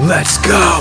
Let's go!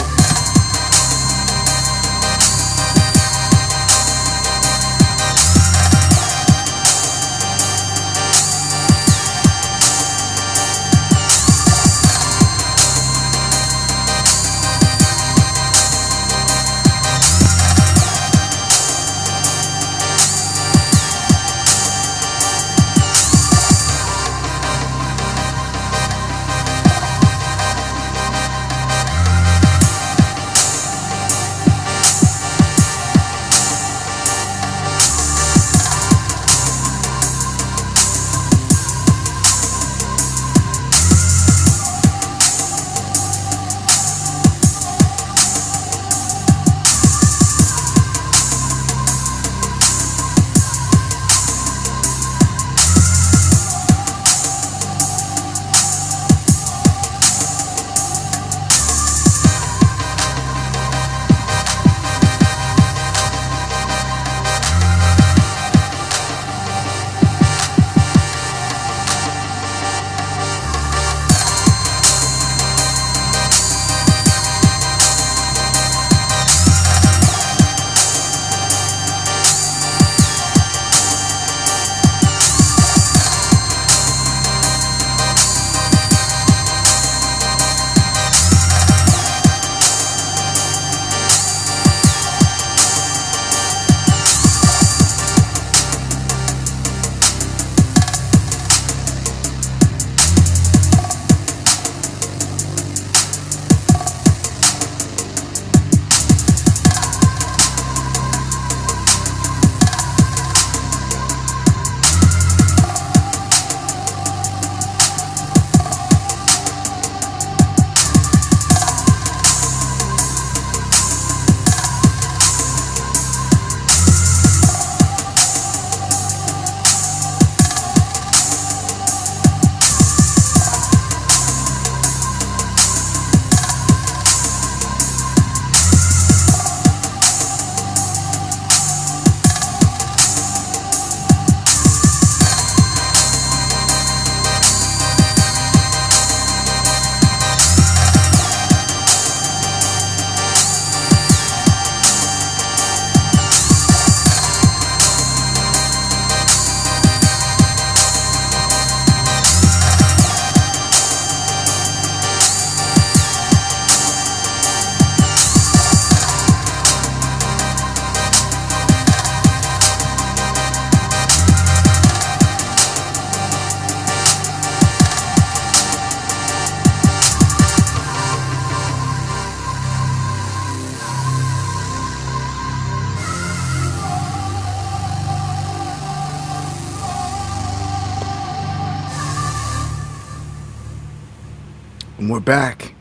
And we're back.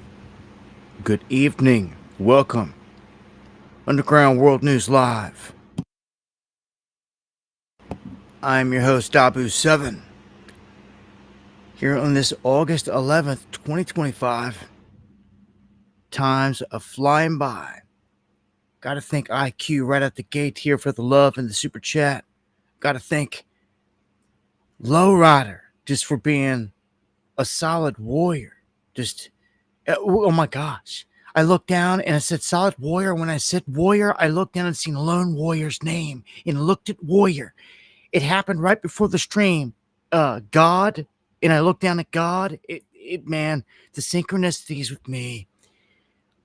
Good evening. Welcome. Underground World News Live. I'm your host, Dabu7. Here on this August 11th, 2025. Times are flying by. Gotta thank IQ right out the gate here for the love and the super chat. Gotta thank Lowrider just for being a solid warrior. Just, oh my gosh. I looked down and it said solid warrior. When I said warrior, I looked down and seen Lone Warrior's name and looked at warrior. It happened right before the stream. God, and I looked down at God. Man, the synchronicities with me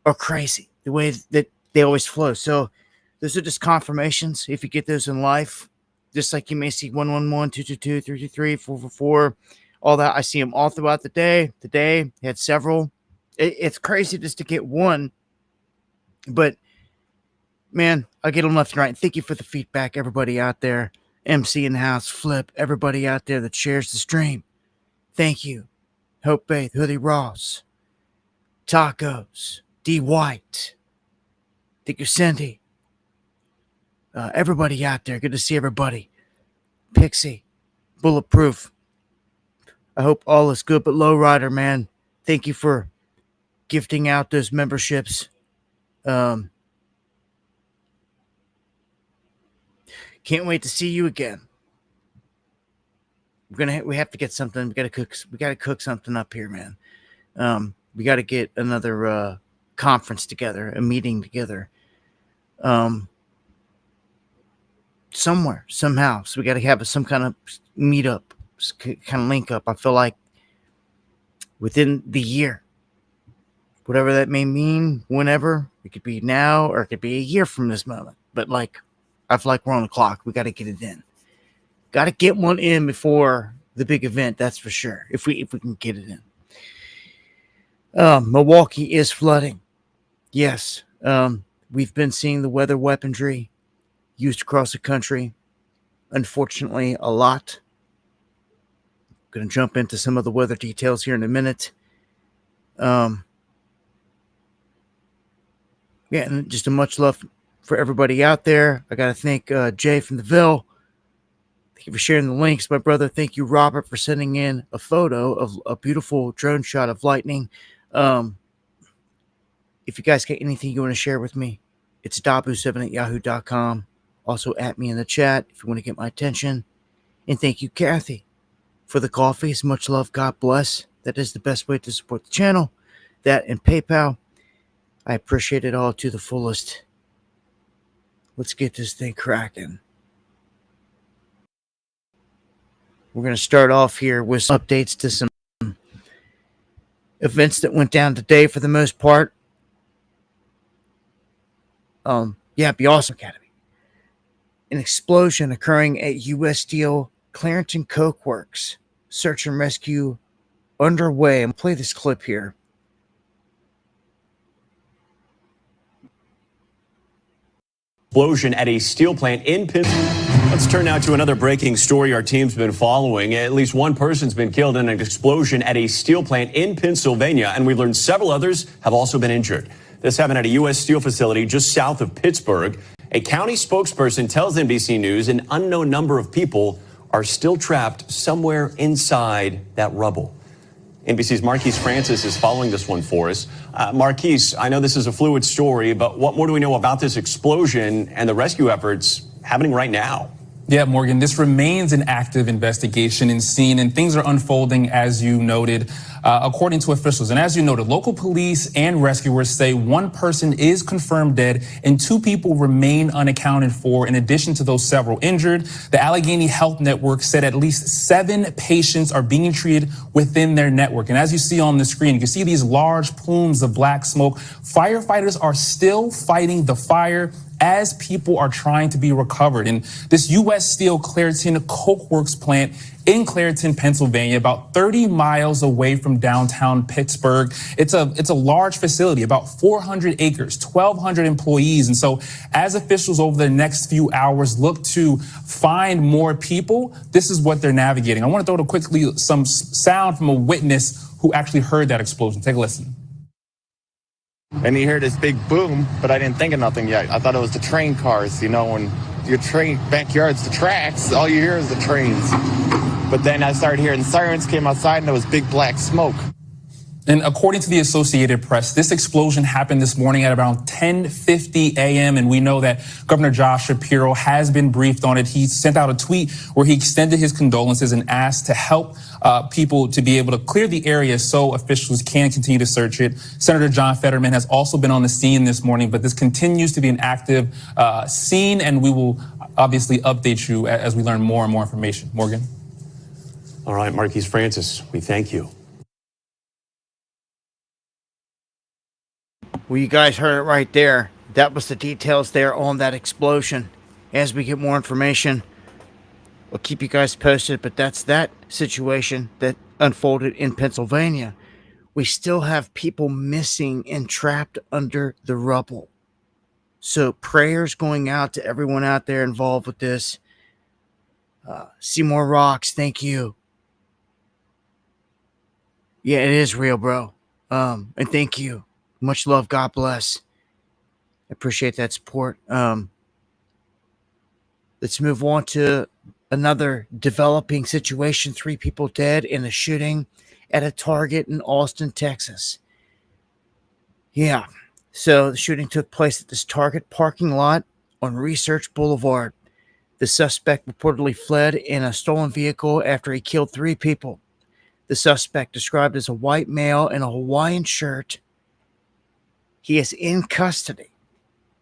are crazy. The way that they always flow. So those are just confirmations. If you get those in life, just like you may see 111, 222, 323, 444, all that. I see them all throughout the day. Today had several. It's crazy just to get one, but man, I get them left and right. Thank you for the feedback, everybody out there. MC in the house, Flip, everybody out there that shares the stream. Thank you. Hope Faith, Hoodie Ross, Tacos, D White. Thank you, Cindy. Everybody out there. Good to see everybody. Pixie, Bulletproof. I hope all is good. But Lowrider, man, thank you for gifting out those memberships. Can't wait to see you again. We have to get something. We gotta cook something up here, man. We gotta get another conference together, a meeting together, somewhere, somehow. So we got to have some kind of meetup, kind of link up. I feel like within the year, whatever that may mean, whenever it could be now or it could be a year from this moment. But like, I feel like we're on the clock. We got to get it in. Got to get one in before the big event. That's for sure. If we can get it in. Milwaukee is flooding. Yes. We've been seeing the weather weaponry used across the country. Unfortunately, a lot. I'm going to jump into some of the weather details here in a minute. Yeah, and just a much love for everybody out there. I got to thank Jay from the Ville. Thank you for sharing the links, my brother. Thank you, Robert, for sending in a photo of a beautiful drone shot of lightning. If you guys got anything you want to share with me, it's dabu7@yahoo.com. Also, at me in the chat if you want to get my attention. And thank you, Kathy, for the coffees. Much love. God bless. That is the best way to support the channel. That and PayPal. I appreciate it all to the fullest. Let's get this thing cracking. We're going to start off here with some updates to some events that went down today for the most part. Be awesome, Academy. An explosion occurring at U.S. Steel Clarington Coke Works. Search and rescue underway. I'm going to play this clip here. Explosion at a steel plant in Pennsylvania. Let's turn now to another breaking story our team's been following. At least one person's been killed in an explosion at a steel plant in Pennsylvania, and we've learned several others have also been injured. This happened at a U.S. Steel facility just south of Pittsburgh. A county spokesperson tells NBC News an unknown number of people are still trapped somewhere inside that rubble. NBC's Marquise Francis is following this one for us. Marquise, I know this is a fluid story, but what more do we know about this explosion and the rescue efforts happening right now? Yeah, Morgan, this remains an active investigation and scene, and things are unfolding as you noted, according to officials. And as you noted, local police and rescuers say one person is confirmed dead and 2 people remain unaccounted for, in addition to those several injured. The Allegheny Health Network said at least 7 patients are being treated within their network. And as you see on the screen, you can see these large plumes of black smoke. Firefighters are still fighting the fire as people are trying to be recovered. And this U.S. Steel Clarington Coke Works plant in Clarington, Pennsylvania, about 30 miles away from downtown Pittsburgh. It's a large facility, about 400 acres, 1,200 employees. And so as officials over the next few hours look to find more people, this is what they're navigating. I want to throw to quickly some sound from a witness who actually heard that explosion. Take a listen. And you hear this big boom, but I didn't think of nothing yet. I thought it was the train cars, when your train backyard's the tracks, all you hear is the trains. But then I started hearing sirens, came outside, and there was big black smoke. And according to the Associated Press, this explosion happened this morning at around 10:50 a.m. And we know that Governor Josh Shapiro has been briefed on it. He sent out a tweet where he extended his condolences and asked to help people to be able to clear the area so officials can continue to search it. Senator John Fetterman has also been on the scene this morning, but this continues to be an active scene, and we will obviously update you as we learn more and more information. Morgan? All right, Marquise Francis, we thank you. Well, you guys heard it right there. That was the details there on that explosion. As we get more information, we'll keep you guys posted, but that's that situation that unfolded in Pennsylvania. We still have people missing and trapped under the rubble. So prayers going out to everyone out there involved with this. Seymour Rocks, thank you. Yeah, it is real, bro. And thank you. Much love. God bless. I appreciate that support. Let's move on to another developing situation. 3 people dead in a shooting at a Target in Austin, Texas. Yeah. So the shooting took place at this Target parking lot on Research Boulevard. The suspect reportedly fled in a stolen vehicle after he killed 3 people. The suspect, described as a white male in a Hawaiian shirt, He is in custody.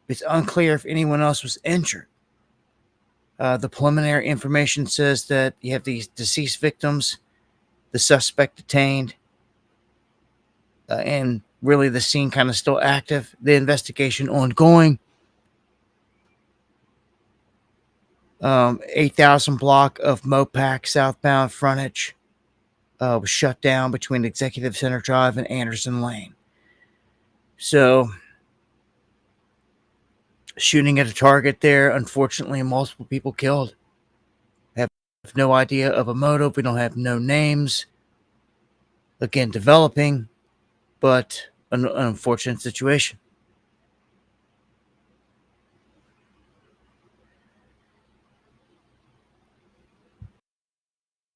It's unclear if anyone else was injured. The preliminary information says that you have these deceased victims, the suspect detained, and really the scene kind of still active. The investigation ongoing. 8,000 block of Mopac southbound frontage was shut down between Executive Center Drive and Anderson Lane. So, shooting at a target there. Unfortunately, multiple people killed. Have no idea of a motive. We don't have no names. Again, developing, but an unfortunate situation.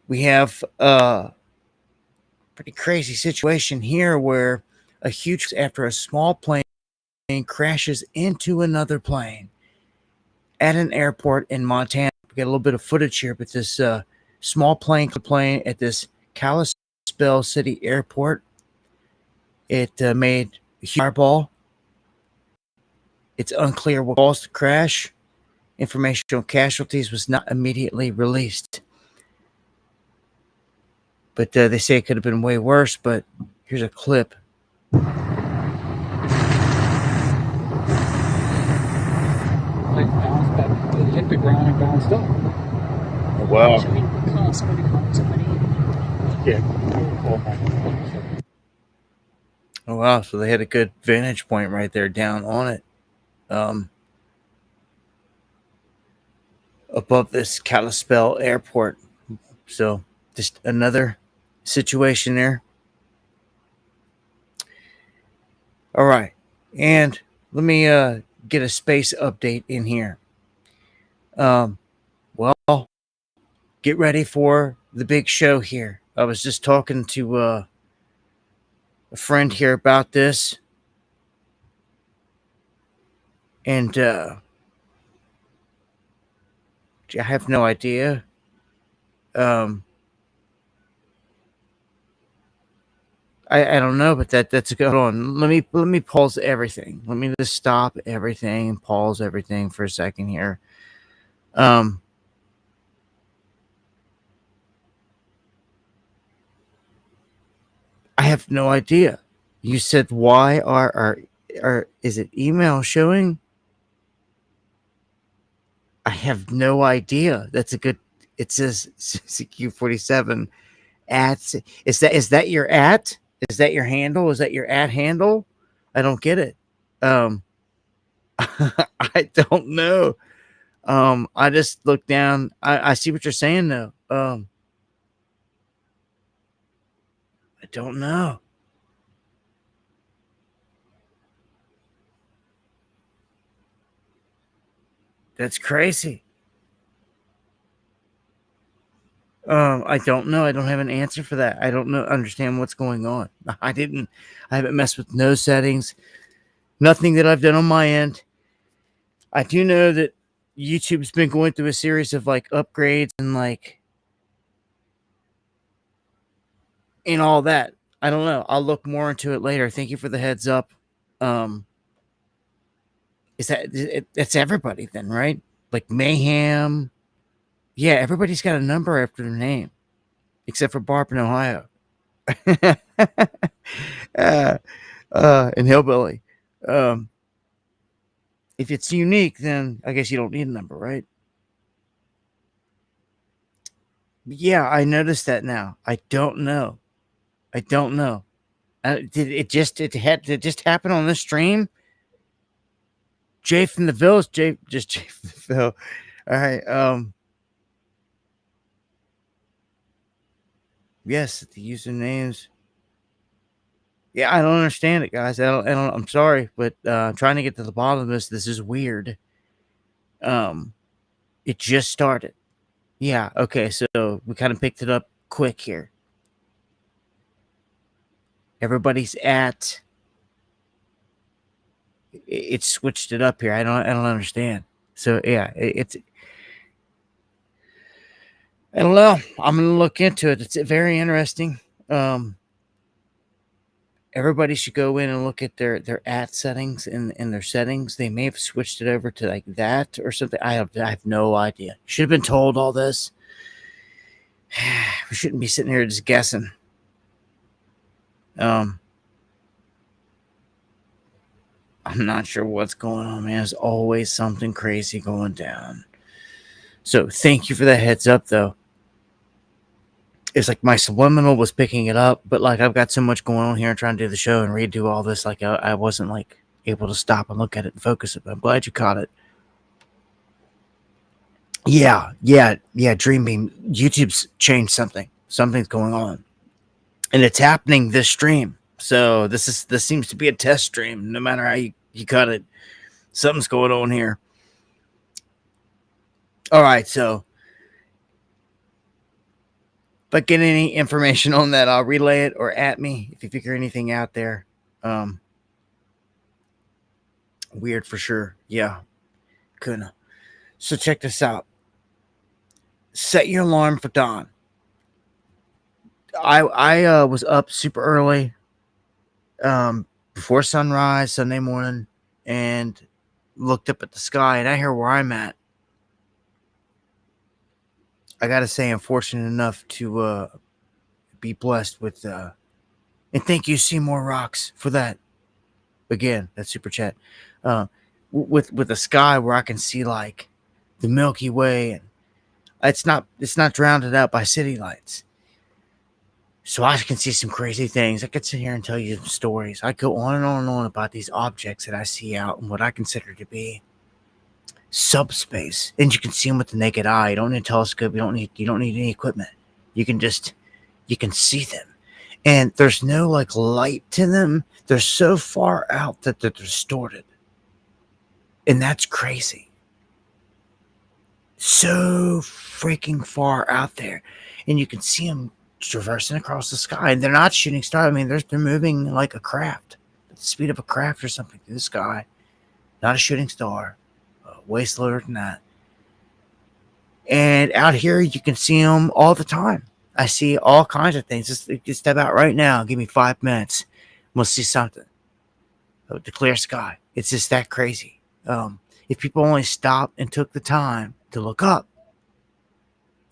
We have a pretty crazy situation here where a huge after a small plane crashes into another plane at an airport in Montana. We get a little bit of footage here, but this small plane at this Kalispell City Airport. It made a huge fireball. It's unclear what caused the crash. Information on casualties was not immediately released. But they say it could have been way worse, but here's a clip. Like bounced back, it hit the ground and bounced up. Wow. Should we call somebody? Yeah. Oh, wow. So they had a good vantage point right there down on it. Above this Kalispell Airport. So just another situation there. All right. And let me get a space update in here. Well, get ready for the big show here. I was just talking to a friend here about this. And I have no idea. I don't know, but that's good. Hold on. Let me pause everything. Let me just stop everything and pause everything for a second here. I have no idea. You said why are is it email showing? I have no idea. That's a good. It says CQ47 at. Is that your at? Is that your handle? Is that your at handle? I don't get it. I don't know. I just look down. I see what you're saying though. I don't know. That's crazy. I don't know. I don't have an answer for that. I don't understand what's going on. I haven't messed with no settings. Nothing that I've done on my end. I do know that YouTube's been going through a series of like upgrades and like and all that. I don't know. I'll look more into it later. Thank you for the heads up. Is that it's everybody then, right? Like Mayhem. Yeah, everybody's got a number after their name, except for Barb in Ohio. And Hillbilly. If it's unique, then I guess you don't need a number, right? Yeah, I noticed that now. I don't know. Did it just happen on this stream? Jay from the Village, Jay from the Ville. All right. Yes, the usernames. Yeah, I don't understand it, guys. I'm sorry, but I'm trying to get to the bottom of this. This is weird. It just started. Yeah, okay, so we kind of picked it up quick here. Everybody's at. It switched it up here. I don't understand. So yeah, it's. I don't know. I'm gonna look into it. It's very interesting. everybody should go in and look at their at settings in their settings. They may have switched it over to like that or something. I have no idea. Should have been told all this. We shouldn't be sitting here just guessing. I'm not sure what's going on, man. There's always something crazy going down. So thank you for that heads up, though. It's like my subliminal was picking it up, but like I've got so much going on here and trying to do the show and redo all this, like I wasn't like able to stop and look at it and focus it. But I'm glad you caught it. Yeah. Dreambeam, YouTube's changed something. Something's going on, and it's happening this stream. So this seems to be a test stream. No matter how you cut it, something's going on here. All right, so if I get any information on that, I'll relay it or at me if you figure anything out there. Weird for sure. Yeah. Couldn't. So check this out. Set your alarm for dawn. I was up super early, before sunrise Sunday morning, and looked up at the sky, and I hear where I'm at. I gotta say, I'm fortunate enough to be blessed with, and thank you, Seymour Rocks, for that. Again, that super chat. With the sky where I can see like the Milky Way, and it's not drowned out by city lights. So I can see some crazy things. I could sit here and tell you stories. I go on and on and on about these objects that I see out and what I consider to be subspace, and you can see them with the naked eye. You don't need a telescope. You don't need any equipment. You can see them, and there's no like light to them. They're so far out that they're distorted, and that's crazy. So freaking far out there, and you can see them traversing across the sky, and they're not shooting stars. I mean, they're moving like a craft, at the speed of a craft or something through the sky. Not a shooting star. Way slower than that. And out here, you can see them all the time. I see all kinds of things. Just step out right now. Give me 5 minutes. We'll see something. The clear sky. It's just that crazy. If people only stopped and took the time to look up,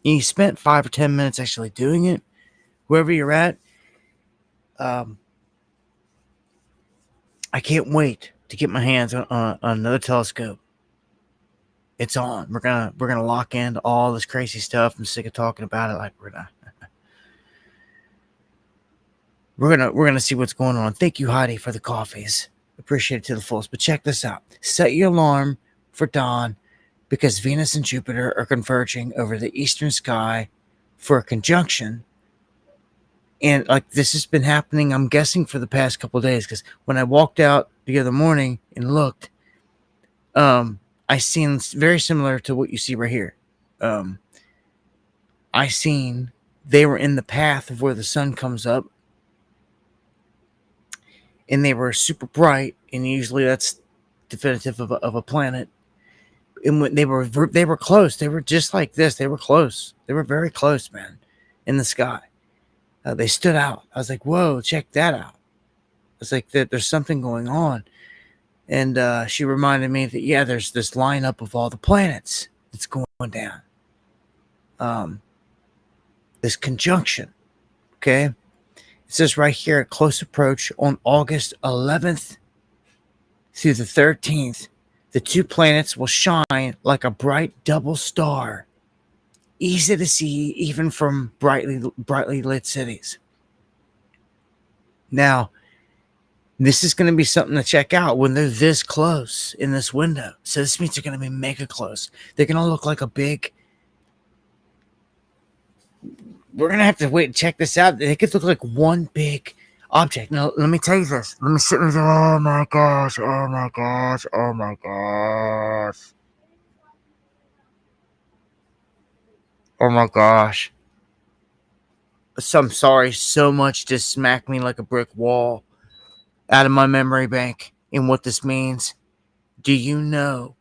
and you spent 5 or 10 minutes actually doing it, wherever you're at, I can't wait to get my hands on another telescope. It's on. We're gonna lock into all this crazy stuff. I'm sick of talking about it. Like we're gonna see what's going on. Thank you, Heidi, for the coffees. Appreciate it to the fullest. But check this out. Set your alarm for dawn, because Venus and Jupiter are converging over the eastern sky for a conjunction. And like this has been happening, I'm guessing, for the past couple of days. Because when I walked out the other morning and looked, I seen very similar to what you see right here. I seen they were in the path of where the sun comes up, and they were super bright, and usually that's definitive of a planet. And when they were close, they were just like this. They were close. They were very close, man, in the sky. They stood out. I was like, whoa, check that out. It's like there's something going on. And she reminded me that, yeah, there's this lineup of all the planets that's going down. This conjunction, okay? It says right here, at close approach on August 11th through the 13th, the two planets will shine like a bright double star, easy to see even from brightly lit cities. Now, this is going to be something to check out when they're this close in this window. So this means they're going to be mega close. They're going to look like a big... We're going to have to wait and check this out. They could look like one big object. Now, let me tell you this. Let me sit and say, oh my gosh, oh my gosh, oh my gosh. Oh my gosh. So I'm sorry, so much just smacked me like a brick wall out of my memory bank. And what this means, do you know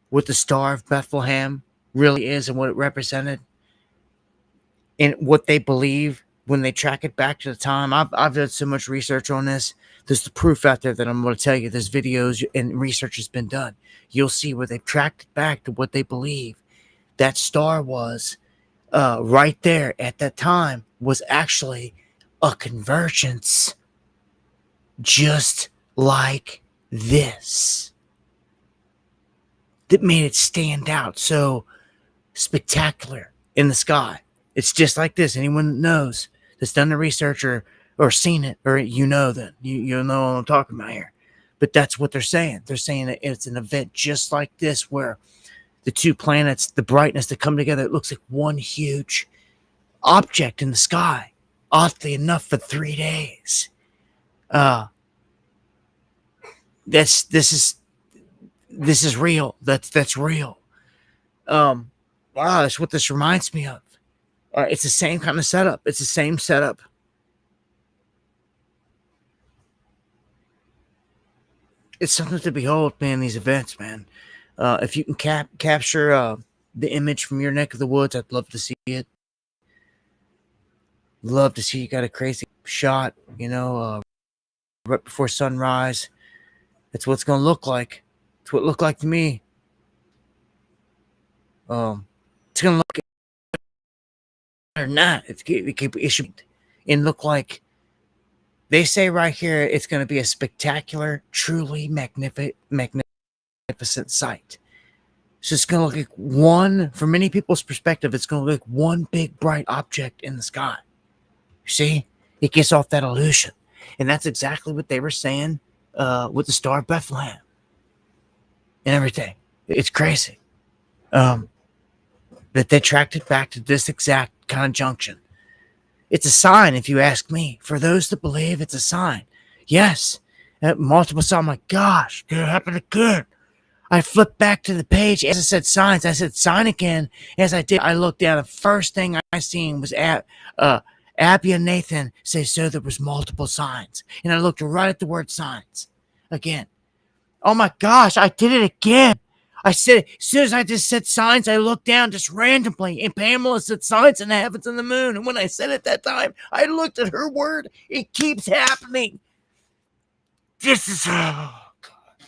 what the Star of Bethlehem really is and what it represented? And what they believe when they track it back to the time, I've done so much research on this. There's the proof out there that I'm going to tell you. There's videos and research has been done. You'll see where they've tracked it back to what they believe that star was. Right there at that time was actually a convergence just like this that made it stand out so spectacular in the sky. It's just like this. Anyone that knows that's done the research or seen it, or then you know what I'm talking about here. But that's what they're saying. They're saying that it's an event just like this where the two planets, the brightness that come together, it looks like one huge object in the sky. Oddly enough, for 3 days. This is real. That's real. Wow, that's what this reminds me of. It's the same kind of setup. It's the same setup. It's something to behold, man. These events, man. If you can capture the image from your neck of the woods, I'd love to see it. Love to see you got a crazy shot, right before sunrise. That's what it's gonna look like. It's what it looked like to me. It's gonna look or not. It could be issued and look like they say right here. It's gonna be a spectacular, truly magnificent sight. So it's gonna look like one. From many people's perspective, it's gonna look like one big bright object in the sky. You see, it gives off that illusion, and that's exactly what they were saying with the Star of Bethlehem and everything. It's crazy. That they tracked it back to this exact kind of junction. It's a sign, if you ask me. For those that believe, it's a sign. Yes, multiple signs. I'm like, gosh, did it happen again? I flipped back to the page. As I said signs, I said sign again. As I did, I looked down. The first thing I seen was Abby and Nathan say, so there was multiple signs. And I looked right at the word signs again. Oh my gosh, I did it again. I said, as soon as I just said signs, I looked down just randomly, and Pamela said signs in the heavens and the moon. And when I said it that time, I looked at her word. It keeps happening. This is, oh God.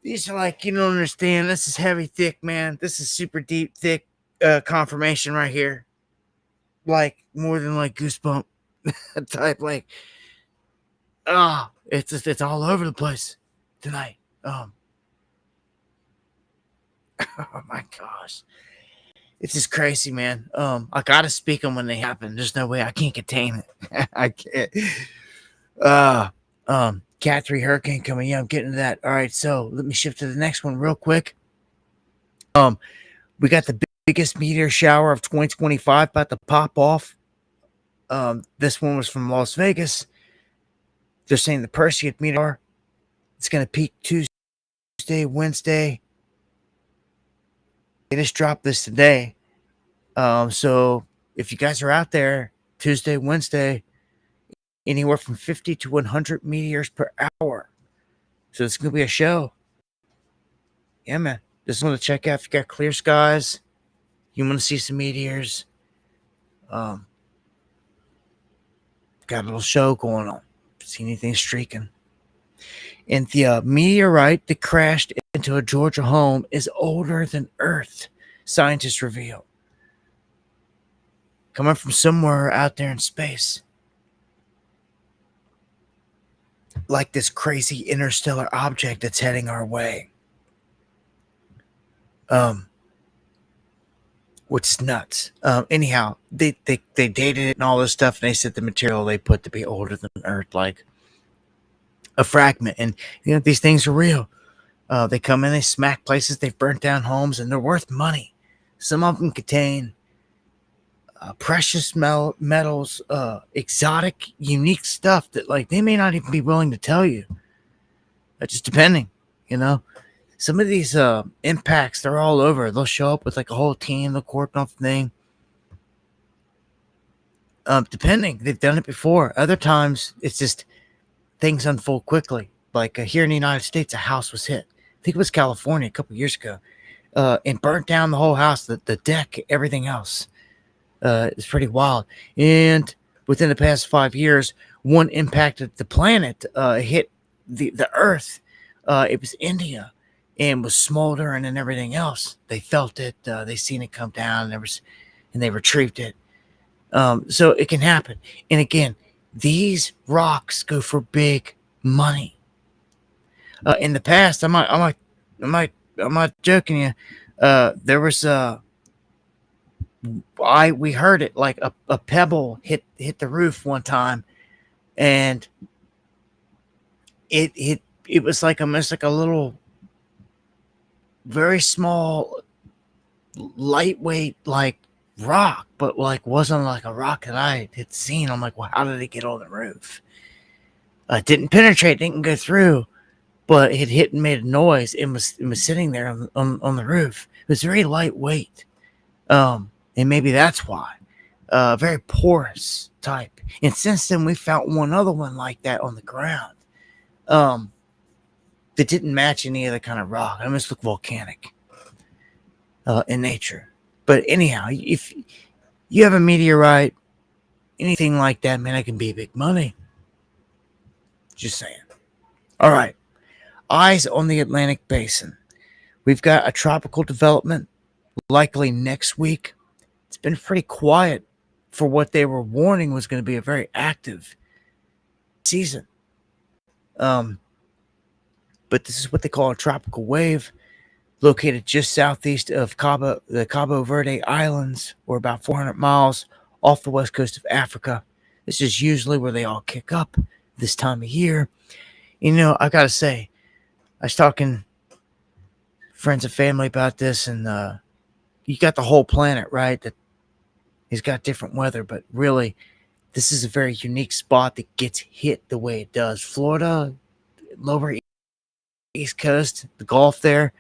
These are like, you don't understand. This is heavy, thick, man. This is super deep, thick confirmation right here. Like, more than like goosebump type, like, it's all over the place tonight. Oh my gosh. It's just crazy, man. I gotta speak them when they happen. There's no way I can't contain it. I can't. Cat 3 hurricane coming. Yeah, I'm getting to that. All right, so let me shift to the next one real quick. We got the biggest meteor shower of 2025 about to pop off. This one was from Las Vegas. They're saying the Perseid meteor. It's gonna peak Tuesday, Wednesday. They just dropped this today. So if you guys are out there, Tuesday, Wednesday, anywhere from 50 to 100 meteors per hour. So it's going to be a show. Yeah, man. Just want to check out if you got clear skies. You want to see some meteors. Got a little show going on. See anything streaking. And the meteorite that crashed into a Georgia home is older than Earth, scientists reveal. Coming from somewhere out there in space. Like this crazy interstellar object that's heading our way. Which is nuts. Anyhow, they dated it and all this stuff, and they said the material they put to be older than Earth, like a fragment. And these things are real. They come in, they smack places, they've burnt down homes, and they're worth money. Some of them contain precious metals, exotic, unique stuff that, like, they may not even be willing to tell you. Just depending, Some of these impacts, they're all over. They'll show up with like a whole team, they'll coordinate off the thing. Depending, they've done it before. Other times, it's just things unfold quickly. Like here in the United States, a house was hit. I think it was California a couple years ago, and burnt down the whole house, the deck, everything else. It's pretty wild. And within the past 5 years, one impacted the planet, hit the Earth. It was India, and was smoldering and everything else. They felt it. They seen it come down, and they retrieved it. So it can happen. And again, these rocks go for big money. In the past, I'm not joking you. There was we heard it like a pebble hit the roof one time, and it was like almost like a little, very small, lightweight like rock, but like wasn't like a rock that I had seen. I'm like, well, how did it get on the roof? It didn't penetrate, didn't go through, but it hit and made a noise. It was sitting there on the roof. It was very lightweight, and maybe that's why. Very porous type. And since then, we found one other one like that on the ground. That didn't match any other kind of rock. It almost looked volcanic in nature. But anyhow, if you have a meteorite, anything like that, man, it can be big money. Just saying. All right. Eyes on the Atlantic Basin. We've got a tropical development likely next week. It's been pretty quiet for what they were warning was going to be a very active season. But this is what they call a tropical wave, located just southeast of the Cabo Verde Islands, or about 400 miles off the west coast of Africa. This is usually where they all kick up this time of year. You know, I got to say, I was talking friends and family about this, and you got the whole planet, right? That has got different weather, but really, this is a very unique spot that gets hit the way it does. Florida, lower East Coast, the Gulf there.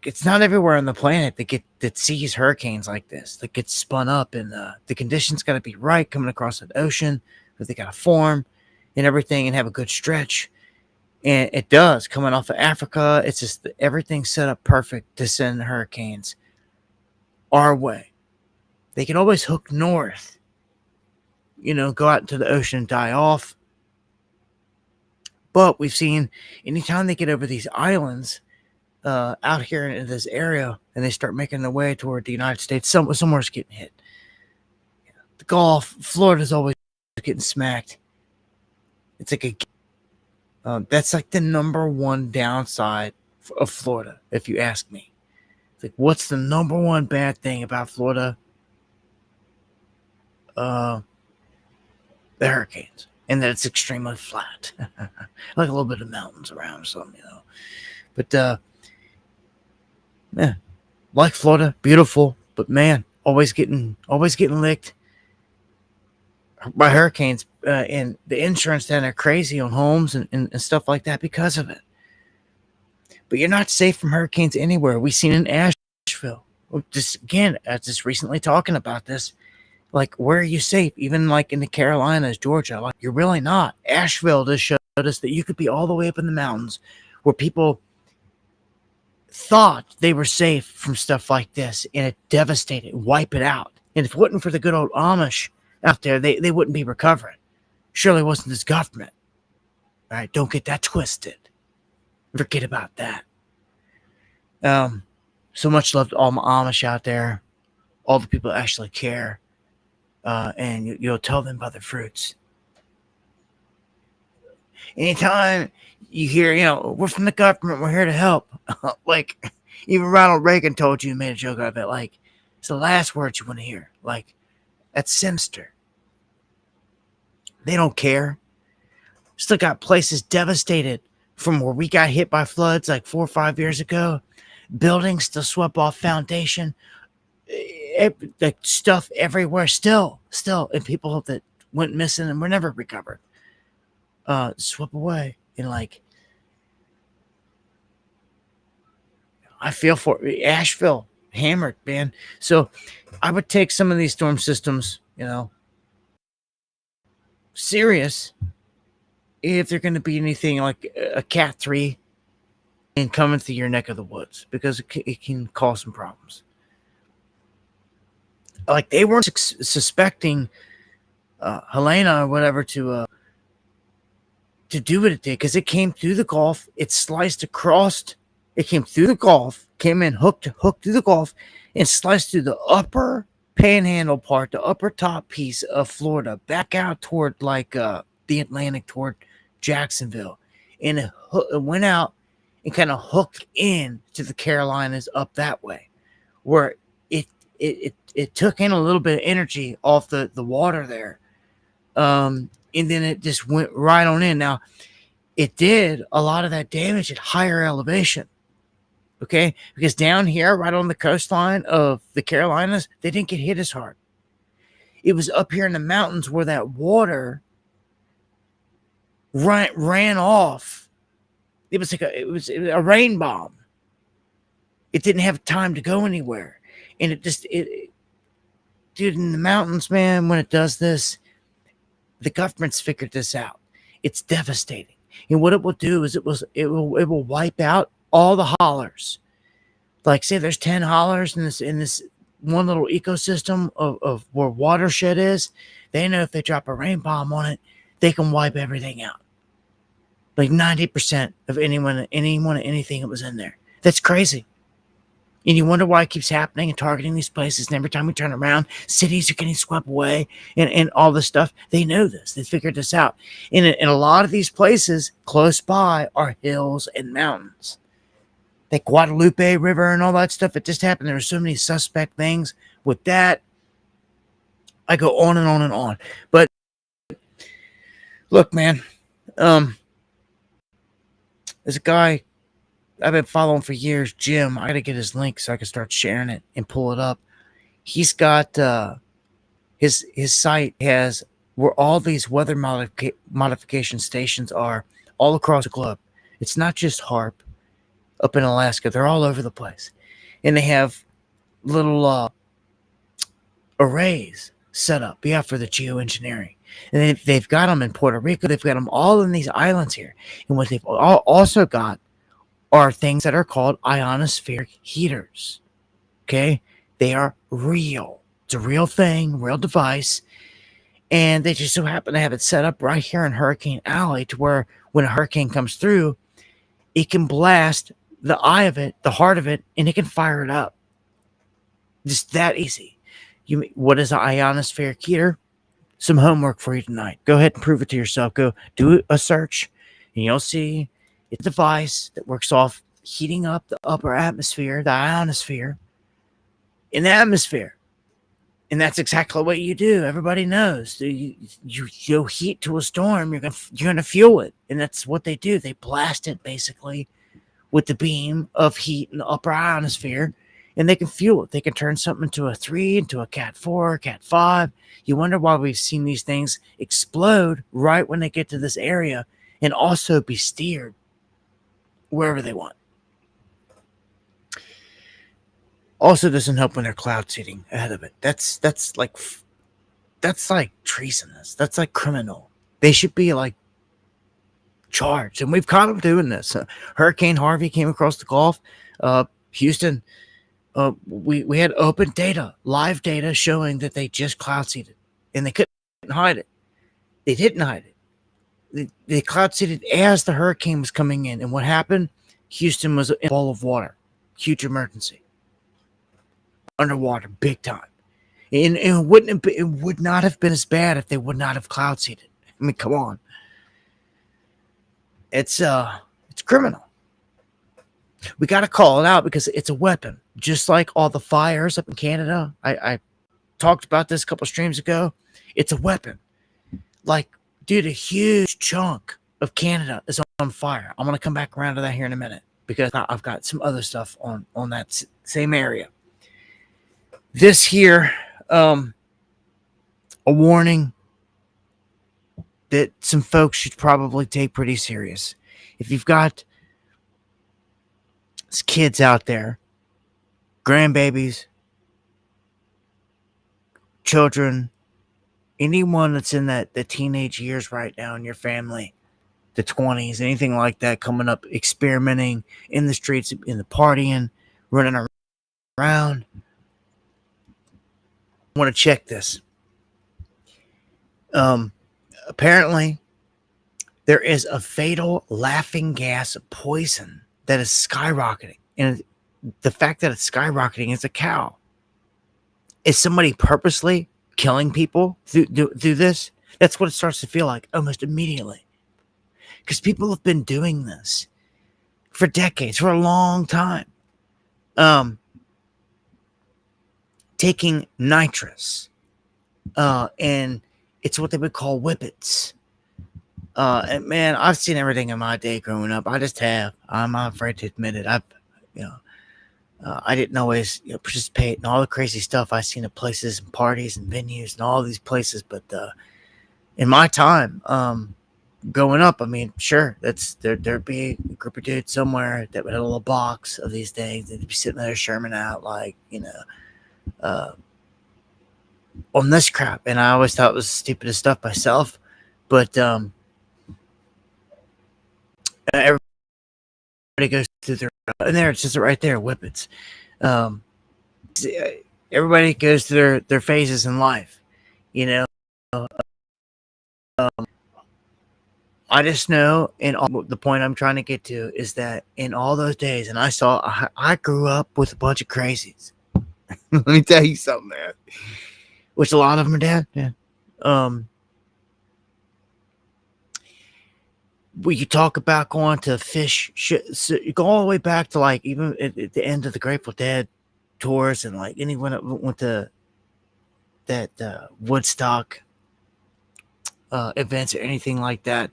It's not everywhere on the planet that sees hurricanes like this, that gets spun up, and the conditions got to be right coming across that ocean, but they got to form and everything and have a good stretch. And it does, coming off of Africa. It's just everything's set up perfect to send hurricanes our way. They can always hook north, go out into the ocean and die off. But we've seen anytime they get over these islands out here in this area, and they start making their way toward the United States, somewhere's getting hit. The Gulf, Florida's always getting smacked. It's like that's like the number one downside of Florida, if you ask me. It's like, what's the number one bad thing about Florida? The hurricanes, and that it's extremely flat, like a little bit of mountains around or something, But yeah, like Florida, beautiful, but man, always getting licked by hurricanes, and the insurance down there crazy on homes and stuff like that because of it. But you're not safe from hurricanes anywhere. We've seen in Asheville. Just recently talking about this. Like, where are you safe? Even like in the Carolinas, Georgia, like you're really not. Asheville just showed us that you could be all the way up in the mountains where people thought they were safe from stuff like this, and it devastated, wipe it out. And if it wasn't for the good old Amish out there, they wouldn't be recovering. Surely it wasn't this government. All right, don't get that twisted. Forget about that. So much love to all my Amish out there, all the people that actually care. And you'll tell them about the fruits. Anytime you hear, we're from the government, we're here to help. Like, even Ronald Reagan told you and made a joke out of it. Like, it's the last words you want to hear. Like, that's sinister. They don't care. Still got places devastated from where we got hit by floods like 4 or 5 years ago. Buildings still swept off foundation. Like stuff everywhere still, and people that went missing and were never recovered, swept away. And like, I feel for Asheville, hammered, man. So I would take some of these storm systems, serious if they're going to be anything like a Cat 3 and coming through your neck of the woods, because it can cause some problems. like they weren't suspecting Helena or whatever to do what it did, because it came through the Gulf, it sliced across, it came through the Gulf, came in hooked through the Gulf, and sliced through the upper panhandle part, the upper top piece of Florida, back out toward like the Atlantic, toward Jacksonville, and it went out and kind of hooked in to the Carolinas up that way, where it took in a little bit of energy off the water there. And then it just went right on in. Now, it did a lot of that damage at higher elevation, okay? Because down here, right on the coastline of the Carolinas, they didn't get hit as hard. It was up here in the mountains where that water ran off. It was like it was a rain bomb. It didn't have time to go anywhere, and dude, in the mountains, man, when it does this, the government's figured this out. It's devastating. And what it will do is it will wipe out all the hollers. Like, say there's 10 hollers in this one little ecosystem of where watershed is. They know if they drop a rain bomb on it, they can wipe everything out. Like 90% of anyone, anything that was in there. That's crazy. And you wonder why it keeps happening and targeting these places. And every time we turn around, cities are getting swept away and all this stuff. They know this. They figured this out. And in a lot of these places close by are hills and mountains. The Guadalupe River and all that stuff. It just happened. There were so many suspect things with that. I go on and on and on. But look, man, there's a guy I've been following for years, Jim. I got to get his link so I can start sharing it and pull it up. He's got his site has where all these weather modification stations are all across the globe. It's not just HARP up in Alaska. They're all over the place. And they have little arrays set up, for the geoengineering. And they've got them in Puerto Rico. They've got them all in these islands here. And what they've also got are things that are called ionospheric heaters. Okay? They are real. It's a real thing, real device. And they just so happen to have it set up right here in Hurricane Alley to where when a hurricane comes through, it can blast the eye of it, the heart of it, and it can fire it up. Just that easy. What is an ionospheric heater? Some homework for you tonight. Go ahead and prove it to yourself. Go do a search, and you'll see it's a device that works off heating up the upper atmosphere, the ionosphere, in the atmosphere. And that's exactly what you do. Everybody knows. You heat to a storm, you're gonna fuel it. And that's what they do. They blast it basically with the beam of heat in the upper ionosphere, and they can fuel it. They can turn something into a 3, into a Cat 4, Cat 5. You wonder why we've seen these things explode right when they get to this area and also be steered wherever they want. Also doesn't help when they're cloud seeding ahead of it. That's like treasonous. That's like criminal. They should be like charged. And we've caught them doing this. Hurricane Harvey came across the Gulf. Houston, we had open data, live data showing that they just cloud seeded, and they couldn't hide it. They didn't hide it. They cloud seeded as the hurricane was coming in. And what happened? Houston was in a bowl of water. Huge emergency. Underwater, big time. And it would not have been as bad if they would not have cloud seeded. I mean, come on. It's criminal. We got to call it out because it's a weapon. Just like all the fires up in Canada. I talked about this a couple streams ago. It's a weapon. Like, dude, a huge chunk of Canada is on fire. I'm going to come back around to that here in a minute because I've got some other stuff on that same area. This here, a warning that some folks should probably take pretty serious. If you've got kids out there, grandbabies, children, anyone that's in the teenage years right now in your family, the 20s, anything like that, coming up, experimenting in the streets, in the partying, running around, want to check this. Apparently, there is a fatal laughing gas poison that is skyrocketing. And the fact that it's skyrocketing is a cow. Is somebody purposely killing people through this? That's what it starts to feel like almost immediately. Because people have been doing this for decades, for a long time. Taking nitrous. And it's what they would call whippets. And man, I've seen everything in my day growing up. I just have. I'm not afraid to admit it. I didn't always participate in all the crazy stuff I've seen at places and parties and venues and all these places. But in my time, growing up, I mean, sure, there'd be a group of dudes somewhere that would have a little box of these things. They'd be sitting there Sherman out on this crap. And I always thought it was the stupidest stuff myself. But everybody goes through their and there it's just right there, whippets. Everybody goes through their phases in life, I just know, the point I'm trying to get to is that in all those days, and I grew up with a bunch of crazies. Let me tell you something, man. Which a lot of them are dead. Yeah. We could talk about going to fish. So you go all the way back to like even at the end of the Grateful Dead tours, and like anyone that went to that Woodstock events or anything like that.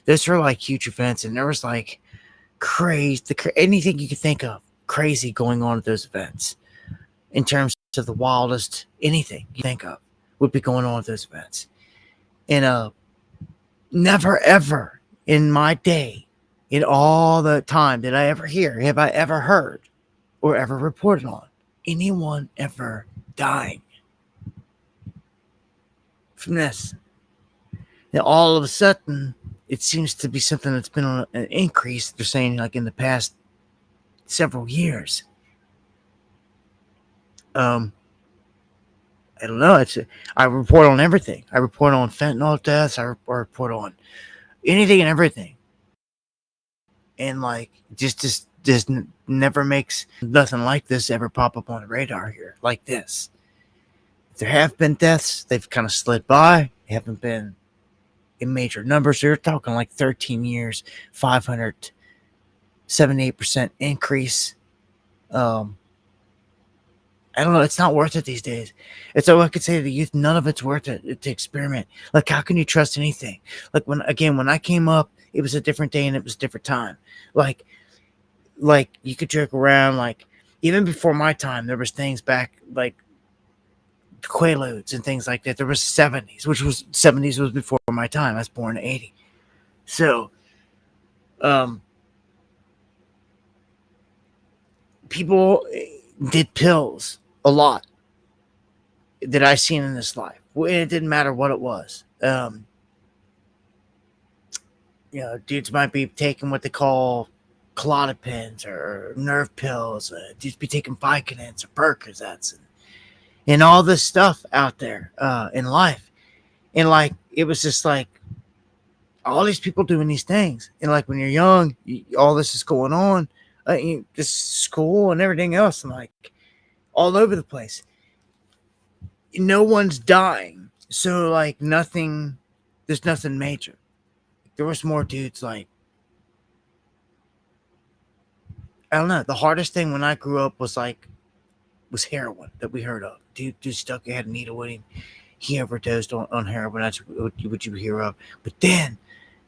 Those were like huge events, and there was like anything you could think of crazy going on at those events in terms of the wildest anything you think of would be going on at those events. And never ever in my day, in all the time did I ever hear, have I ever heard or ever reported on anyone ever dying from this. Now, all of a sudden, it seems to be something that's been on an increase. They're saying like in the past several years. I don't know. I report on everything. I report on fentanyl deaths. I report on anything and everything. And like just never makes nothing like this ever pop up on the radar here like this. If there have been deaths, they've kind of slid by. They haven't been in major numbers. They're talking like 13 years, 578% increase. I don't know. It's not worth it these days. It's all I could say to the youth. None of it's worth it to experiment. Like, how can you trust anything? Like when I came up, it was a different day and it was a different time. Like you could joke around. Like even before my time, there was things back like Quaaludes and things like that. There was 70s, which was 70s was before my time. I was born in 80. So, people did pills a lot that I seen in this life. It didn't matter what it was. Dudes might be taking what they call Clonopins or nerve pills. Dudes be taking Vicodins or Percocets and all this stuff out there in life. And like, it was just like all these people doing these things. And like when you're young, all this is going on. This school and everything else, and like all over the place. No one's dying, so like nothing. There's nothing major. There was more dudes like I don't know. The hardest thing when I grew up was heroin that we heard of. Dude stuck had a needle with him. He overdosed on heroin. That's what you hear of. But then,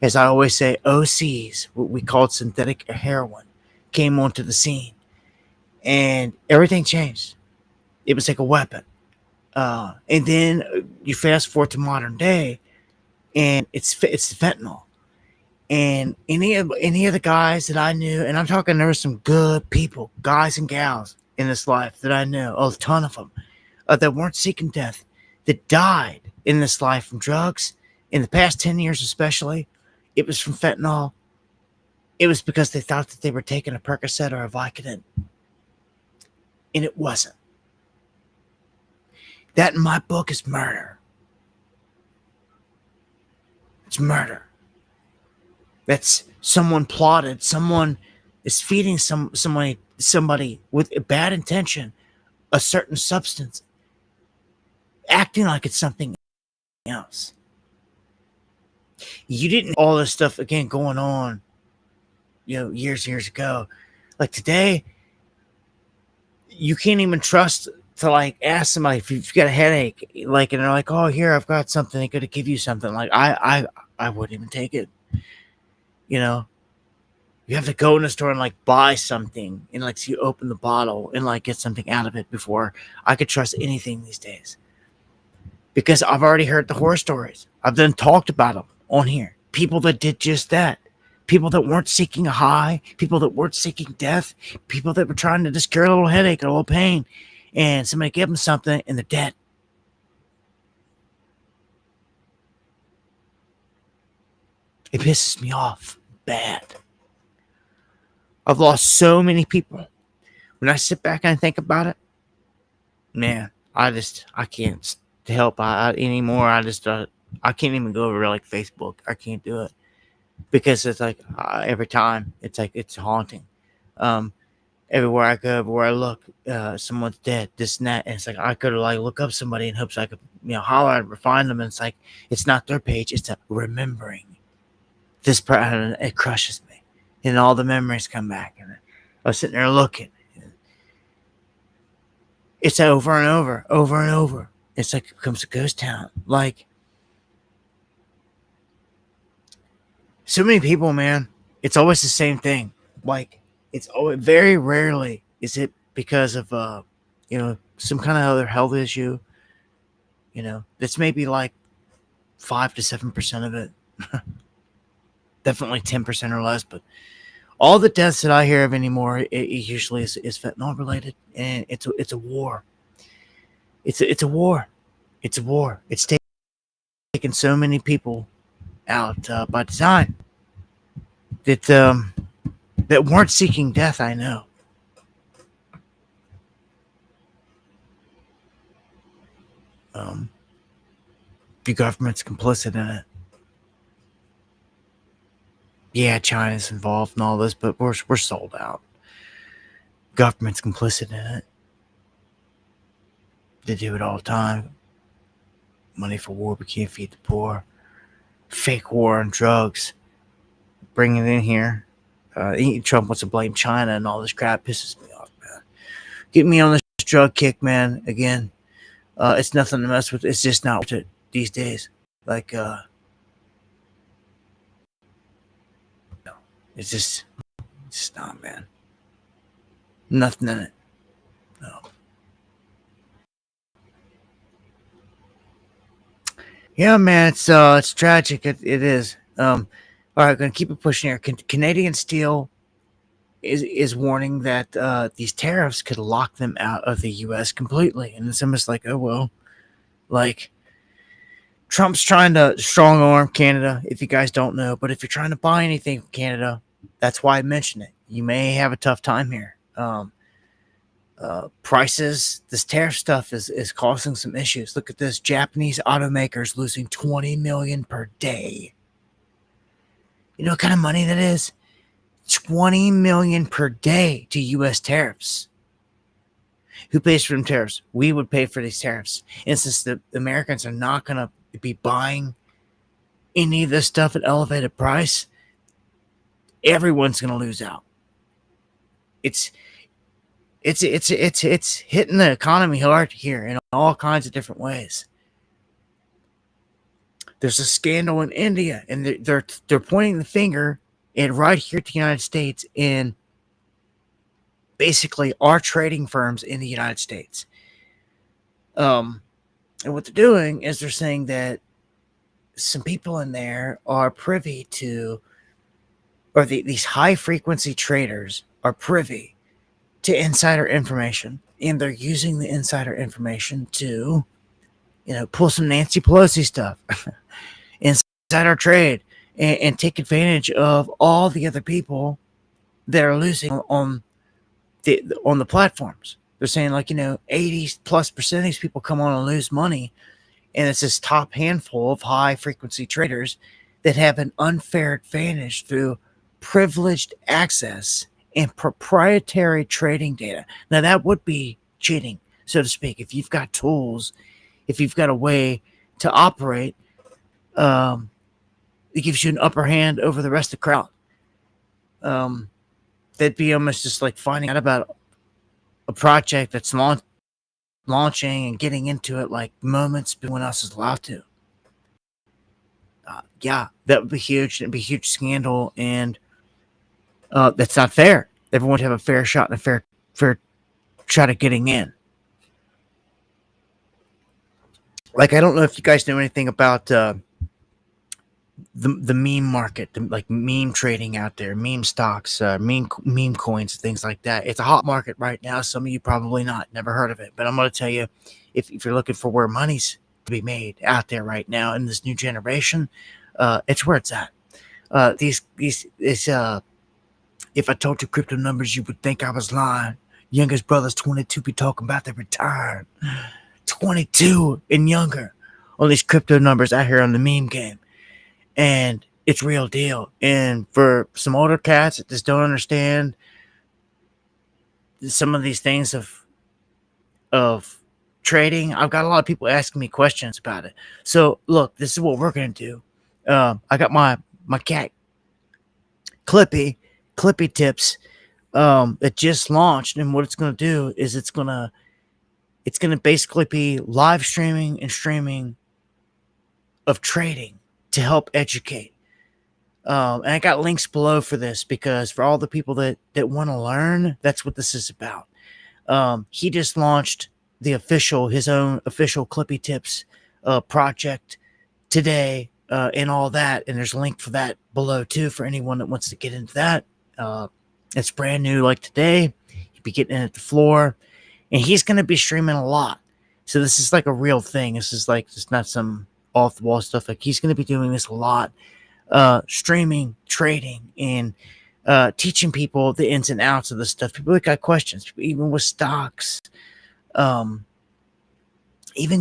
as I always say, OCs, what we called synthetic heroin, came onto the scene, and everything changed. It was like a weapon. And then you fast forward to modern day, and it's fentanyl. And any of the guys that I knew, and I'm talking, there were some good people, guys and gals in this life that I knew, a ton of them, that weren't seeking death, that died in this life from drugs. In the past 10 years especially, it was from fentanyl. It was because they thought that they were taking a Percocet or a Vicodin. And it wasn't. That in my book is murder. It's murder. That's someone plotted. Someone is feeding somebody with a bad intention a certain substance, acting like it's something else. You didn't all this stuff again going on, years and years ago. Like today, you can't even trust to like ask somebody if you've got a headache, like, and they're like, "Oh, here, I've got something. They could give you something." Like, I wouldn't even take it. You have to go in the store and like buy something and like so you open the bottle and like get something out of it before I could trust anything these days. Because I've already heard the horror stories. I've then talked about them on here. People that did just that. People that weren't seeking a high. People that weren't seeking death. People that were trying to just cure a little headache or a little pain. And somebody gave them something and they're dead. It pisses me off bad. I've lost so many people. When I sit back and I think about it, man, I can't help anymore. I can't even go over like Facebook. I can't do it because it's like every time it's like it's haunting. Everywhere I go, everywhere I look, someone's dead, this and that, and it's like I could like look up somebody in hopes I could holler at them or find them, and it's like it's not their page. It's a remembering this person. It crushes me, and all the memories come back, and I was sitting there looking. It's over and over, over and over. It's like it becomes a ghost town. Like, so many people, man, it's always the same thing. Like, it's always, very rarely is it because of, some kind of other health issue. That's maybe like 5 to 7% of it. Definitely 10% or less. But all the deaths that I hear of anymore, it usually is fentanyl related. And it's a war. It's a war. It's a war. It's taken so many people out by design that weren't seeking death. I know. The government's complicit in it. Yeah, China's involved in all this, but we're sold out. Government's complicit in it. They do it all the time. Money for war, we can't feed the poor. Fake war on drugs. Bring it in here. Trump wants to blame China and all this crap. Pisses me off, man. Get me on this drug kick, man. Again, it's nothing to mess with. It's just not worth it these days. Like, it's just not, man. Nothing in it. No. Yeah, man, it's tragic. It is. All right, gonna keep it pushing here. Canadian Steel is warning that these tariffs could lock them out of the U.S. completely, and it's almost like, oh well, like Trump's trying to strong arm Canada. If you guys don't know, but if you're trying to buy anything from Canada, that's why I mentioned it. You may have a tough time here. Prices, this tariff stuff is causing some issues. Look at this. Japanese automakers losing $20 million per day. You know what kind of money that is? $20 million per day to U.S. tariffs. Who pays for them tariffs? We would pay for these tariffs. And since the Americans are not going to be buying any of this stuff at elevated price, everyone's going to lose out. It's hitting the economy hard here in all kinds of different ways. There's a scandal in India, and they're pointing the finger at right here at the United States in basically our trading firms in the United States. And what they're doing is they're saying that some people in there are privy to, or these high frequency traders are privy to insider information, and they're using the insider information to, pull some Nancy Pelosi stuff inside our trade and take advantage of all the other people that are losing on the platforms. They're saying, like, 80+% of these people come on and lose money. And it's this top handful of high frequency traders that have an unfair advantage through privileged access and proprietary trading data. Now, that would be cheating, so to speak. If you've got tools, if you've got a way to operate, it gives you an upper hand over the rest of the crowd. That'd be almost just like finding out about a project that's launching and getting into it like moments before anyone else is allowed to. Yeah, that would be huge. It'd be a huge scandal, and that's not fair. Everyone would have a fair shot and a fair shot at getting in. Like, I don't know if you guys know anything about the meme market, like meme trading out there, meme stocks, meme coins, things like that. It's a hot market right now. Some of you probably not, never heard of it, but I'm going to tell you, if you're looking for where money's to be made out there right now in this new generation, it's where it's at. If I told you crypto numbers, you would think I was lying. Youngest brother's 22, be talking about they're retired. 22 and younger. All these crypto numbers out here on the meme game. And it's real deal. And for some older cats that just don't understand some of these things of trading, I've got a lot of people asking me questions about it. So look, this is what we're gonna do. I got my cat Clippy tips that just launched, and what it's gonna do is it's gonna basically be live streaming and streaming of trading to help educate. And I got links below for this, because for all the people that want to learn, that's what this is about. He just launched his own official Clippy Tips project today, and all that. And there's a link for that below too, for anyone that wants to get into that. It's brand new, like today. You'll be getting in at the floor, and he's going to be streaming a lot. So this is like a real thing. This is like just not some off the wall stuff. Like, he's going to be doing this a lot, streaming, trading, and teaching people the ins and outs of the stuff. People that got questions, even with stocks, even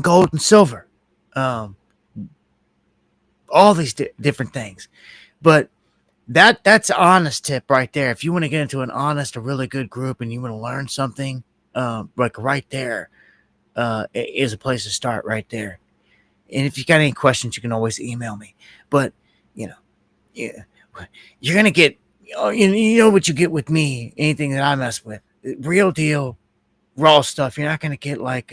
gold and silver, all these different things. But that's an honest tip right there. If you want to get into a really good group, and you want to learn something, like right there, is a place to start right there. And if you got any questions, you can always email me. But, you're going to get, you know what you get with me, anything that I mess with. Real deal, raw stuff. You're not going to get like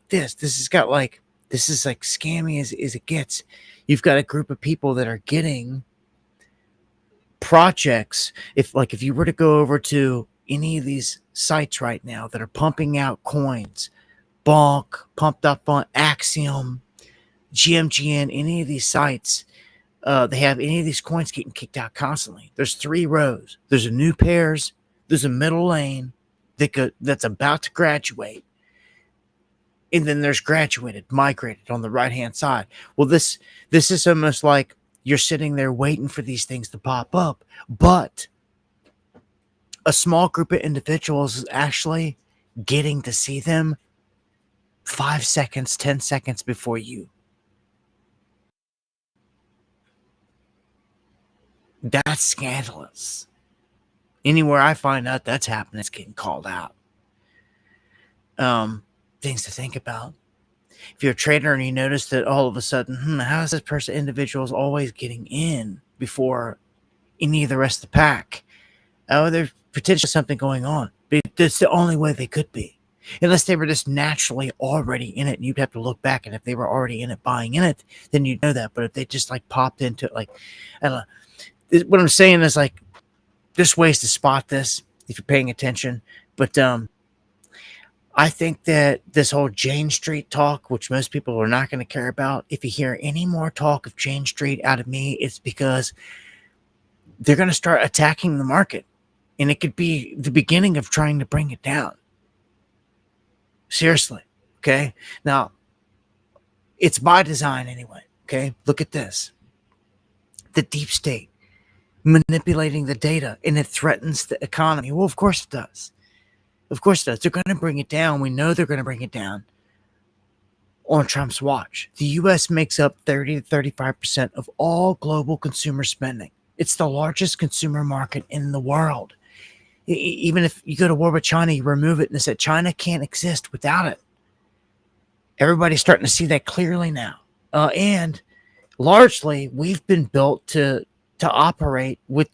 this. This is like scammy as it gets. You've got a group of people that are getting projects. If you were to go over to any of these sites right now that are pumping out coins, Bonk, Pumped Up on Axiom, GMGN, any of these sites, they have any of these coins getting kicked out constantly. There's 3 rows. There's a new pairs. There's a middle lane that's about to graduate. And then there's migrated on the right-hand side. Well, this is almost like you're sitting there waiting for these things to pop up. But a small group of individuals is actually getting to see them 5 seconds, 10 seconds before you. That's scandalous. Anywhere I find out that's happening, it's getting called out. Things to think about. If you're a trader and you notice that all of a sudden, how is this individual always getting in before any of the rest of the pack? Oh, there's potentially something going on. But that's the only way they could be. Unless they were just naturally already in it, and you'd have to look back, and if they were already in it, buying in it, then you'd know that. But if they just like popped into it, like, I don't know. What I'm saying is, like, there's ways to spot this if you're paying attention. But I think that this whole Jane Street talk, which most people are not going to care about, if you hear any more talk of Jane Street out of me, it's because they're going to start attacking the market. And it could be the beginning of trying to bring it down. Seriously. Okay. Now, it's by design anyway. Okay. Look at this. The deep state manipulating the data, and it threatens the economy. Well, of course it does. Of course it does. They're going to bring it down. We know they're going to bring it down on Trump's watch. The U.S. makes up 30 to 35% of all global consumer spending. It's the largest consumer market in the world. Even if you go to war with China, you remove it and say China can't exist without it. Everybody's starting to see that clearly now. And largely, we've been built to operate with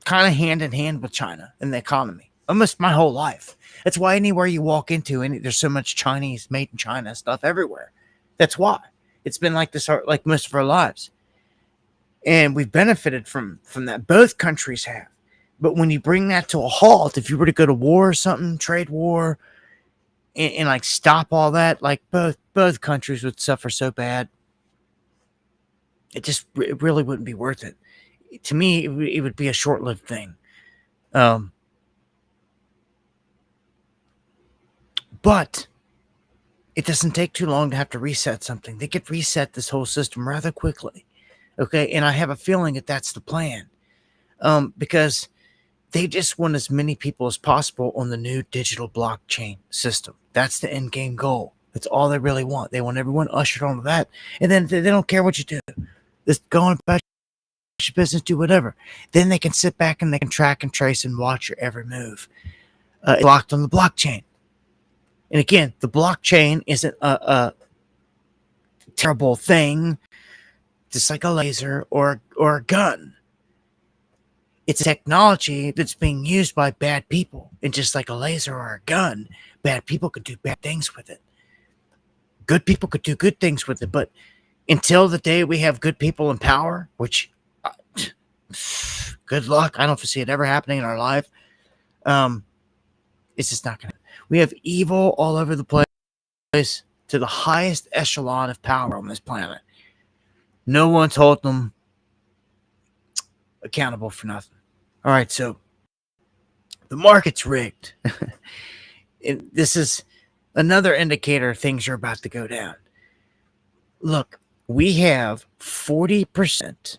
kind of hand in hand with China in the economy. Almost my whole life. That's why anywhere you walk into, there's so much Chinese made in China stuff everywhere. That's why. It's been like this like most of our lives. And we've benefited from that. Both countries have. But when you bring that to a halt, if you were to go to war or something, trade war, and like stop all that, like both countries would suffer so bad. It really wouldn't be worth it. To me, it would be a short-lived thing. But it doesn't take too long to have to reset something. They could reset this whole system rather quickly. Okay, and I have a feeling that that's the plan. Because they just want as many people as possible on the new digital blockchain system. That's the end game goal. That's all they really want. They want everyone ushered onto that. And then they don't care what you do. Just go on about your business, do whatever. Then they can sit back and they can track and trace and watch your every move. It's locked on the blockchain. And again, the blockchain isn't a terrible thing, just like a laser or a gun. It's a technology that's being used by bad people. And just like a laser or a gun, bad people could do bad things with it. Good people could do good things with it. But until the day we have good people in power, which, good luck. I don't foresee it ever happening in our life. It's just not going to. We have evil all over the place to the highest echelon of power on this planet. No one's holding them accountable for nothing. All right, so the market's rigged. This is another indicator things are about to go down. Look, we have 40%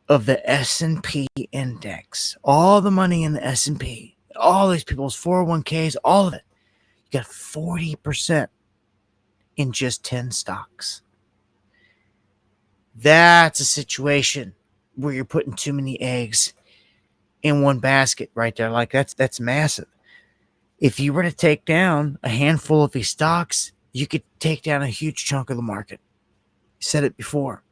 of the S&P index, all the money in the S&P, all these people's 401ks, all of it. You got 40% in just 10 stocks. That's a situation where you're putting too many eggs in one basket right there. Like that's massive. If you were to take down a handful of these stocks, you could take down a huge chunk of the market. I said it before.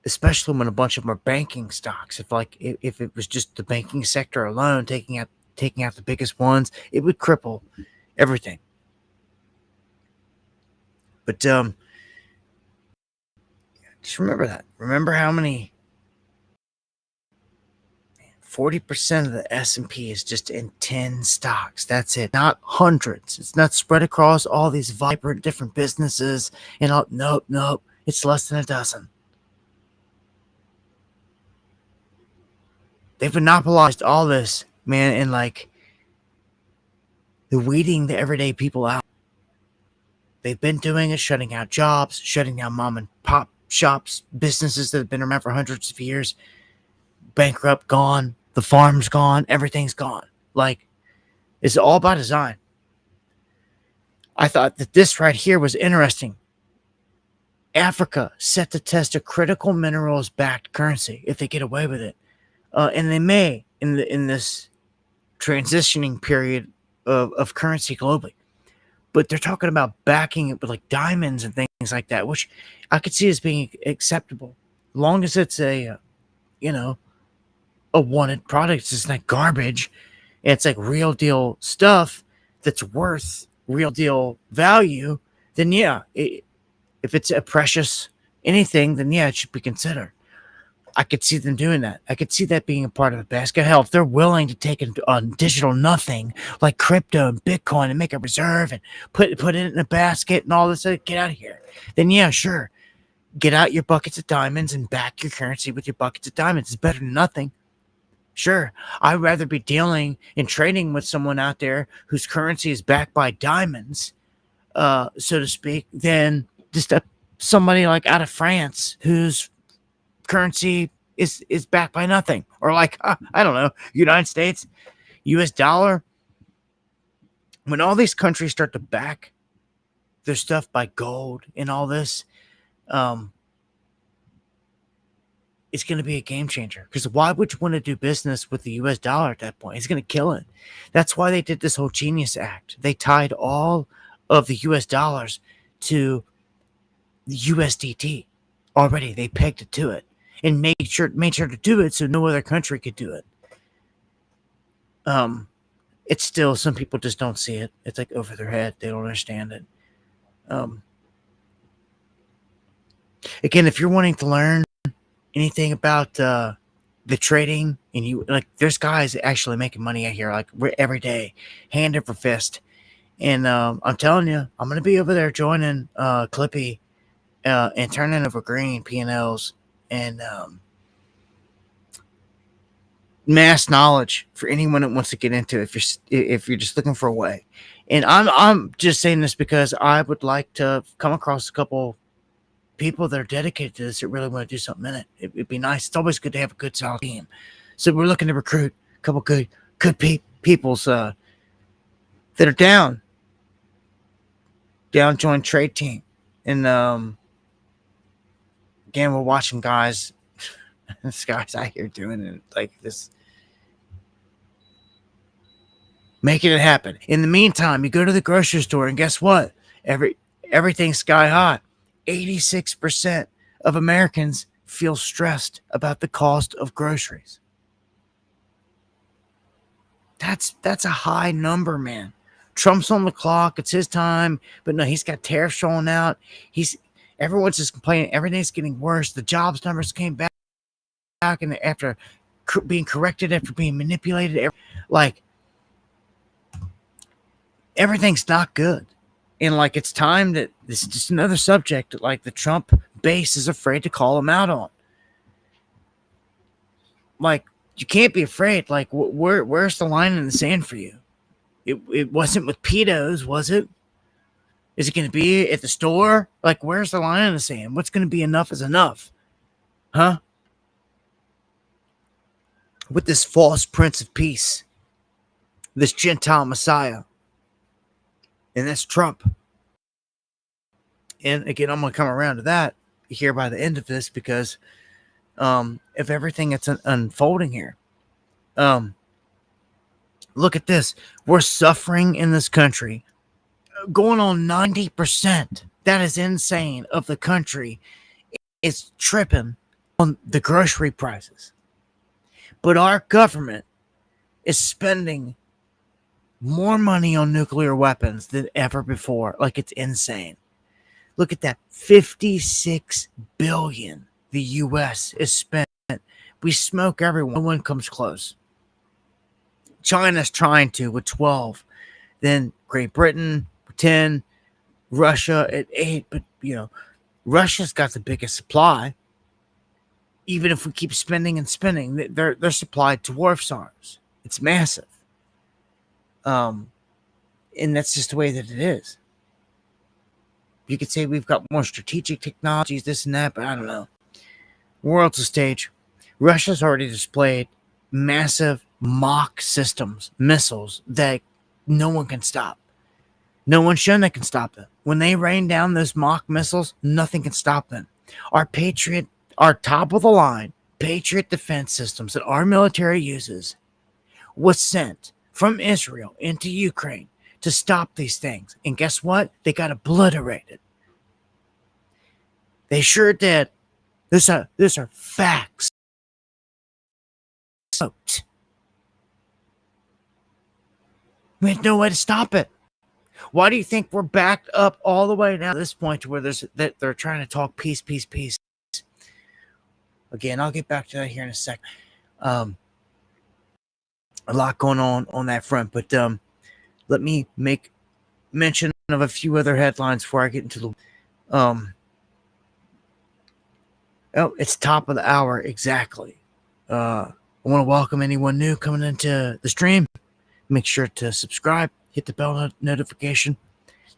Especially when a bunch of them are banking stocks. If it was just the banking sector alone taking out the biggest ones, it would cripple everything. But just remember that. Remember how many 40% of the S&P is just in 10 stocks. That's it. Not hundreds. It's not spread across all these vibrant different businesses. Nope. It's less than a dozen. They've monopolized all this, man, and like they're weeding the everyday people out. They've been doing it, shutting out jobs, shutting down mom and pop shops, businesses that have been around for hundreds of years. Bankrupt, gone. The farm's gone. Everything's gone. Like, it's all by design. I thought that this right here was interesting. Africa set to test a critical minerals-backed currency if they get away with it. And they may in this transitioning period of currency globally. But they're talking about backing it with like diamonds and things like that, which I could see as being acceptable. As long as it's a wanted product. It's not garbage. It's like real deal stuff that's worth real deal value. Then yeah, if it's a precious anything, then yeah, it should be considered. I could see them doing that. I could see that being a part of the basket. Hell, if they're willing to take a digital nothing like crypto and Bitcoin and make a reserve and put it in a basket and all this, get out of here. Then yeah, sure. Get out your buckets of diamonds and back your currency with your buckets of diamonds. It's better than nothing. Sure, I'd rather be dealing and trading with someone out there whose currency is backed by diamonds, so to speak, than just somebody like out of France whose currency is backed by nothing. Or like, I don't know, United States, US dollar. When all these countries start to back their stuff by gold and all this, it's going to be a game changer. Because why would you want to do business with the US dollar at that point? It's going to kill it. That's why they did this whole Genius Act. They tied all of the US dollars to the USDT already. They pegged it to it and made sure to do it so no other country could do it. It's still, some people just don't see it. It's like over their head. They don't understand it. Again, if you're wanting to learn anything about the trading, and you like, there's guys actually making money out here like every day, hand over fist. And I'm telling you, I'm gonna be over there joining Clippy and turning over green P&Ls and mass knowledge for anyone that wants to get into it, if you're just looking for a way. And I'm just saying this because I would like to come across a couple people that are dedicated to this that really want to do something in it. It'd be nice. It's always good to have a good solid team. So we're looking to recruit a couple good peoples that are down join trade team. And again, we're watching guys this guy's out here doing it like this, making it happen. In the meantime, you go to the grocery store and guess what? Everything's sky high. 86% of Americans feel stressed about the cost of groceries. That's a high number, man. Trump's on the clock. It's his time. But no, he's got tariffs rolling out. Everyone's just complaining. Everything's getting worse. The jobs numbers came back and after being corrected, after being manipulated. Like, everything's not good. And like, it's time that this is just another subject that like the Trump base is afraid to call him out on. Like, you can't be afraid. Like, where's the line in the sand for you? It wasn't with pedos, was it? Is it going to be at the store? Like, where's the line in the sand? What's going to be enough is enough? Huh? With this false Prince of Peace, this Gentile Messiah. And that's Trump. And again, I'm going to come around to that here by the end of this because of everything that's unfolding here. Look at this. We're suffering in this country. Going on 90%. That is insane. Of the country is tripping on the grocery prices. But our government is spending more money on nuclear weapons than ever before. Like, it's insane. Look at that. $56 billion the U.S. is spent. We smoke everyone. No one comes close. China's trying to with 12. Then Great Britain, 10. Russia at 8. But, Russia's got the biggest supply. Even if we keep spending and spending, their supply dwarfs ours. It's massive. And that's just the way that it is. You could say we've got more strategic technologies, this and that, but I don't know. World's a stage. Russia's already displayed massive mock systems, missiles that no one can stop. No one's shown that can stop them. When they rain down those mock missiles, nothing can stop them. Our top of the line Patriot defense systems that our military uses was sent from Israel into Ukraine to stop these things. And guess what? They got obliterated. They sure did. These are facts. We had no way to stop it. Why do you think we're backed up all the way now to this point to where they're trying to talk peace? Again, I'll get back to that here in a sec. A lot going on that front, but let me make mention of a few other headlines before I get into the it's top of the hour exactly. I want to welcome anyone new coming into the stream. Make sure to subscribe, hit the bell notification.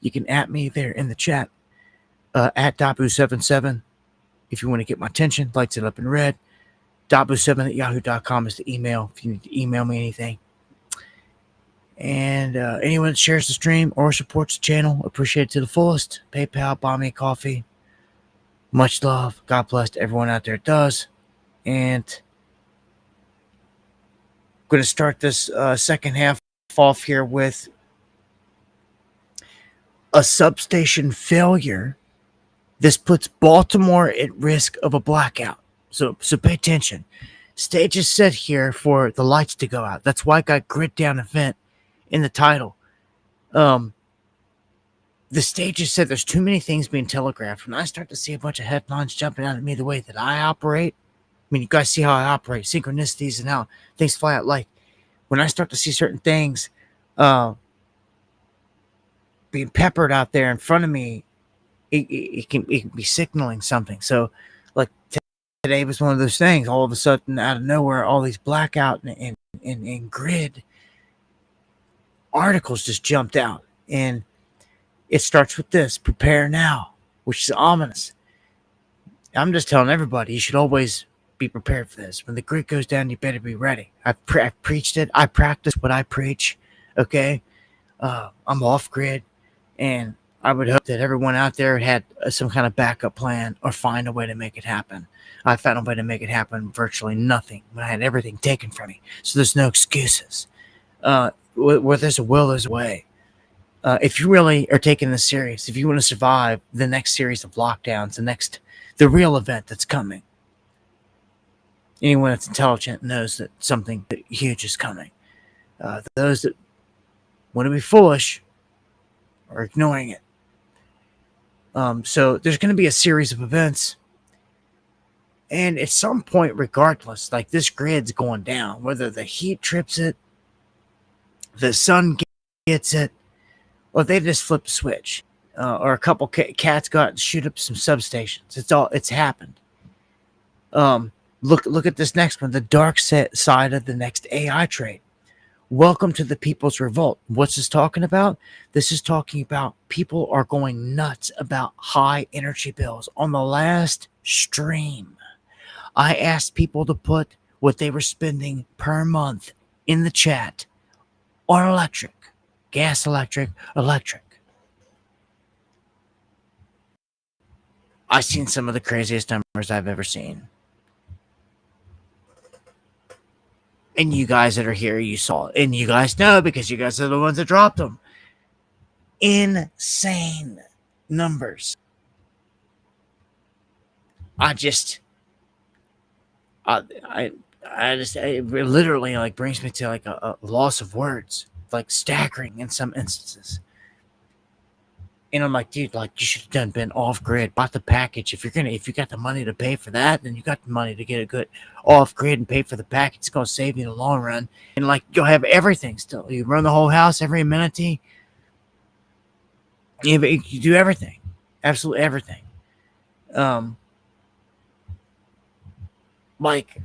You can at me there in the chat at Dabu77 if you want to get my attention. Lights it up in red. dabu7@yahoo.com is the email if you need to email me anything. And anyone that shares the stream or supports the channel, appreciate it to the fullest. PayPal, buy me a coffee. Much love. God bless to everyone out there that does. And I'm going to start this second half off here with a substation failure. This puts Baltimore at risk of a blackout. So pay attention. Stage is set here for the lights to go out. That's why I got grid down event in the title. The stage is set. There's too many things being telegraphed. When I start to see a bunch of headlines jumping out at me the way that I operate, I mean, you guys see how I operate, synchronicities and how things fly out. Like when I start to see certain things being peppered out there in front of me, it can be signaling something. So like today was one of those things. All of a sudden, out of nowhere, all these blackout and grid articles just jumped out. And it starts with this: prepare now, which is ominous. I'm just telling everybody, you should always be prepared for this. When the grid goes down, you better be ready. I've preached it. I practice what I preach. Okay. I'm off grid, and I would hope that everyone out there had some kind of backup plan or find a way to make it happen. I found a way to make it happen virtually nothing when I had everything taken from me. So there's no excuses. Where there's a will, there's a way. If you really are taking this serious, if you want to survive the next series of lockdowns, the real event that's coming, anyone that's intelligent knows that something huge is coming. Those that want to be foolish are ignoring it. So there's going to be a series of events. And at some point, regardless, like this grid's going down, whether the heat trips it, the sun gets it, or they just flip the switch, or a couple cats go out and shoot up some substations. It's happened. Look at this next one, the dark side of the next AI trade. Welcome to the People's Revolt. What's this talking about? This is talking about people are going nuts about high energy bills. On the last stream, I asked people to put what they were spending per month in the chat on electric, gas, electric. I've seen some of the craziest numbers I've ever seen. And you guys that are here, you saw it. And you guys know because you guys are the ones that dropped them. Insane numbers. It literally like brings me to like a loss of words, like staggering in some instances. And I'm like, dude, like you should have been off grid, bought the package. If you got the money to pay for that, then you got the money to get a good off grid and pay for the package. It's gonna save you in the long run. And like you'll have everything still. You run the whole house, every amenity. You do everything, absolutely everything. Like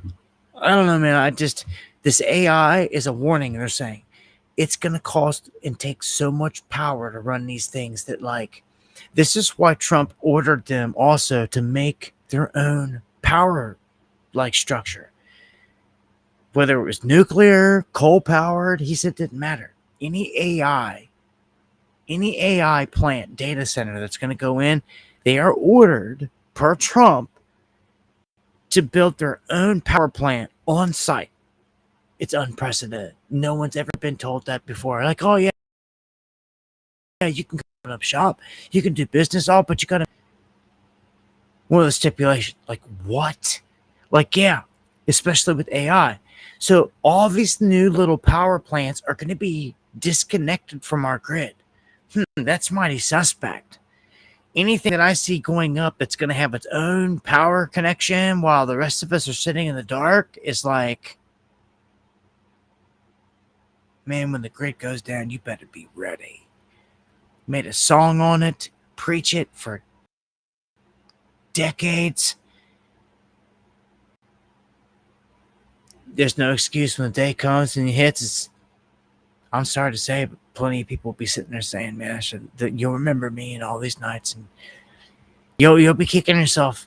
I don't know, man. This AI is a warning. They're saying it's going to cost and take so much power to run these things that like, this is why Trump ordered them also to make their own power like structure. Whether it was nuclear, coal powered, he said it didn't matter. Any AI plant, data center that's going to go in, they are ordered per Trump to build their own power plant on site. It's unprecedented. No one's ever been told that before. Like, oh yeah, you can open up shop, you can do business, but you gotta. One of the stipulations, like what? Like yeah, especially with AI. So all these new little power plants are going to be disconnected from our grid. That's mighty suspect. Anything that I see going up that's going to have its own power connection while the rest of us are sitting in the dark is like. Man, when the grid goes down, you better be ready. Made a song on it, preach it for decades. There's no excuse when the day comes and it hits. I'm sorry to say, but plenty of people will be sitting there saying, man, you'll remember me and all these nights. And you'll be kicking yourself.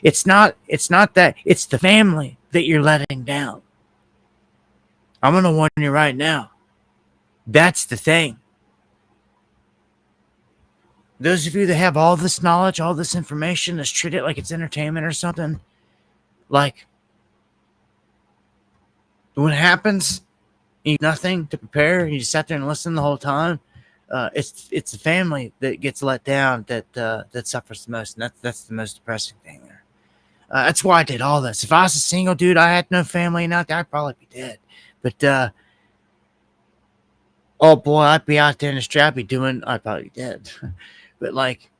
It's not that. It's the family that you're letting down. I'm going to warn you right now. That's the thing. Those of you that have all this knowledge, all this information, let's treat it like it's entertainment or something. Like, when it happens, you nothing to prepare, you just sat there and listen the whole time. It's the family that gets let down that suffers the most, and that's the most depressing thing there. That's why I did all this. If I was a single dude, I had no family and out there, I'd probably be dead. But oh boy, I'd be out there in the street. I'd probably be dead. But like,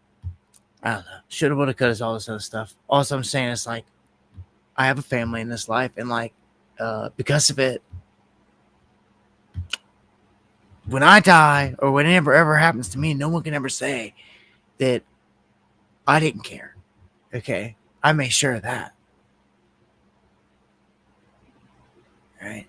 I don't know. Shoulda, woulda, coulda, all this other stuff. All I'm saying is like, I have a family in this life, and like, because of it, when I die or whatever ever happens to me, no one can ever say that I didn't care. Okay, I made sure of that. Right.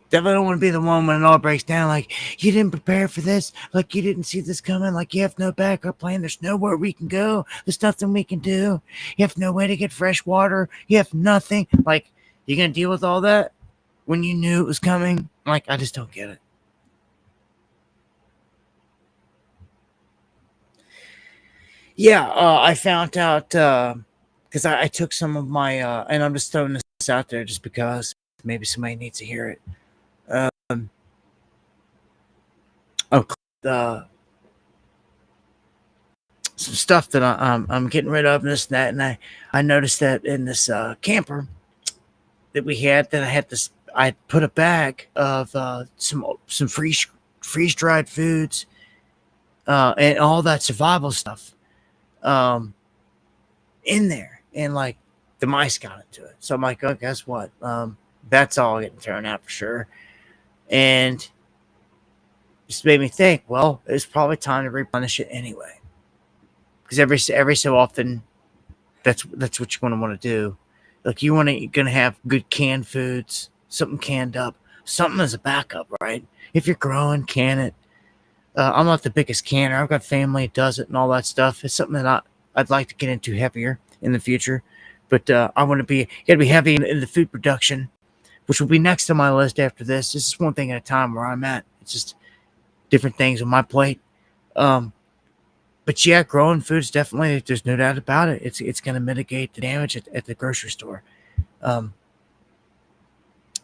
Definitely don't want to be the one when it all breaks down. Like, you didn't prepare for this. Like, you didn't see this coming. Like, you have no backup plan. There's nowhere we can go. There's nothing we can do. You have no way to get fresh water. You have nothing. Like, you're going to deal with all that when you knew it was coming? Like, I just don't get it. Yeah, I found out because I took some of my, and I'm just throwing this out there just because maybe somebody needs to hear it. Some stuff that I'm getting rid of and this and that, and I noticed that in this camper that we had, that I put a bag of some freeze dried foods and all that survival stuff in there, and like the mice got into it. So I'm like, oh, guess what? That's all getting thrown out for sure. And just made me think, well, it's probably time to replenish it anyway. Because every so often, that's what you're going to want to do. Like, you're going to have good canned foods, something canned up, something as a backup, right? If you're growing, can it. I'm not the biggest canner. I've got family that does it and all that stuff. It's something that I'd like to get into heavier in the future. But I want to got to be heavy in the food production, which will be next on my list after this. This is one thing at a time where I'm at. It's just different things on my plate. But yeah, growing foods definitely, there's no doubt about it. It's going to mitigate the damage at the grocery store. And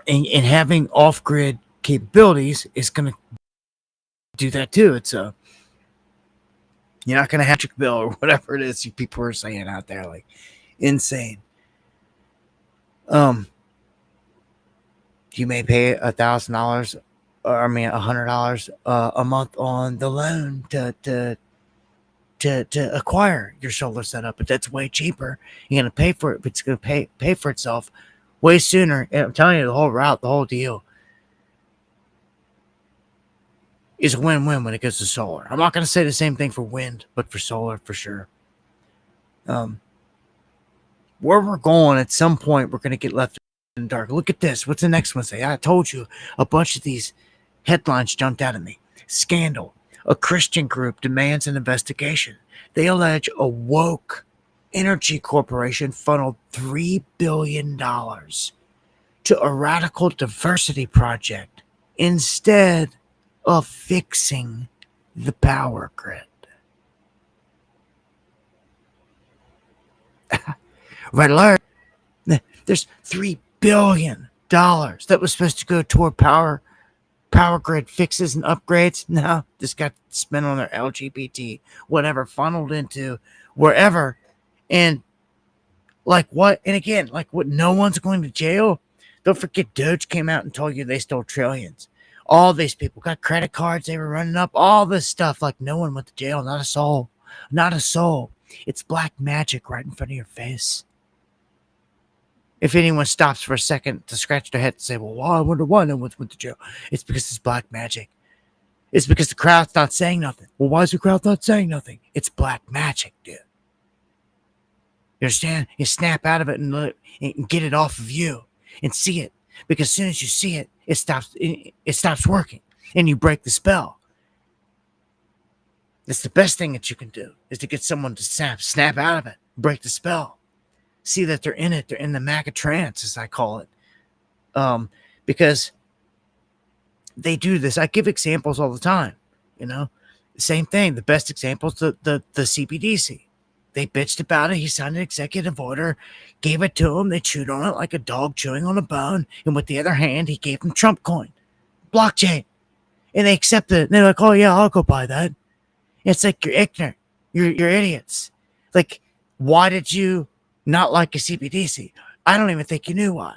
having off-grid capabilities is going to do that too. It's you're not going to have a bill or whatever it is you people are saying out there, like insane. You may pay $1,000 or $100 a month on the loan to acquire your solar setup, but that's way cheaper. You're gonna pay for it, but it's gonna pay for itself way sooner. And I'm telling you, the whole route, the whole deal is a win-win when it goes to solar. I'm not gonna say the same thing for wind, but for solar for sure. Where we're going, at some point, we're gonna get left in the dark. Look at this. What's the next one say? I told you a bunch of these headlines jumped out at me. Scandal. A Christian group demands an investigation. They allege a woke energy corporation funneled $3 billion to a radical diversity project instead of fixing the power grid. Red alert. There's $3 billion that was supposed to go toward power grid fixes and upgrades. No, this got spent on their LGBT, whatever, funneled into wherever. And like what? And again, like what? No one's going to jail. Don't forget, Doge came out and told you they stole trillions. All these people got credit cards they were running up, all this stuff. Like, no one went to jail. Not a soul. Not a soul. It's black magic right in front of your face. If anyone stops for a second to scratch their head and say, well, I wonder why no one went to jail, it's because it's black magic. It's because the crowd's not saying nothing. Well, why is the crowd not saying nothing? It's black magic, dude. You understand? You snap out of it and get it off of you and see it. Because as soon as you see it, it stops working and you break the spell. That's the best thing that you can do, is to get someone to snap out of it, break the spell. see that they're in it. They're in the MAGA trance, as I call it. Because they do this. I give examples all the time, you know. Same thing. The best example is the CBDC. They bitched about it. He signed an executive order, gave it to him. They chewed on it like a dog chewing on a bone. And with the other hand, he gave them Trump coin, blockchain. And they accepted it. And they're like, oh, yeah, I'll go buy that. And it's like, you're ignorant. You're idiots. Like, why did you not like a CBDC? I don't even think you knew why.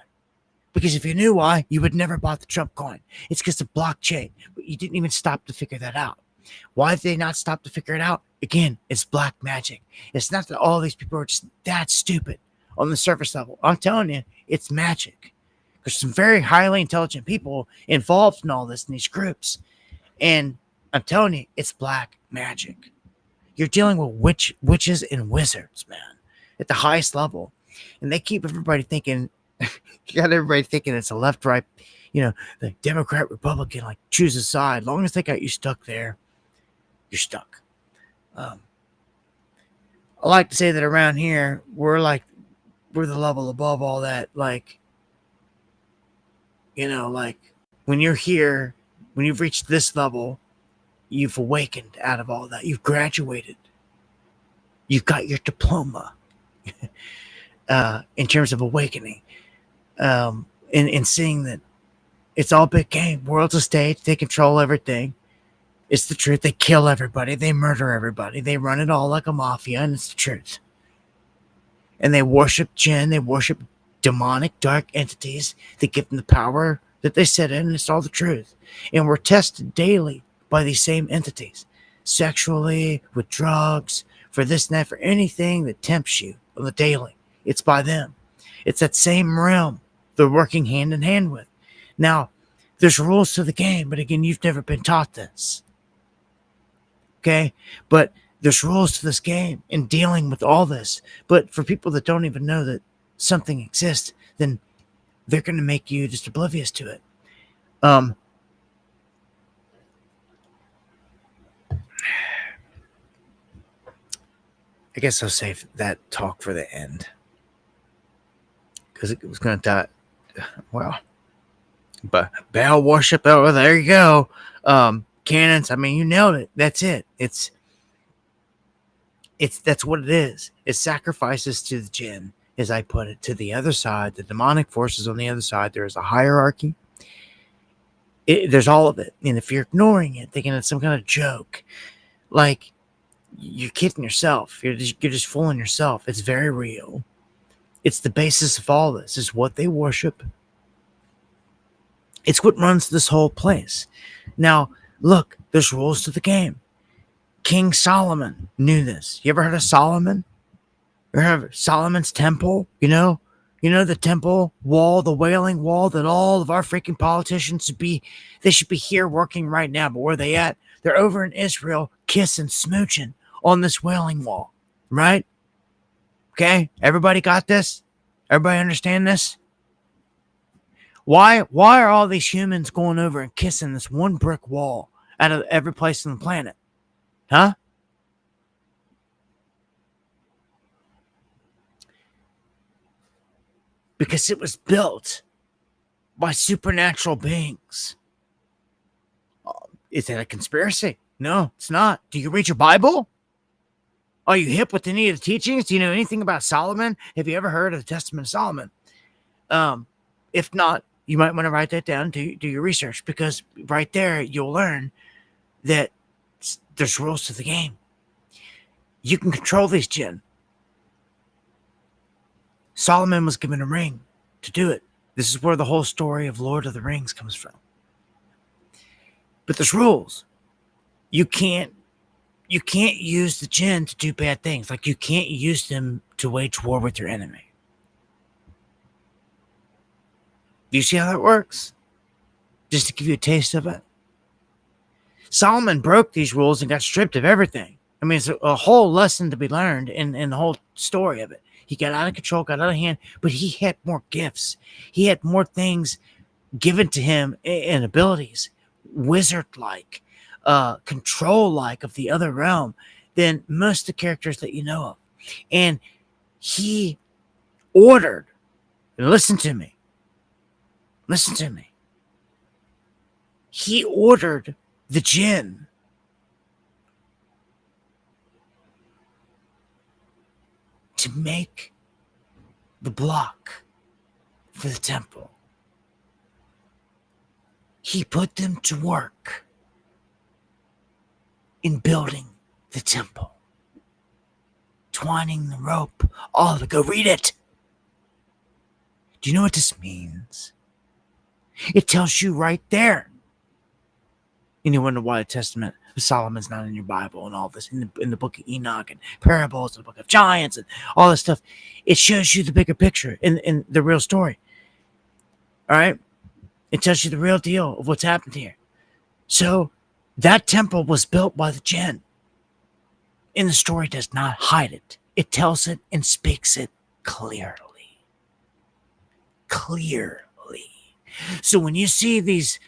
Because if you knew why, you would never bought the Trump coin. It's because of blockchain. But you didn't even stop to figure that out. Why did they not stop to figure it out? Again, it's black magic. It's not that all these people are just that stupid on the surface level. I'm telling you, it's magic. There's some very highly intelligent people involved in all this in these groups. And I'm telling you, it's black magic. You're dealing with witches and wizards, man, at the highest level. And they keep everybody thinking, got everybody thinking it's a left, right, the Democrat, Republican, like choose a side. As long as they got you stuck there, you're stuck. I like to say that around here, we're the level above all that. Like, like when you're here, when you've reached this level, you've awakened out of all that. You've graduated. You've got your diploma in terms of awakening. And seeing that it's all big game. World's a stage. They control everything. It's the truth. They kill everybody. They murder everybody. They run it all like a mafia, and it's the truth. And they worship jinn. They worship demonic, dark entities. They give them the power that they sit in, and it's all the truth. And we're tested daily by these same entities. Sexually, with drugs, for this and that, for anything that tempts you on the daily. It's by them. It's that same realm they're working hand in hand with. Now, there's rules to the game, but again, you've never been taught this. Okay? But there's rules to this game in dealing with all this. But for people that don't even know that something exists, then they're going to make you just oblivious to it. I guess I'll save that talk for the end. Because it was going to die. Well, but Baal worship. Oh, there you go. Cannons. I mean, you nailed it. That's it. That's what it is. It's sacrifices to the jinn, as I put it, to the other side, the demonic forces on the other side. There is a hierarchy. There's all of it. And if you're ignoring it, thinking it's some kind of joke, like, you're kidding yourself. You're just fooling yourself. It's very real. It's the basis of all this. Is what they worship. It's what runs this whole place. Now, look, there's rules to the game. King Solomon knew this. You ever heard of Solomon? You ever heard of Solomon's temple? You know the temple wall, the Wailing Wall that all of our freaking politicians should be here working right now. But where are they at? They're over in Israel kissing, smooching on this Wailing Wall, right? Okay, everybody got this? Everybody understand this? Why are all these humans going over and kissing this one brick wall out of every place on the planet? Huh? Because it was built by supernatural beings. Is that a conspiracy? No, it's not. Do you read your Bible? Are you hip with any of the teachings? Do you know anything about Solomon? Have you ever heard of the Testament of Solomon? If not, you might want to write that down, do your research, because right there you'll learn that there's rules to the game. You can control these jinn. Solomon was given a ring to do it. This is where the whole story of Lord of the Rings comes from. But there's rules. You can't use the jinn to do bad things. Like, you can't use them to wage war with your enemy. Do you see how that works? Just to give you a taste of it. Solomon broke these rules and got stripped of everything. I mean, it's a whole lesson to be learned in the whole story of it. He got out of control, got out of hand, but he had more gifts. He had more things given to him and abilities, wizard-like, control-like of the other realm than most of the characters that you know of. And he ordered, and listen to me, he ordered the jinn to make the block for the temple. He put them to work in building the temple, twining the rope, all of it. Go read it. Do you know what this means? It tells you right there. And you wonder why the Testament of Solomon's not in your Bible and all this, in the book of Enoch and parables, and the book of giants and all this stuff. It shows you the bigger picture in the real story. All right? It tells you the real deal of what's happened here. So that temple was built by the jinn. And the story does not hide it. It tells it and speaks it clearly. So when you see these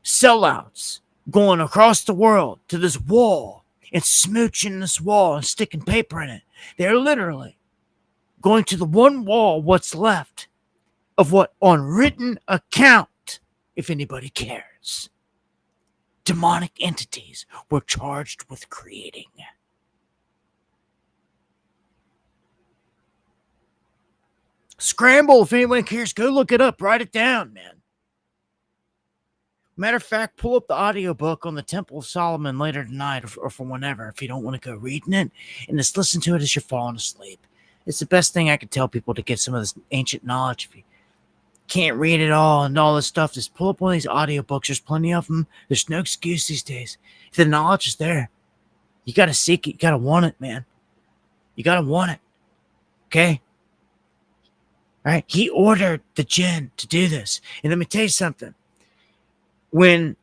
sellouts going across the world to this wall and smooching this wall and sticking paper in it, they're literally going to the one wall, what's left of what on written account, if anybody cares, demonic entities were charged with creating. Scramble, if anyone cares, go look it up, write it down, man. Matter of fact, pull up the audiobook on the Temple of Solomon later tonight or for whenever if you don't want to go reading it, and just listen to it as you're falling asleep. It's the best thing I could tell people to get some of this ancient knowledge. If you can't read it all and all this stuff, just pull up one of these audiobooks. There's plenty of them. There's no excuse these days. If the knowledge is there, you got to seek it. You got to want it, man. You got to want it. Okay? All right? He ordered the jinn to do this. And let me tell you something. When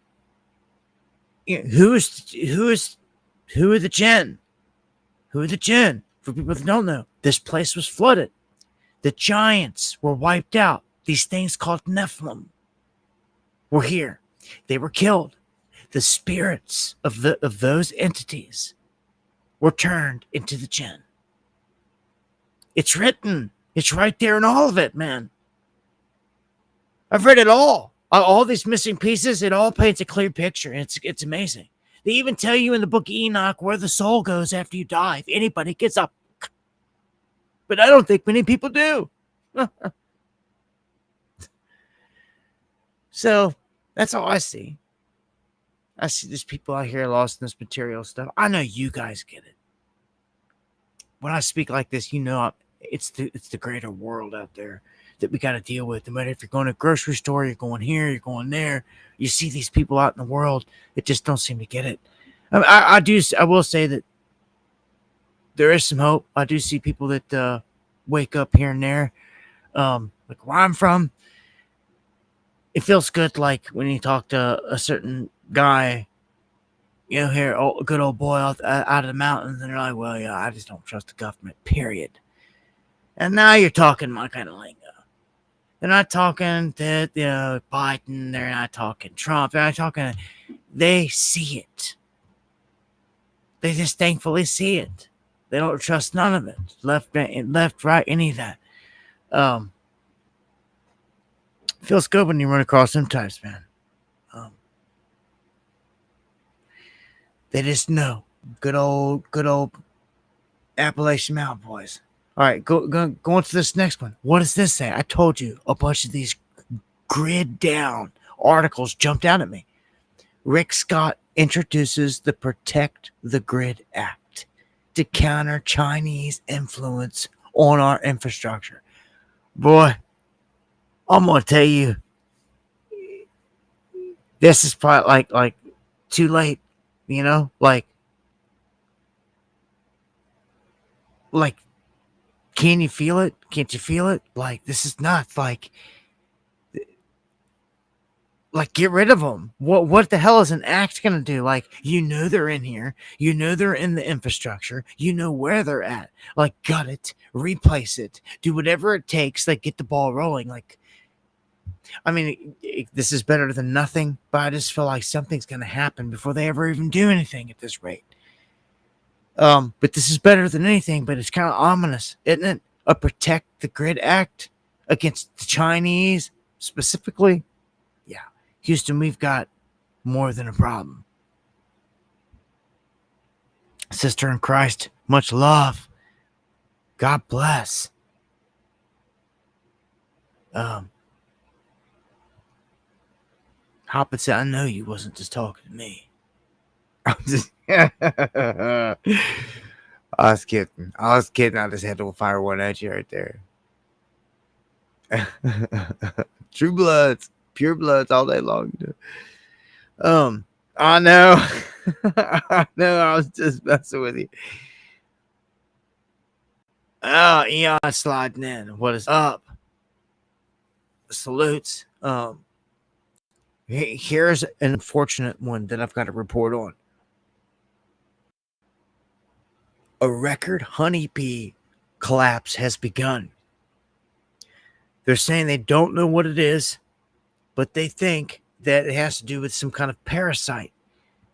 who are the jinn? Who are the jinn? For people that don't know, this place was flooded. The giants were wiped out. These things called Nephilim were here. They were killed. The spirits of those entities were turned into the jinn. It's written. It's right there in all of it, man. I've read it all. All these missing pieces, it all paints a clear picture. It's amazing. They even tell you in the book of Enoch where the soul goes after you die, if anybody gets up. But I don't think many people do. So that's all I see. I see these people out here lost in this material stuff. I know you guys get it. When I speak like this, you know it's the greater world out there that we got to deal with. No matter if you're going to a grocery store, you're going here, you're going there, you see these people out in the world that just don't seem to get it. I will say that there is some hope. I do see people that wake up here and there. Like where I'm from, it feels good. Like when you talk to a certain guy, you know, here, a good old boy out of the mountains, and they're like, well, yeah, I just don't trust the government, period. And now you're talking my kind of lingo. They're not talking to, Biden. They're not talking Trump. They're not talking. They see it. They just thankfully see it. They don't trust none of it. Left, right, any of that. Feels good when you run across them types, man. They just know. Good old Appalachian Mountain boys. All right, go into this next one. What does this say? I told you a bunch of these grid down articles jumped out at me. Rick Scott introduces the Protect the Grid Act to counter Chinese influence on our infrastructure. Boy, I'm gonna tell you, this is probably like too late. You know, like. Can you feel it? Can't you feel it? Like, this is nuts. Like, get rid of them. What the hell is an act going to do? Like, you know they're in here. You know they're in the infrastructure. You know where they're at. Like, gut it. Replace it. Do whatever it takes. Like, get the ball rolling. Like, I mean, this is better than nothing, but I just feel like something's going to happen before they ever even do anything at this rate. But this is better than anything, but it's kind of ominous, isn't it? a Protect the Grid Act against the Chinese specifically, yeah, Houston, we've got more than a problem. Sister in Christ, much love. God bless. Hoppin said, I know you wasn't just talking to me. I'm just I was kidding. I just had to fire one at you right there. True bloods, pure bloods all day long. I know. I know, I was just messing with you. Oh, Eon sliding in. What is up? Salutes. Here's an unfortunate one that I've got to report on. A record honeybee collapse has begun. They're saying they don't know what it is, but they think that it has to do with some kind of parasite.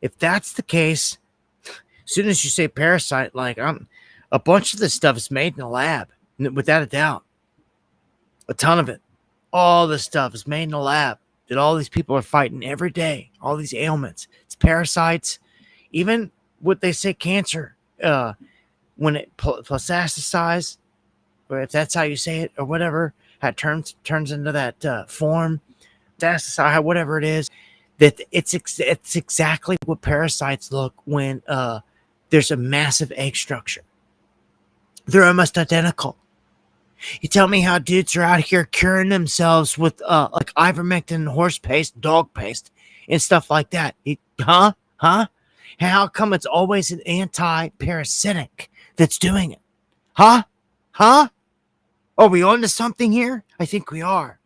If that's the case, as soon as you say parasite, like a bunch of this stuff is made in a lab, without a doubt. A ton of it. All this stuff is made in a lab that all these people are fighting every day. All these ailments. It's parasites. Even what they say cancer, when it plasticizes, or if that's how you say it, or whatever, how it turns into that form, plasticide, whatever it is, that it's exactly what parasites look when there's a massive egg structure. They're almost identical. You tell me how dudes are out here curing themselves with like ivermectin, horse paste, dog paste, and stuff like that. Huh? How come it's always an anti-parasitic that's doing it? Huh? Are we on to something here? I think we are.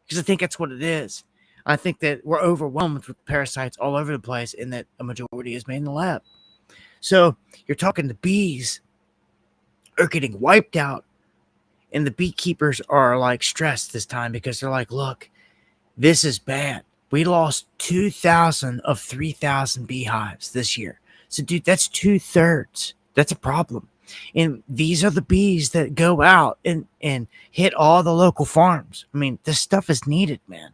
Because I think that's what it is. I think that we're overwhelmed with parasites all over the place and that a majority is made in the lab. So you're talking the bees are getting wiped out, and the beekeepers are like stressed this time because they're like, look, this is bad. We lost 2,000 of 3,000 beehives this year. So, dude, that's 2/3. That's a problem. And these are the bees that go out and hit all the local farms. I mean, this stuff is needed, man.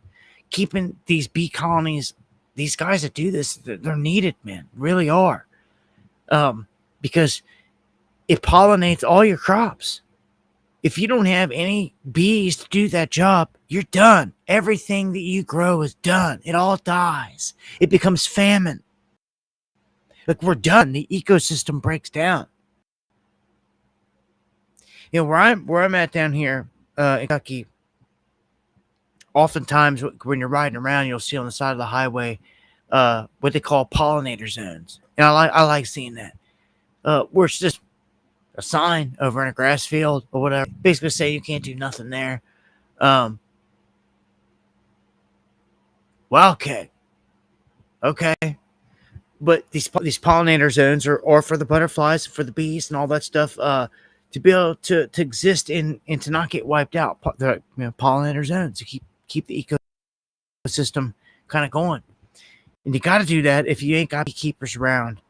Keeping these bee colonies, these guys that do this, they're needed, man. Really are. Because it pollinates all your crops. If you don't have any bees to do that job, you're done. Everything that you grow is done. It all dies. It becomes famine. Like, we're done. The ecosystem breaks down. You know, where I'm at down here in Kentucky, oftentimes when you're riding around, you'll see on the side of the highway what they call pollinator zones. And I like seeing that. Where it's just a sign over in a grass field or whatever, basically say you can't do nothing there. Well, okay, but these pollinator zones are for the butterflies, for the bees, and all that stuff. To be able to exist and to not get wiped out. The pollinator zones to keep the ecosystem kind of going, and you got to do that if you ain't got beekeepers around.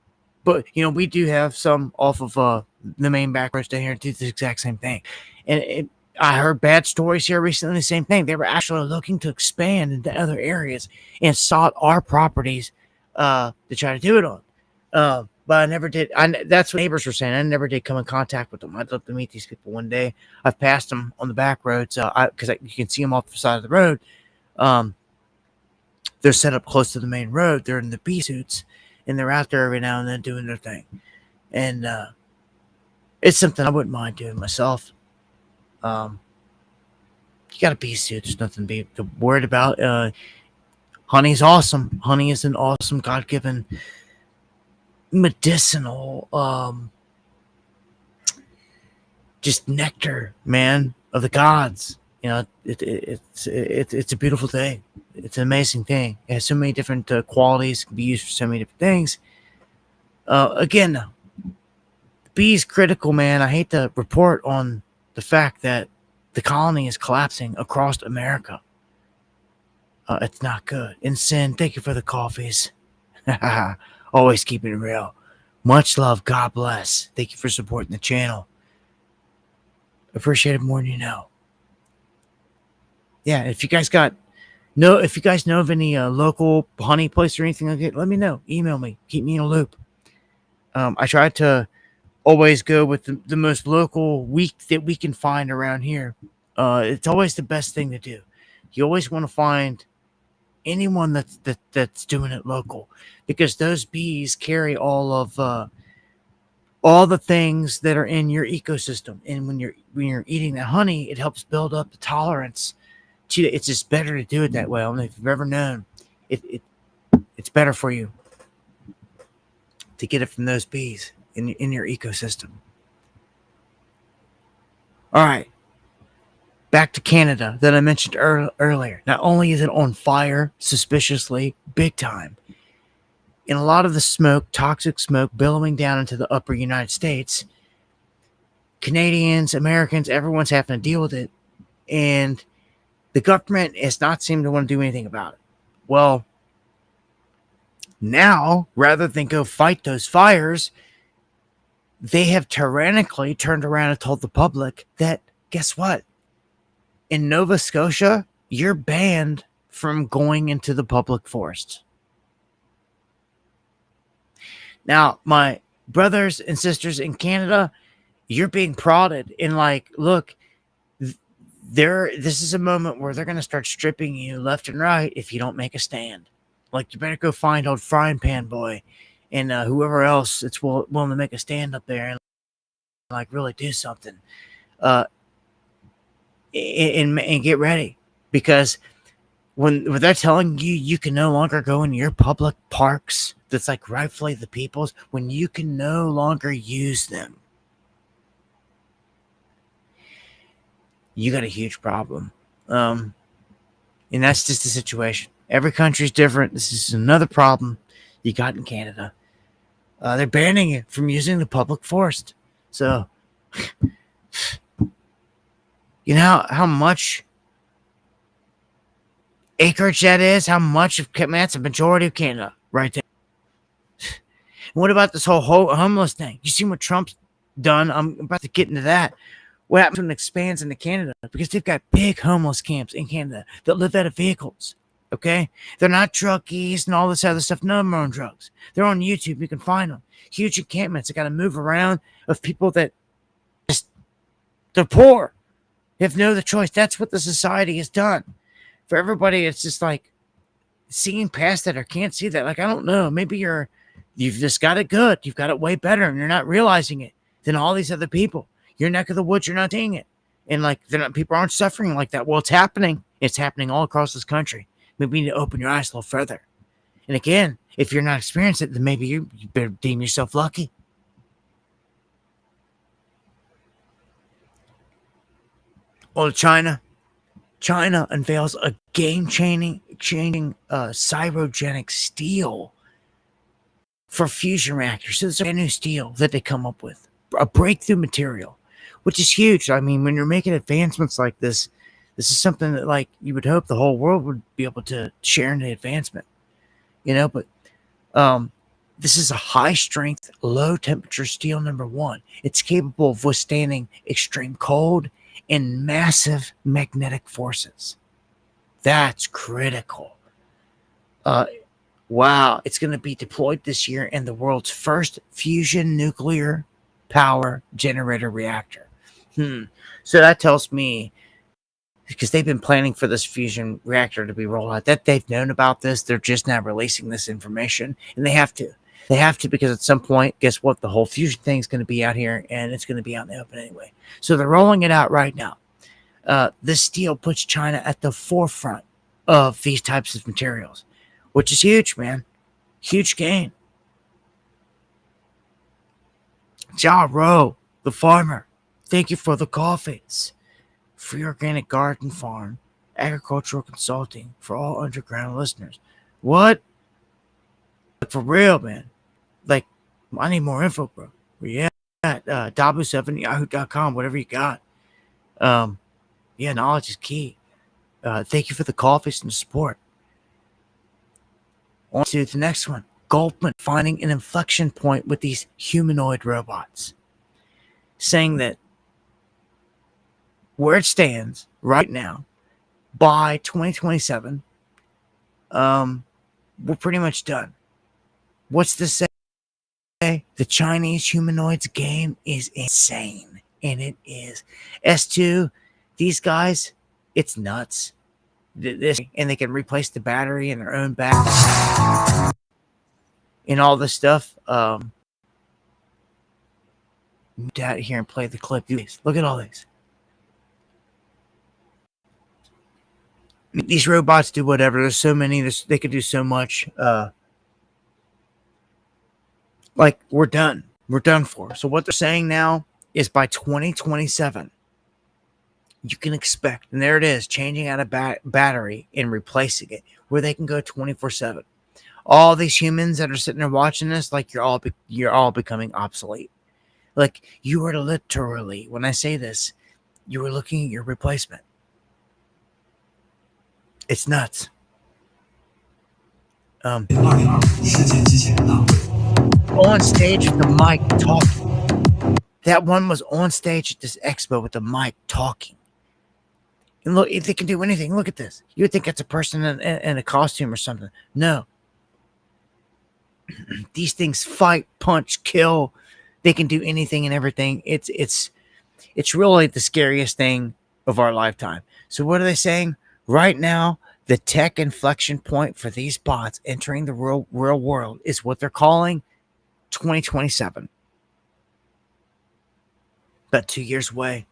But, we do have some off of the main back roads down here do the exact same thing. And I heard bad stories here recently, the same thing. They were actually looking to expand into other areas and sought our properties to try to do it on. But I never did. That's what neighbors were saying. I never did come in contact with them. I'd love to meet these people one day. I've passed them on the back roads because you can see them off the side of the road. They're set up close to the main road. They're in the bee suits. And they're out there every now and then doing their thing. And it's something I wouldn't mind doing myself. You got a bee suit. There's nothing to be worried about. Honey's awesome. Honey is an awesome God-given medicinal just nectar, man, of the gods. It's a beautiful thing. It's an amazing thing. It has so many different qualities. It can be used for so many different things. Again, the bee's critical, man. I hate to report on the fact that the colony is collapsing across America. It's not good. And Sin, thank you for the coffees. Always keeping it real. Much love. God bless. Thank you for supporting the channel. Appreciate it more than you know. Yeah, if you guys know of any local honey place or anything like that, let me know. Email me. Keep me in a loop. I try to always go with the most local week that we can find around here. It's always the best thing to do. You always want to find anyone that's doing it local, because those bees carry all the things that are in your ecosystem, and when you're eating the honey, it helps build up the tolerance. It's just better to do it that way. I don't know if you've ever known, it's better for you to get it from those bees in your ecosystem. All right, back to Canada that I mentioned earlier. Not only is it on fire suspiciously big time, and a lot of the smoke, toxic smoke, billowing down into the upper United States, Canadians, Americans, everyone's having to deal with it, and the government has not seemed to want to do anything about it. Well, now, rather than go fight those fires, they have tyrannically turned around and told the public that, guess what? In Nova Scotia, you're banned from going into the public forest. Now, my brothers and sisters in Canada, you're being prodded and like, look, this is a moment where they're going to start stripping you left and right if you don't make a stand. Like, you better go find old Frying Pan Boy and whoever else that's willing to make a stand up there and like really do something. And get ready, because when they're telling you you can no longer go in your public parks that's like rightfully the people's, when you can no longer use them, you got a huge problem. And that's just the situation. Every country's different. This is another problem you got in Canada. They're banning you from using the public forest. So, you know how much acreage that is? How much of that's a majority of Canada right there. What about this whole homeless thing? You seen what Trump's done? I'm about to get into that. What happens when it expands into Canada? Because they've got big homeless camps in Canada that live out of vehicles. Okay? They're not druggies and all this other stuff. None of them are on drugs. They're on YouTube. You can find them. Huge encampments. They got to move around of people that just, they're poor. They have no other choice. That's what the society has done. For everybody, it's just like seeing past that or can't see that. Like, I don't know. Maybe you've just got it good. You've got it way better and you're not realizing it than all these other people. Your neck of the woods, you're not seeing it. And like, people aren't suffering like that. Well, it's happening. It's happening all across this country. Maybe you need to open your eyes a little further. And again, if you're not experiencing it, then maybe you better deem yourself lucky. Well, China unveils a game-changing cryogenic steel for fusion reactors. So it's a brand new steel that they come up with, a breakthrough material, which is huge. I mean, when you're making advancements like this is something that like you would hope the whole world would be able to share in the advancement, you know. But this is a high-strength, low-temperature steel. Number one, it's capable of withstanding extreme cold and massive magnetic forces. That's critical. Wow, it's going to be deployed this year in the world's first fusion nuclear power generator reactor. So that tells me, because they've been planning for this fusion reactor to be rolled out, that they've known about this. They're just now releasing this information, and they have to. They have to, because at some point, guess what? The whole fusion thing is going to be out here, and it's going to be out in the open anyway. So they're rolling it out right now. This steel puts China at the forefront of these types of materials, which is huge, man. Huge gain. Jia Ro, the farmer, thank you for the coffees. Free Organic Garden Farm, agricultural consulting for all underground listeners. What? For real, man. Like, I need more info, bro. Where you at? Dabu7yahoo.com, whatever you got. Yeah, knowledge is key. Thank you for the coffees and the support. On to the next one. Goldman finding an inflection point with these humanoid robots, saying that where it stands right now, by 2027, we're pretty much done. What's this say? The Chinese humanoids game is insane, and it is. S2, these guys, it's nuts. And they can replace the battery in their own back and all this stuff. Get out here and play the clip. Look at all these. These robots do whatever. There's so many. They could do so much. Like, we're done. We're done for. So what they're saying now is by 2027, you can expect, and there it is, changing out a battery and replacing it, where they can go 24/7. All these humans that are sitting there watching this, like, you're all becoming obsolete. Like, you are literally, when I say this, you are looking at your replacement. It's nuts. On stage with the mic talking. That one was on stage at this expo with the mic talking. And look, if they can do anything, look at this. You would think it's a person in a costume or something. No. These things fight, punch, kill. They can do anything and everything. It's really the scariest thing of our lifetime. So what are they saying? Right now, the tech inflection point for these bots entering the real world is what they're calling 2027. About 2 years away.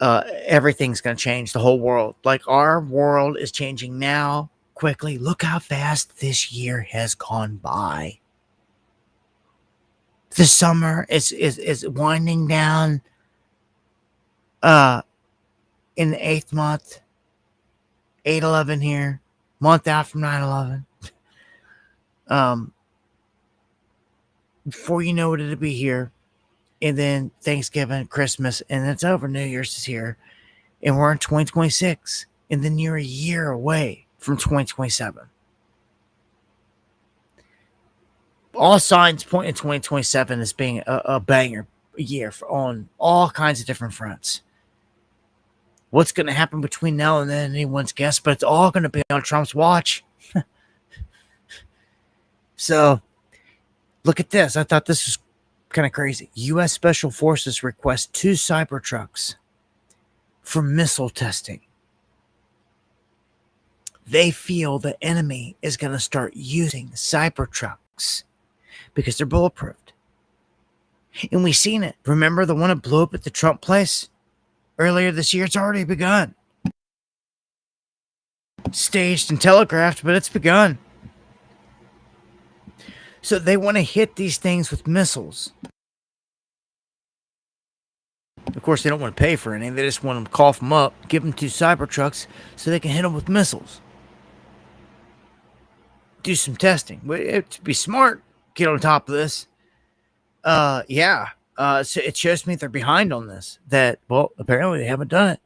Everything's going to change, the whole world. Like, our world is changing now quickly. Look how fast this year has gone by. The summer is winding down in the 8th month. 8/11 here, month out from 9/11. Before you know it, it'll be here. And then Thanksgiving, Christmas, and it's over. New Year's is here. And we're in 2026. And then you're a year away from 2027. All signs point in 2027 as being a banger year on all kinds of different fronts. What's going to happen between now and then, anyone's guess, but it's all going to be on Trump's watch. So, look at this. I thought this was kind of crazy. U.S. Special Forces request 2 Cybertrucks for missile testing. They feel the enemy is going to start using Cybertrucks because they're bulletproof. And we've seen it. Remember the one that blew up at the Trump place earlier this year? It's already begun. Staged and telegraphed, but it's begun. So they want to hit these things with missiles. Of course, they don't want to pay for anything. They just want them to cough them up, give them 2 Cybertrucks so they can hit them with missiles. Do some testing. To be smart, get on top of this. So it shows me they're behind on this. That, well, apparently they haven't done it,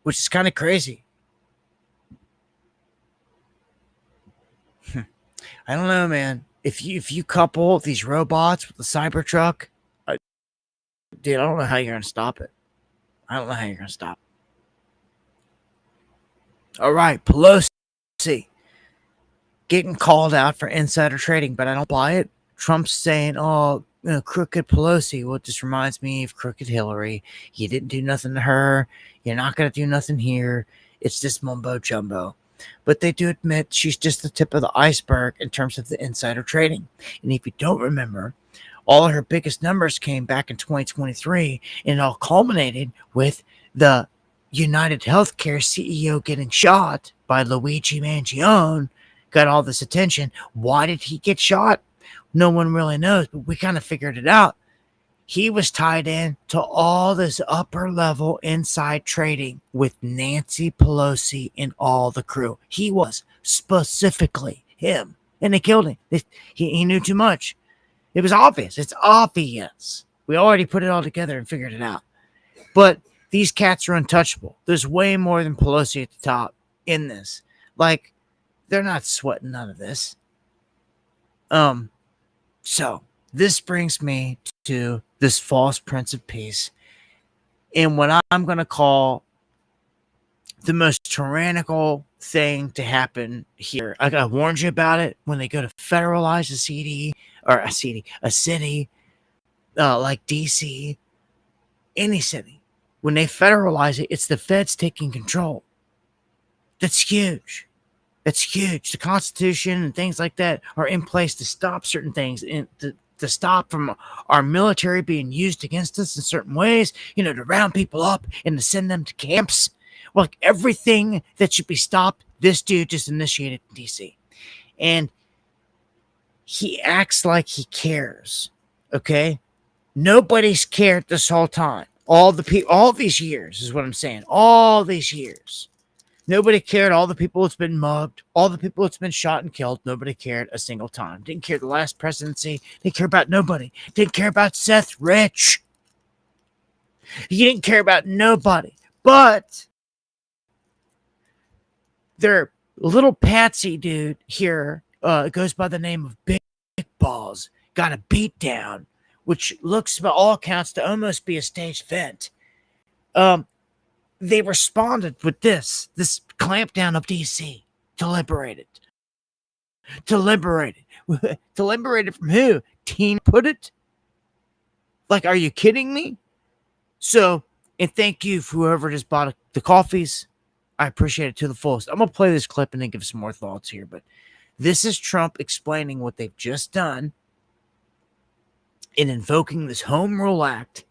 which is kind of crazy. I don't know, man. If you couple these robots with the Cybertruck, dude, I don't know how you're gonna stop it. I don't know how you're gonna stop it. All right, Pelosi getting called out for insider trading, but I don't buy it. Trump's saying, "Oh, crooked Pelosi." Well, it just reminds me of crooked Hillary. You didn't do nothing to her. You're not gonna do nothing here. It's just mumbo jumbo. But they do admit she's just the tip of the iceberg in terms of the insider trading. And if you don't remember, all of her biggest numbers came back in 2023, and it all culminated with the United Healthcare CEO getting shot by Luigi Mangione. Got all this attention. Why did he get shot? No one really knows, but we kind of figured it out. He was tied in to all this upper level inside trading with Nancy Pelosi and all the crew. He was specifically him, and they killed him. He knew too much. It was obvious. It's obvious. We already put it all together and figured it out. But these cats are untouchable. There's way more than Pelosi at the top in this. Like, they're not sweating none of this. So this brings me to this false Prince of Peace in what I'm going to call the most tyrannical thing to happen here. I warned you about it when they go to federalize a city like DC, any city. When they federalize it, it's the feds taking control. That's huge. That's huge. The Constitution and things like that are in place to stop certain things and to stop from our military being used against us in certain ways, to round people up and to send them to camps. Well, like everything that should be stopped, this dude just initiated in DC. And he acts like he cares. Okay? Nobody's cared this whole time. All these years is what I'm saying. All these years. Nobody cared. All the people that's been mugged, all the people that's been shot and killed, nobody cared a single time. Didn't care the last presidency. Didn't care about nobody. Didn't care about Seth Rich. He didn't care about nobody. But their little patsy dude here goes by the name of Big Balls. Got a beat down, which looks by all accounts to almost be a staged event. They responded with this clampdown of DC to liberate it. To liberate it. To liberate it from who? Teen put it? Like, are you kidding me? So, and thank you for whoever just bought the coffees. I appreciate it to the fullest. I'm going to play this clip and then give some more thoughts here. But this is Trump explaining what they've just done in invoking this Home Rule Act.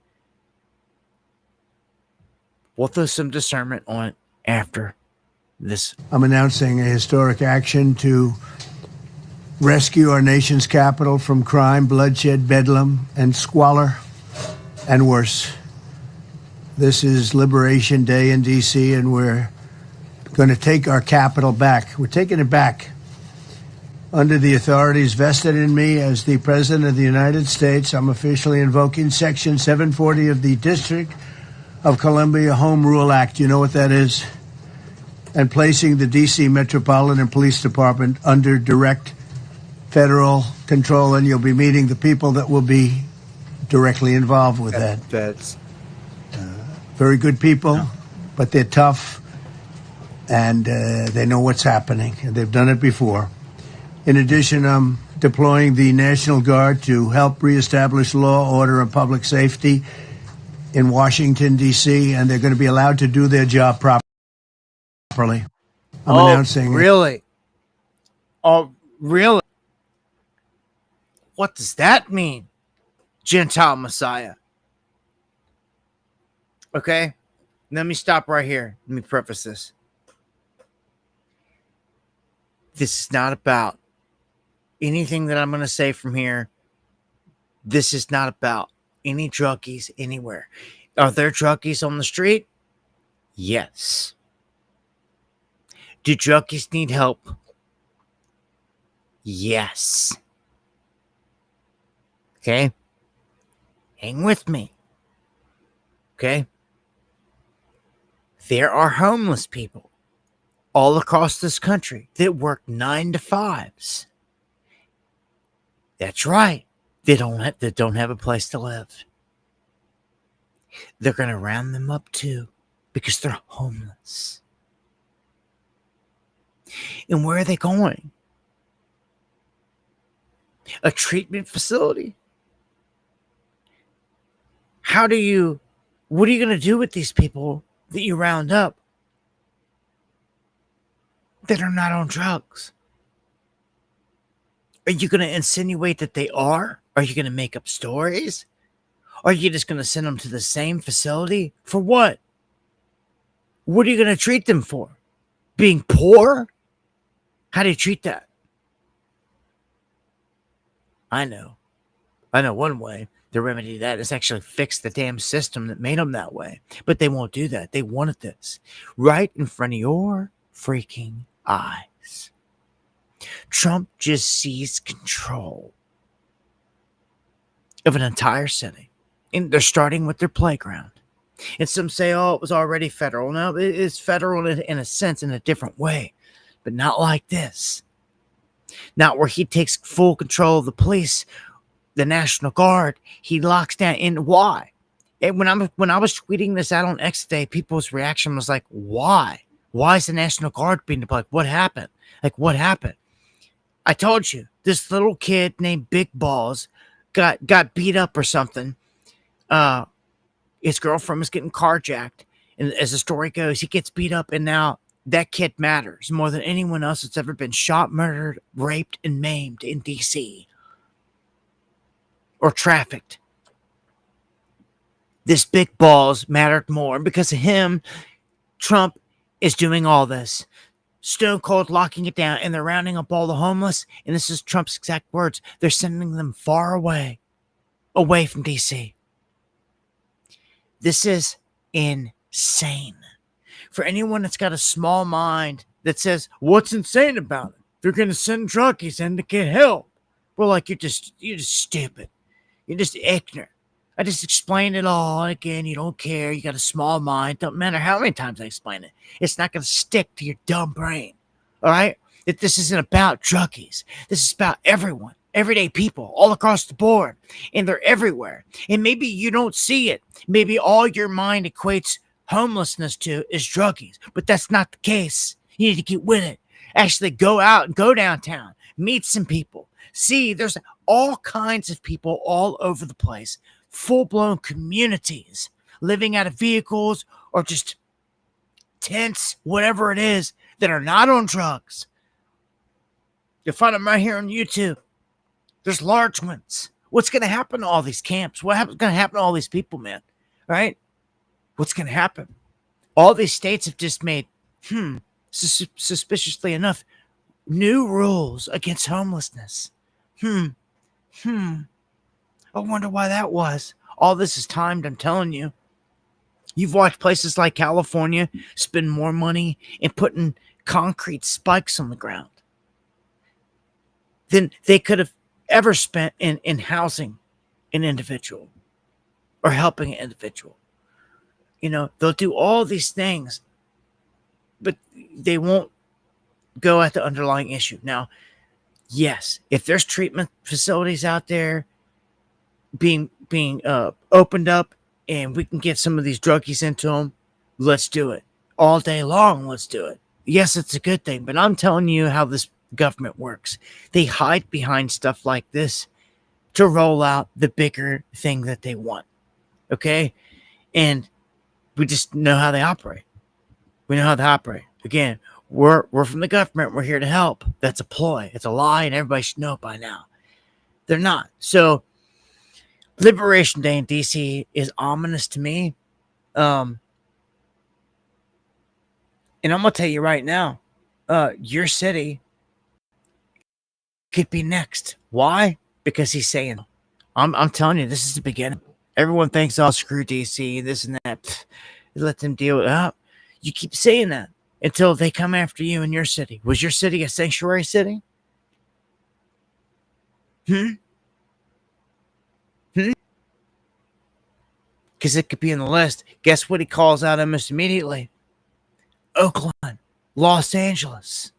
We'll throw some discernment on it after this. I'm announcing a historic action to rescue our nation's capital from crime, bloodshed, bedlam, and squalor, and worse. This is Liberation Day in D.C., and we're going to take our capital back. We're taking it back. Under the authorities vested in me as the President of the United States, I'm officially invoking Section 740 of the District of Columbia Home Rule Act. You know what that is? And placing the D.C. Metropolitan Police Department under direct federal control, and you'll be meeting the people that will be directly involved with that. That's very good people, but they're tough, and they know what's happening, and they've done it before. In addition, I'm deploying the National Guard to help reestablish law, order, and public safety in Washington, D.C., and they're going to be allowed to do their job properly. I'm announcing... Really? Oh, really? What does that mean, Gentile Messiah? Okay? Let me stop right here. Let me preface this. This is not about anything that I'm going to say from here. This is not about any druggies anywhere. Are there druggies on the street? Yes. Do druggies need help? Yes. Okay? Hang with me. Okay? There are homeless people all across this country that work 9 to 5s. That's right. They don't have a place to live. They're going to round them up too because they're homeless. And where are they going? A treatment facility? What are you going to do with these people that you round up that are not on drugs? Are you going to insinuate that they are? Are you going to make up stories? Are you just going to send them to the same facility? For what? What are you going to treat them for? Being poor? How do you treat that? I know one way to remedy that is actually fix the damn system that made them that way. But they won't do that. They wanted this right in front of your freaking eyes. Trump just seized control of an entire city. And they're starting with their playground. And some say, oh, it was already federal. No, it is federal in a sense, in a different way. But not like this. Not where he takes full control of the police, the National Guard. He locks down. And why? And when I was tweeting this out on X today, people's reaction was like, "Why? Why is the National Guard being deployed? What happened? Like, what happened?" I told you, this little kid named Big Balls got beat up or something. His girlfriend was getting carjacked, and as the story goes, he gets beat up, and now that kid matters more than anyone else that's ever been shot, murdered, raped, and maimed in DC or trafficked. This Big Balls mattered more, and because of him, Trump is doing all this. Stone cold locking it down, and they're rounding up all the homeless, and this is Trump's exact words. They're sending them far away from DC. This is insane. For anyone that's got a small mind that says, what's insane about it? They're going to send druggies in to get help. We're like, you're just stupid. You're just ignorant. I just explained it all. And again, you don't care. You got a small mind. Don't matter how many times I explain it. It's not going to stick to your dumb brain. All right? That this isn't about druggies. This is about everyone. Everyday people all across the board. And they're everywhere. And maybe you don't see it. Maybe all your mind equates homelessness to is druggies. But that's not the case. You need to get with it. Actually go out and go downtown. Meet some people. See, there's all kinds of people all over the place. Full-blown communities living out of vehicles or just tents, whatever it is, that are not on drugs. You'll find them right here on YouTube. There's large ones. What's going to happen to all these camps? What's going to happen to all these people, man? Right? What's going to happen? All these states have just made, suspiciously enough, new rules against homelessness. I wonder why that was. All this is timed, I'm telling you. You've watched places like California spend more money in putting concrete spikes on the ground than they could have ever spent in housing an individual or helping an individual. You know, they'll do all these things, but they won't go at the underlying issue. Now, yes, if there's treatment facilities out there being opened up and we can get some of these druggies into them, let's do it. All day long, let's do it. Yes, it's a good thing, but I'm telling you how this government works. They hide behind stuff like this to roll out the bigger thing that they want. Okay? And we just know how they operate. We know how they operate. Again, we're from the government. We're here to help. That's a ploy. It's a lie, and everybody should know it by now. They're not. So, Liberation Day in DC is ominous to me. And I'm going to tell you right now, your city could be next. Why? Because he's saying, I'm telling you, this is the beginning. Everyone thinks, oh, screw DC, this and that. Pfft, let them deal with it. You keep saying that until they come after you in your city. Was your city a sanctuary city? Because it could be in the list. Guess what he calls out almost immediately? Oakland, Los Angeles.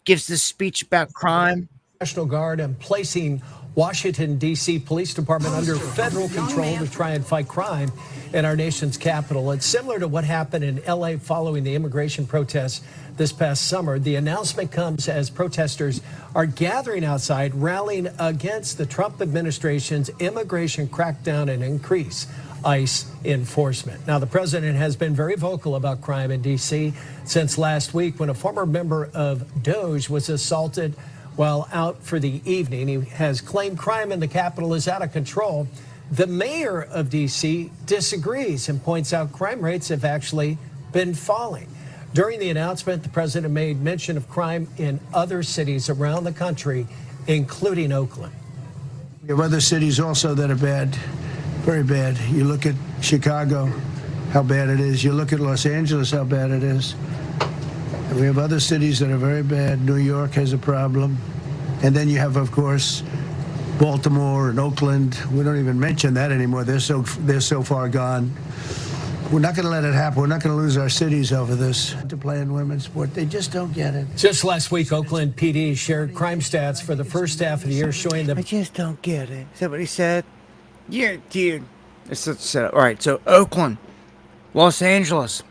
Gives this speech about crime. National Guard and placing Washington, D.C. Police Department under federal control to try and fight crime in our nation's capital. It's similar to what happened in L.A. following the immigration protests this past summer. The announcement comes as protesters are gathering outside, rallying against the Trump administration's immigration crackdown and increase ICE enforcement. Now, the president has been very vocal about crime in D.C. since last week when a former member of DOJ was assaulted while out for the evening. He has claimed crime in the capital is out of control. The mayor of D.C. disagrees and points out crime rates have actually been falling. During the announcement, the president made mention of crime in other cities around the country, including Oakland. We have other cities also that are bad, very bad. You look at Chicago, how bad it is. You look at Los Angeles, how bad it is. And we have other cities that are very bad. New York has a problem. And then you have, of course, Baltimore and Oakland. We don't even mention that anymore. They're so far gone. We're not going to let it happen. We're not going to lose our cities over this. To play in women's sport, they just don't get it. Just last week, Oakland PD shared crime stats for the first half of the year showing I just don't get it. Is that what he said? Yeah, dude. It's such a setup. All right, so Oakland, Los Angeles,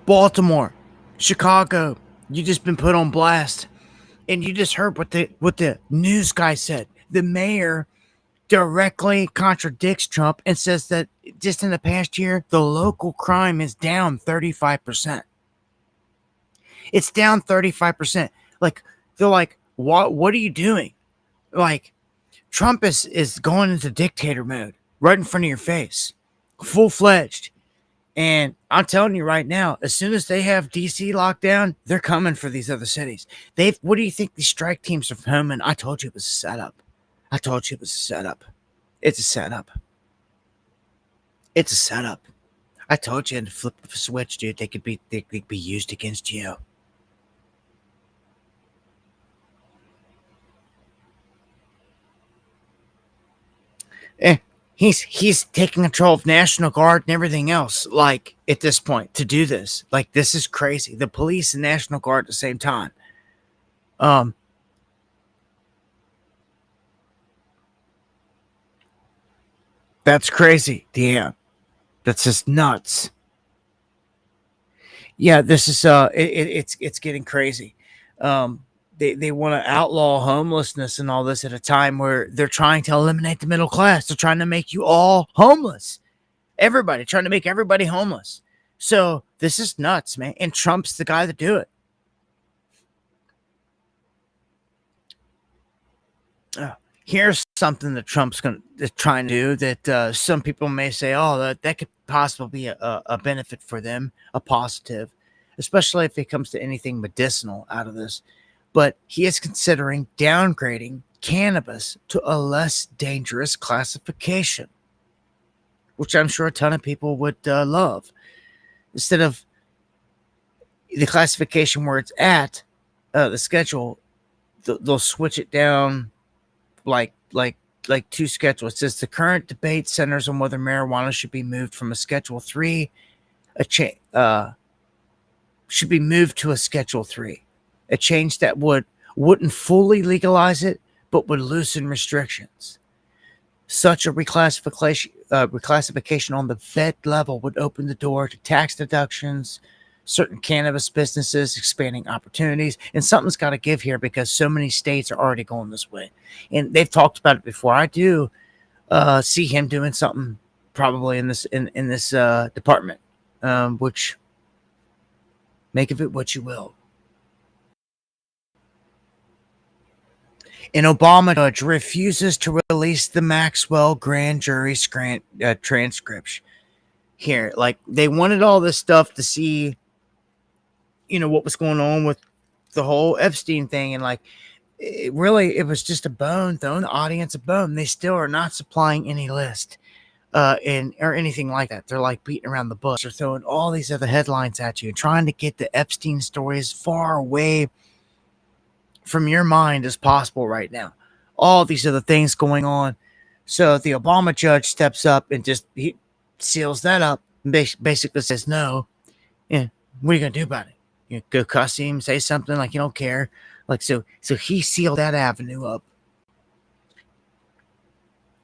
Baltimore, Chicago. You just been put on blast, and you just heard what the news guy said. The mayor directly contradicts Trump and says that just in the past year, the local crime is down 35%. It's down 35%. Like, they're like, what are you doing? Like, Trump is going into dictator mode right in front of your face, full fledged. And I'm telling you right now, as soon as they have DC locked down, they're coming for these other cities. What do you think these strike teams are filming? I told you it was a setup. I told you it was a setup. It's a setup. It's a setup. I told you to flip the switch, dude. They could be used against you. He's taking control of National Guard and everything else. Like, at this point, to do this, like, this is crazy. The police and National Guard at the same time. That's crazy. Yeah, that's just nuts. Yeah, this is it's getting crazy. They want to outlaw homelessness and all this at a time where they're trying to eliminate the middle class. They're trying to make you all homeless. Everybody trying to make everybody homeless. So this is nuts, man. And Trump's the guy to do it. Here's something that Trump's trying to do that some people may say, oh, that could possibly be a benefit for them, a positive, especially if it comes to anything medicinal out of this. But he is considering downgrading cannabis to a less dangerous classification, which I'm sure a ton of people would love. Instead of the classification where it's at, the schedule, they'll switch it down like two schedules. It says the current debate centers on whether marijuana should be moved from a Schedule 3, should be moved to a Schedule 3, a change that wouldn't fully legalize it, but would loosen restrictions. Such a reclassification on the Fed level would open the door to tax deductions, certain cannabis businesses expanding opportunities, and something's got to give here because so many states are already going this way, and they've talked about it before. I do see him doing something probably in this department, which make of it what you will. An Obama judge refuses to release the Maxwell grand jury transcripts. Here, like, they wanted all this stuff to see, what was going on with the whole Epstein thing, and like, it was just a bone, throwing the audience a bone. They still are not supplying any list, or anything like that. They're like beating around the bush. They're throwing all these other headlines at you, trying to get the Epstein story as far away from your mind as possible right now. All these other things going on. So the Obama judge steps up and he seals that up and basically says, no, what are you going to do about it? You go cuss him, say something like you don't care. Like, so he sealed that avenue up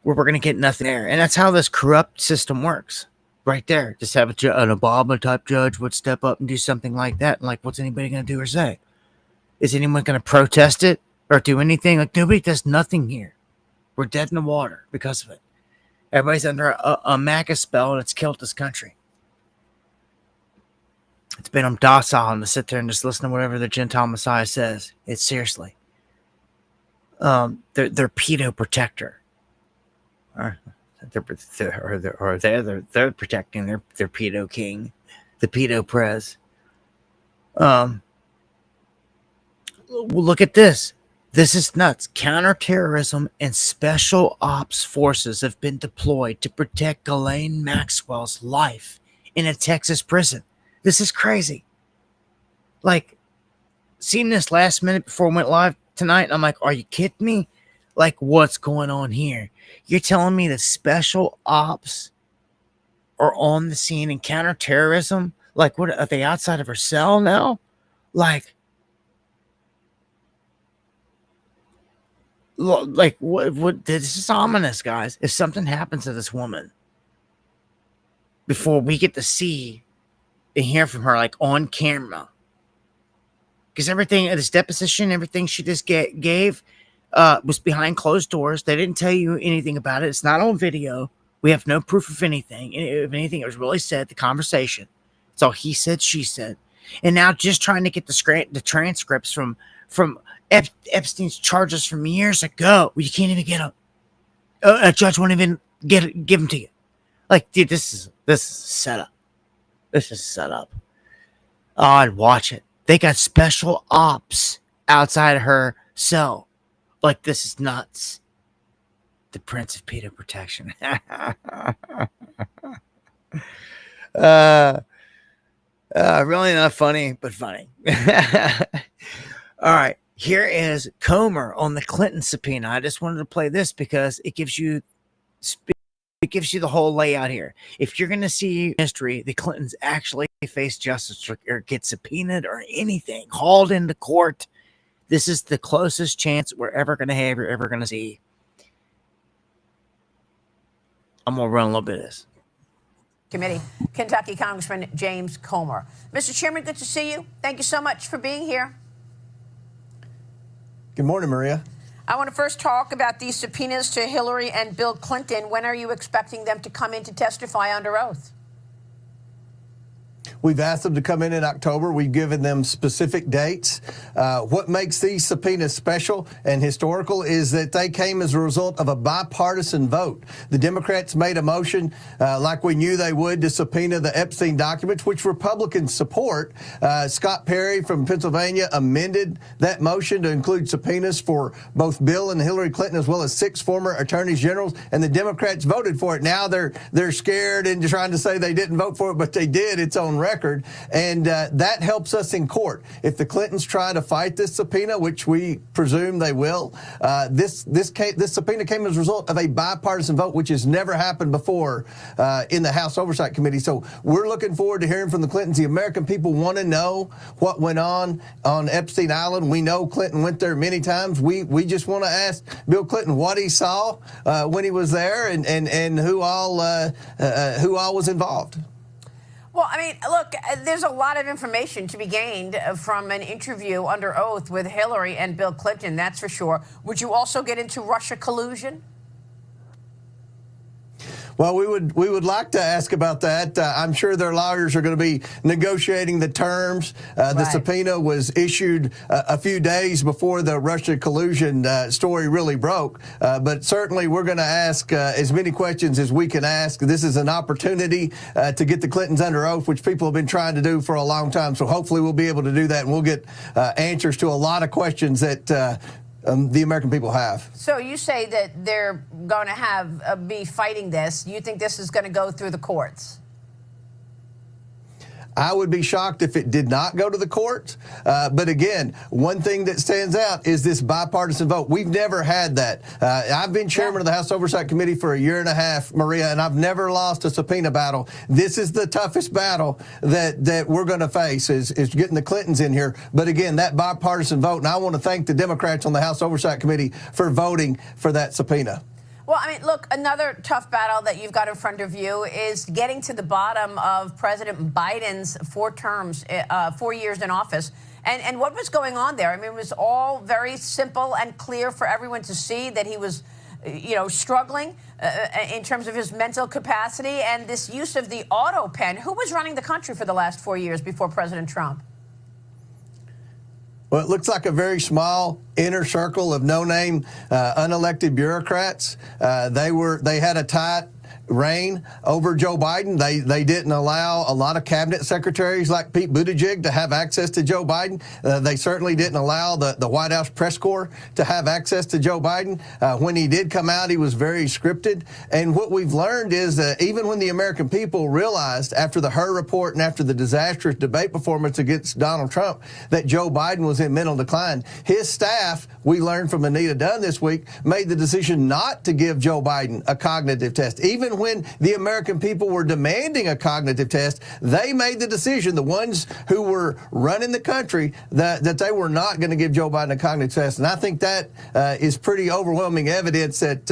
where we're going to get nothing there. And that's how this corrupt system works right there. Just have an Obama type judge would step up and do something like that. And like, what's anybody going to do or say? Is anyone going to protest it or do anything? Like, nobody does nothing here. We're dead in the water because of it. Everybody's under a MAGA spell, and it's killed this country. It's been docile and to sit there and just listen to whatever the Gentile Messiah says. It's seriously. They're pedo protector. They're protecting their pedo king, the pedo prez. Look at this. This is nuts. Counterterrorism and special ops forces have been deployed to protect Ghislaine Maxwell's life in a Texas prison. This is crazy. Like, seeing this last minute before we went live tonight, I'm like, are you kidding me? Like, what's going on here? You're telling me that special ops are on the scene in counterterrorism? Like, what, are they outside of her cell now? Like, Like, what, this is ominous, guys. If something happens to this woman before we get to see and hear from her, like, on camera, because everything, this deposition, everything she just gave was behind closed doors. They didn't tell you anything about it. It's not on video. We have no proof of anything. If anything, it was really said, the conversation. It's all he said, she said. And now just trying to get the transcripts from Epstein's charges from years ago. You can't even get them. A judge won't even give them to you. Like, dude, this is set up. This is set up. Oh, I'd watch it. They got special ops outside her cell. Like, this is nuts. The Prince of Peter Protection. Really not funny, but funny. All right. Here is Comer on the Clinton subpoena. I just wanted to play this because it gives you the whole layout here. If you're going to see history, the Clintons actually face justice or get subpoenaed or anything, hauled into court, this is the closest chance we're ever going to have, you're ever going to see. I'm going to run a little bit of this. Committee, Kentucky Congressman James Comer. Mr. Chairman, good to see you. Thank you so much for being here. Good morning, Maria. I want to first talk about these subpoenas to Hillary and Bill Clinton. When are you expecting them to come in to testify under oath? We've asked them to come in October. We've given them specific dates. What makes these subpoenas special and historical is that they came as a result of a bipartisan vote. The Democrats made a motion, like we knew they would, to subpoena the Epstein documents, which Republicans support. Scott Perry from Pennsylvania amended that motion to include subpoenas for both Bill and Hillary Clinton, as well as 6 former attorneys generals, and the Democrats voted for it. Now they're scared and trying to say they didn't vote for it, but they did. It's on record, and that helps us in court. If the Clintons try to fight this subpoena, which we presume they will, this subpoena came as a result of a bipartisan vote, which has never happened before in the House Oversight Committee. So we're looking forward to hearing from the Clintons. The American people want to know what went on Epstein Island. We know Clinton went there many times. We just want to ask Bill Clinton what he saw when he was there, and who all was involved. Well, I mean, look, there's a lot of information to be gained from an interview under oath with Hillary and Bill Clinton, that's for sure. Would you also get into Russia collusion? Well, we would like to ask about that. I'm sure their lawyers are going to be negotiating the terms. The subpoena was issued a few days before the Russia collusion story really broke. But certainly we're going to ask as many questions as we can ask. This is an opportunity to get the Clintons under oath, which people have been trying to do for a long time. So hopefully we'll be able to do that, and we'll get answers to a lot of questions that the American people have. So you say that they're going to be fighting this. You think this is going to go through the courts? I would be shocked if it did not go to the courts. But again, one thing that stands out is this bipartisan vote. We've never had that. I've been chairman of the House Oversight Committee for a year and a half, Maria, and I've never lost a subpoena battle. This is the toughest battle that we're going to face is getting the Clintons in here. But again, that bipartisan vote, and I want to thank the Democrats on the House Oversight Committee for voting for that subpoena. Well, I mean, look, another tough battle that you've got in front of you is getting to the bottom of President Biden's 4 years in office. And what was going on there? I mean, it was all very simple and clear for everyone to see that he was, struggling in terms of his mental capacity and this use of the auto pen. Who was running the country for the last 4 years before President Trump? Well, it looks like a very small inner circle of no-name unelected bureaucrats. They had a tight reign over Joe Biden. They didn't allow a lot of cabinet secretaries like Pete Buttigieg to have access to Joe Biden. They certainly didn't allow the White House press corps to have access to Joe Biden. When he did come out, he was very scripted. And what we've learned is that even when the American people realized after the Hur report and after the disastrous debate performance against Donald Trump that Joe Biden was in mental decline, his staff, we learned from Anita Dunn this week, made the decision not to give Joe Biden a cognitive test. Even even when the American people were demanding a cognitive test, they made the decision, the ones who were running the country, that they were not going to give Joe Biden a cognitive test. And I think that is pretty overwhelming evidence that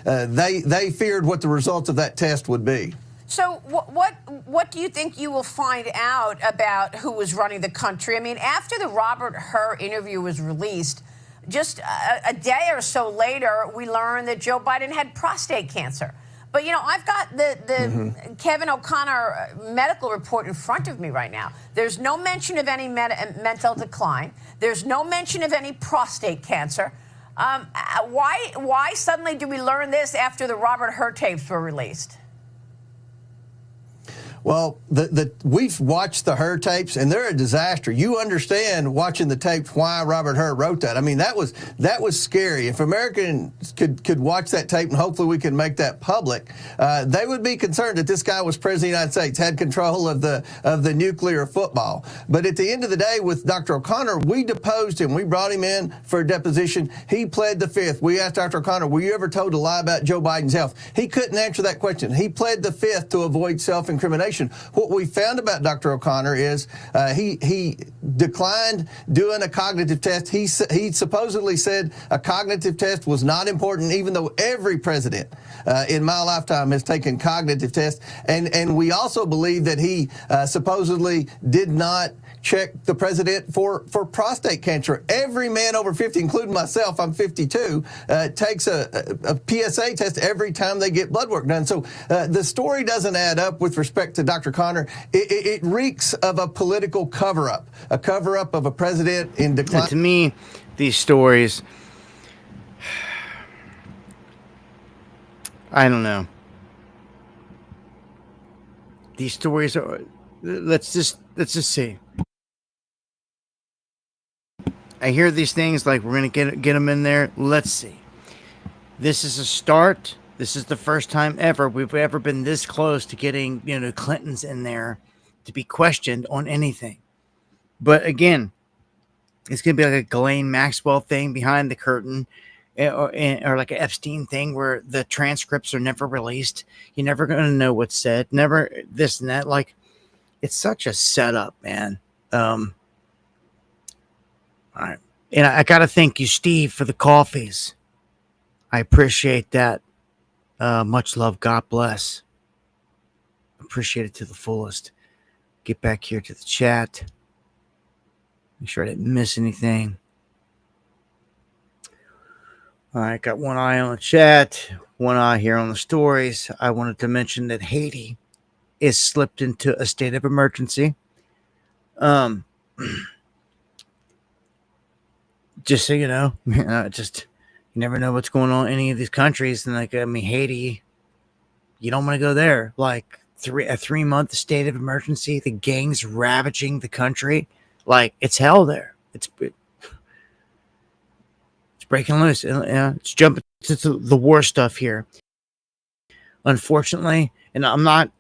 they feared what the results of that test would be. So what do you think you will find out about who was running the country? I mean, after the Robert Hur interview was released, just a day or so later, we learned that Joe Biden had prostate cancer. But, you know, I've got the Kevin O'Connor medical report in front of me right now. There's no mention of any mental decline. There's no mention of any prostate cancer. Why suddenly do we learn this after the Robert Hur tapes were released? Well, we've watched the Hur tapes, and they're a disaster. You understand watching the tapes why Robert Hur wrote that. I mean, that was scary. If Americans could watch that tape, and hopefully we can make that public, they would be concerned that this guy was president of the United States, had control of the nuclear football. But at the end of the day, with Dr. O'Connor, we deposed him. We brought him in for a deposition. He pled the fifth. We asked Dr. O'Connor, were you ever told to lie about Joe Biden's health? He couldn't answer that question. He pled the fifth to avoid self-incrimination. What we found about Dr. O'Connor is he declined doing a cognitive test. He supposedly said a cognitive test was not important, even though every president in my lifetime has taken cognitive tests. And we also believe that he supposedly did not check the president for prostate cancer. Every man over 50, including myself, I'm 52, takes a PSA test every time they get blood work done. So the story doesn't add up with respect to Dr. Connor. It reeks of a political cover-up, a cover-up of a president in decline. To me, these stories, I don't know. These stories are, let's just see. I hear these things like we're going to get them in there. Let's see. This is a start. This is the first time ever we've ever been this close to getting, Clintons in there to be questioned on anything. But again, it's going to be like a Ghislaine Maxwell thing behind the curtain, or like an Epstein thing where the transcripts are never released. You're never going to know what's said. Never this and that. Like, it's such a setup, man. All right. And I got to thank you, Steve, for the coffees. I appreciate that. Much love. God bless. Appreciate it to the fullest. Get back here to the chat. Make sure I didn't miss anything. All right. Got one eye on the chat, one eye here on the stories. I wanted to mention that Haiti is slipped into a state of emergency. Just so you know, you never know what's going on in any of these countries. And Haiti, you don't want to go there. Like a 3-month state of emergency, the gangs ravaging the country. Like, it's hell there. It's breaking loose. It's jumping to the war stuff here. Unfortunately, and I'm not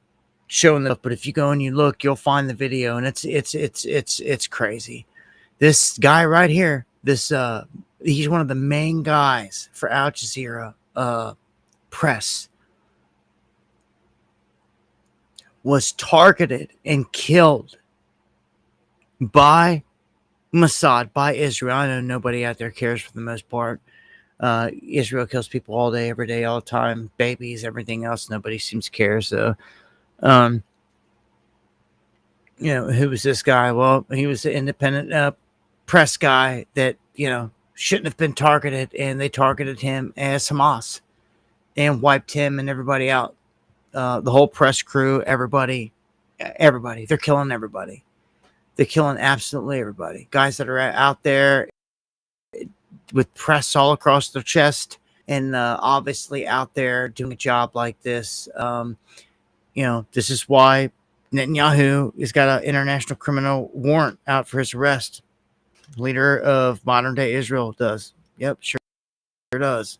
showing that, but if you go and you look, you'll find the video, and it's crazy. This guy right here, he's one of the main guys for Al Jazeera press, was targeted and killed by Mossad, by Israel. I know nobody out there cares for the most part. Israel kills people all day, every day, all the time, babies, everything else. Nobody seems to care. So, who was this guy? Well, he was the independent press guy that, shouldn't have been targeted, and they targeted him as Hamas and wiped him and everybody out. The whole press crew, everybody. They're killing everybody. They're killing absolutely everybody. Guys that are out there with press all across their chest and obviously out there doing a job like this. This is why Netanyahu has got an international criminal warrant out for his arrest. Leader of modern day Israel does. Yep, sure does.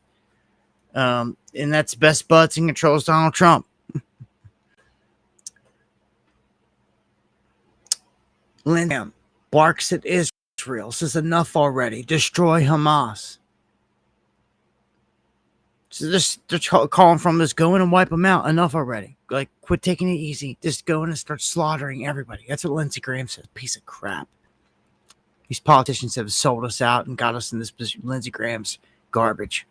And that's best buds and controls Donald Trump. Lindam barks at Israel, says enough already. Destroy Hamas. So they're calling from this, go in and wipe them out. Enough already. Like, quit taking it easy. Just go in and start slaughtering everybody. That's what Lindsey Graham says. Piece of crap. These politicians have sold us out and got us in this position. Lindsey Graham's garbage.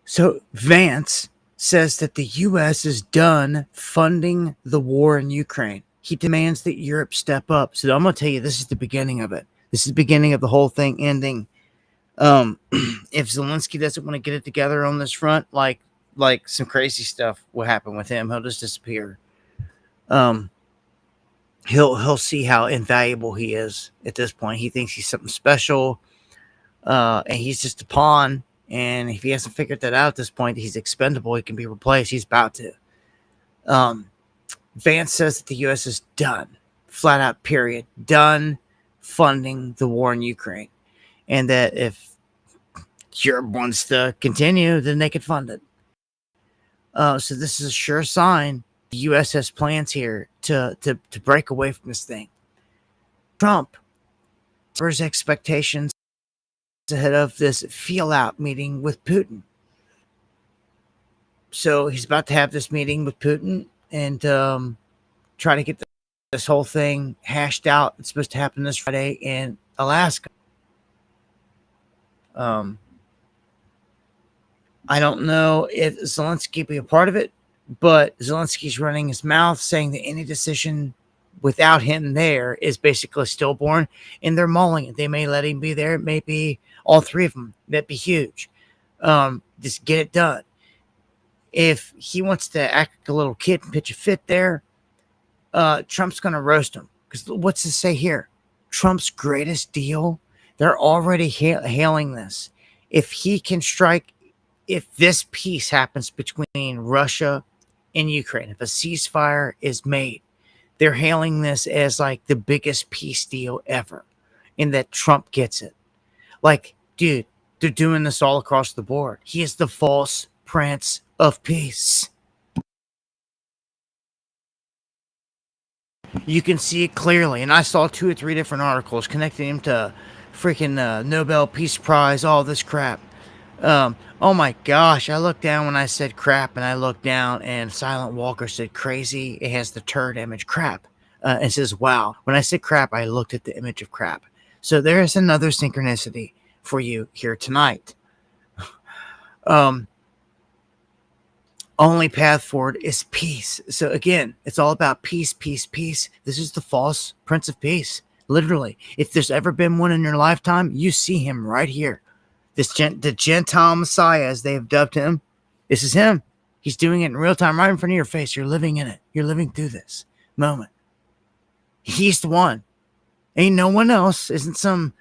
So Vance says that the U.S. is done funding the war in Ukraine. He demands that Europe step up. So I'm going to tell you, this is the beginning of it. This is the beginning of the whole thing ending. If Zelensky doesn't want to get it together on this front, like some crazy stuff will happen with him. He'll just disappear. He'll see how invaluable he is at this point. He thinks he's something special, and he's just a pawn. And if he hasn't figured that out at this point, he's expendable. He can be replaced. He's about to. Vance says that the U.S. is done, flat out, period, done funding the war in Ukraine, and that if Europe wants to continue, then they could fund it. So this is a sure sign the U.S. has plans here to break away from this thing. Trump, for his expectations ahead of this feel-out meeting with Putin. So he's about to have this meeting with Putin and try to get this whole thing hashed out. It's supposed to happen this Friday in Alaska. I don't know if Zelensky will be a part of it, but Zelensky's running his mouth saying that any decision without him there is basically stillborn, and they're mulling it. They may let him be there. It may be all three of them. That'd be huge. Just get it done. If he wants to act like a little kid and pitch a fit there, Trump's going to roast him. Because what's to say here? Trump's greatest deal, they're already hailing this. If he can strike, if this peace happens between Russia and Ukraine, if a ceasefire is made, they're hailing this as like the biggest peace deal ever, and that Trump gets it. Like, dude, they're doing this all across the board. He is the false prince of peace. You can see it clearly, and I saw 2 or 3 different articles connecting him to freaking Nobel Peace Prize, all this crap. Oh my gosh, I looked down when I said crap, and I looked down, and Silent Walker said crazy. It has the turd image, crap. It says, wow. When I said crap, I looked at the image of crap. So there is another synchronicity for you here tonight. Only path forward is peace. So again, it's all about peace, peace, peace. This is the false Prince of Peace. Literally, if there's ever been one in your lifetime, you see him right here. The Gentile Messiah, as they have dubbed him, this is him. He's doing it in real time, right in front of your face. You're living in it. You're living through this moment. He's the one. Ain't no one else. Isn't some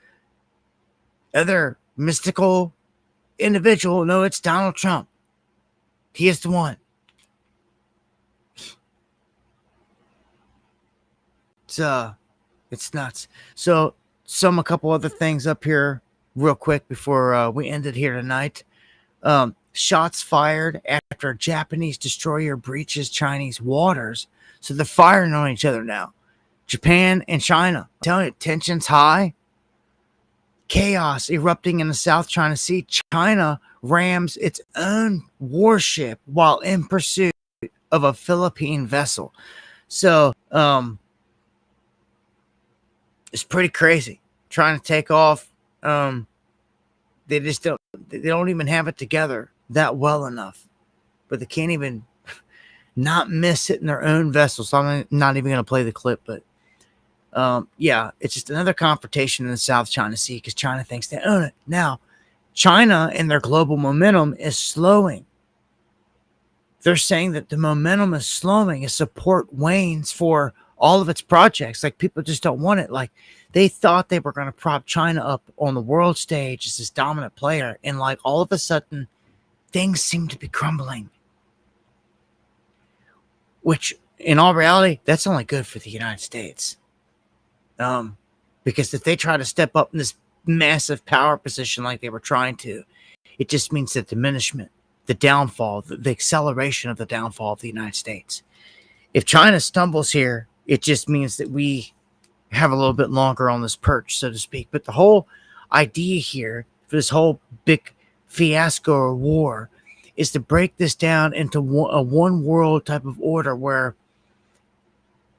other mystical individual. No, it's Donald Trump. He is the one. It's nuts. So, a couple other things up here real quick before we end it here tonight. Shots fired after a Japanese destroyer breaches Chinese waters. So they're firing on each other now. Japan and China. I'm telling you, tension's high. Chaos erupting in the South China Sea. China rams its own warship while in pursuit of a Philippine vessel. So, it's pretty crazy. Trying to take off. They don't even have it together that well enough. But they can't even not miss it in their own vessel. So I'm not even going to play the clip, but yeah, it's just another confrontation in the South China Sea because China thinks they own it. Now, China and their global momentum is slowing. They're saying that the momentum is slowing as support wanes for all of its projects. Like, people just don't want it. Like, they thought they were going to prop China up on the world stage as this dominant player. And like, all of a sudden, things seem to be crumbling. Which, in all reality, that's only good for the United States. Because if they try to step up in this massive power position like they were trying to, it just means the diminishment, the downfall, the acceleration of the downfall of the United States. If China stumbles here, it just means that we have a little bit longer on this perch, so to speak. But the whole idea here for this whole big fiasco or war is to break this down into a one world type of order where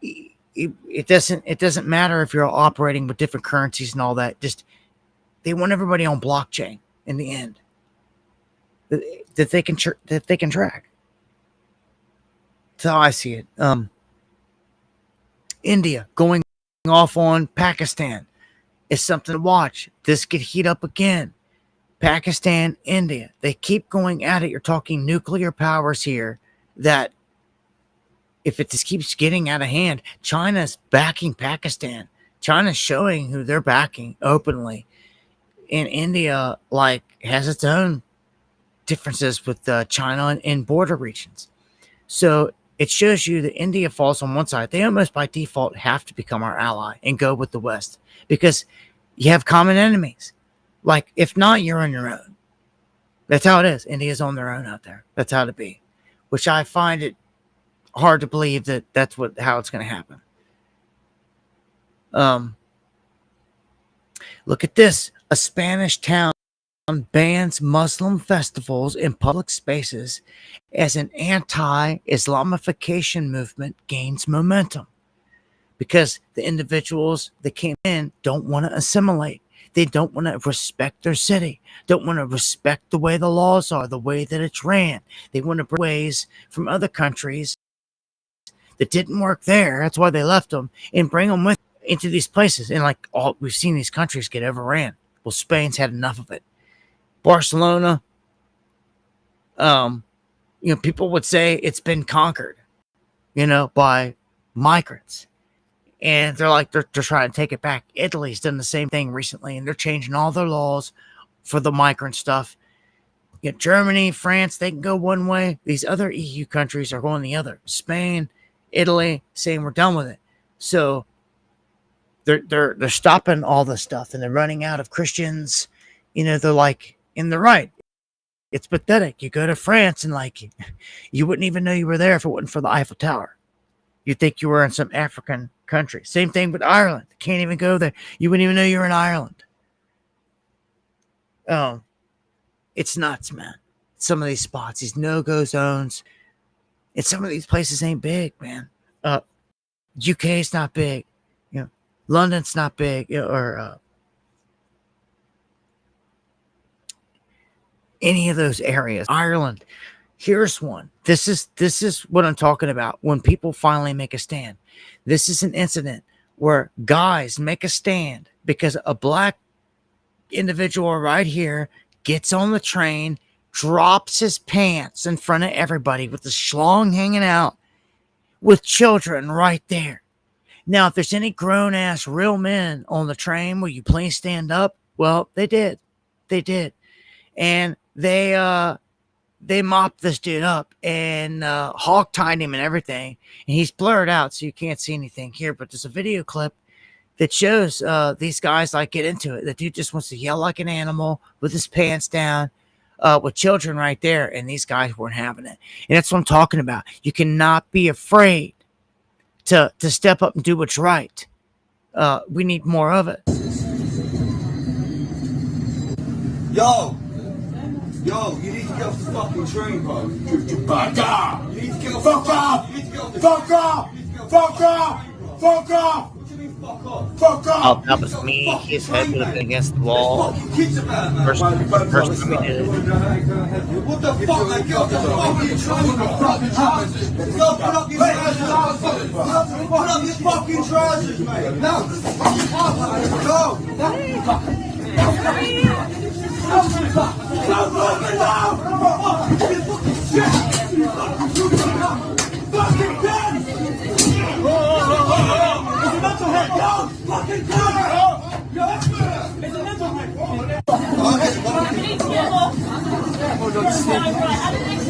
it doesn't matter if you're operating with different currencies and all that. Just they want everybody on blockchain in the end that they can track. That's how I see it. India going off on Pakistan is something to watch. This could heat up again. Pakistan, India, they keep going at it. You're talking nuclear powers here that if it just keeps getting out of hand, China's backing Pakistan. China's showing who they're backing openly. And India, like, has its own differences with China in border regions. So it shows you that India falls on one side. They almost by default have to become our ally and go with the West because you have common enemies. Like, if not, you're on your own. That's how it is. India's on their own out there. That's how it be, which I find it hard to believe that that's how it's going to happen. Look at this. A Spanish town bans Muslim festivals in public spaces as an anti-Islamification movement gains momentum because the individuals that came in don't want to assimilate. They don't want to respect their city, don't want to respect the way the laws are, the way that it's ran. They want to bring ways from other countries that didn't work there. That's why they left them and bring them with into these places. And like we've seen these countries get overran. Well, Spain's had enough of it. Barcelona, people would say it's been conquered, by migrants. And they're like, they're trying to take it back. Italy's done the same thing recently, and they're changing all their laws for the migrant stuff. Germany, France, they can go one way. These other EU countries are going the other. Spain, Italy, saying we're done with it. So they're stopping all this stuff, and they're running out of Christians. They're like, and they're right. It's pathetic. You go to France, and like, you wouldn't even know you were there if it wasn't for the Eiffel Tower. You'd think you were in some African country. Same thing with Ireland. Can't even go there. You wouldn't even know you're in Ireland. It's nuts, man. Some of these spots, these no-go zones, and some of these places ain't big, man. UK's not big. London's not big, or any of those areas. Ireland. Here's one. This is what I'm talking about when people finally make a stand. This is an incident where guys make a stand because a black individual right here gets on the train, drops his pants in front of everybody with the schlong hanging out with children right there. Now, if there's any grown-ass real men on the train, will you please stand up? Well, they did. They did. And they mopped this dude up and hog-tied him and everything. And he's blurred out, so you can't see anything here. But there's a video clip that shows these guys like get into it. The dude just wants to yell like an animal with his pants down with children right there. And these guys weren't having it. And that's what I'm talking about. You cannot be afraid to step up and do what's right. We need more of it. Yo, you need to get off the fucking train, bro. Fuck off! You need to get off. Fuck off! Fuck off! Fuck off! Fuck off! What do you mean, fuck off? Fuck off! Oh, that was me. His head would have been against the wall. First time we did it. What the fuck? Like, get off the fucking train, bro. Yo, put up your trousers. Put up your fucking trousers, mate. No.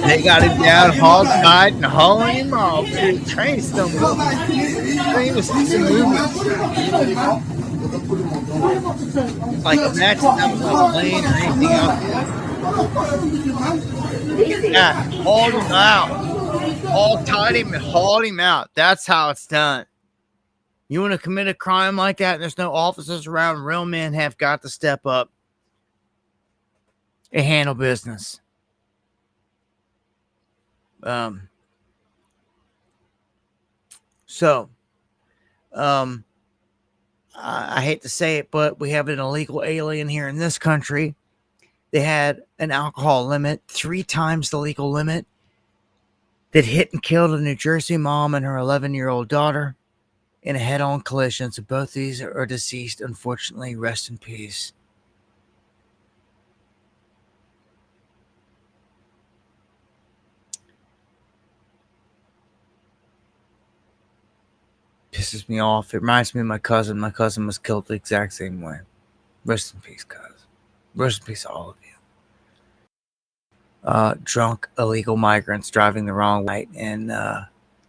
They got him down, hauled tight, and hauling him off. The train still moving. The train was still moving. Like, imagine that was a plane or anything else. Yeah, hauled him out. Hauled tight him and hauled him out. That's how it's done. You want to commit a crime like that and there's no officers around, real men have got to step up and handle business. So, I hate to say it, but we have an illegal alien here in this country. They had an alcohol limit 3 times the legal limit that hit and killed a New Jersey mom and her 11-year-old daughter in a head-on collision. So both these are deceased. Unfortunately, rest in peace. Pisses me off. It reminds me of my cousin. My cousin was killed the exact same way. Rest in peace, cuz. Rest in peace, all of you. Drunk, illegal migrants driving the wrong way and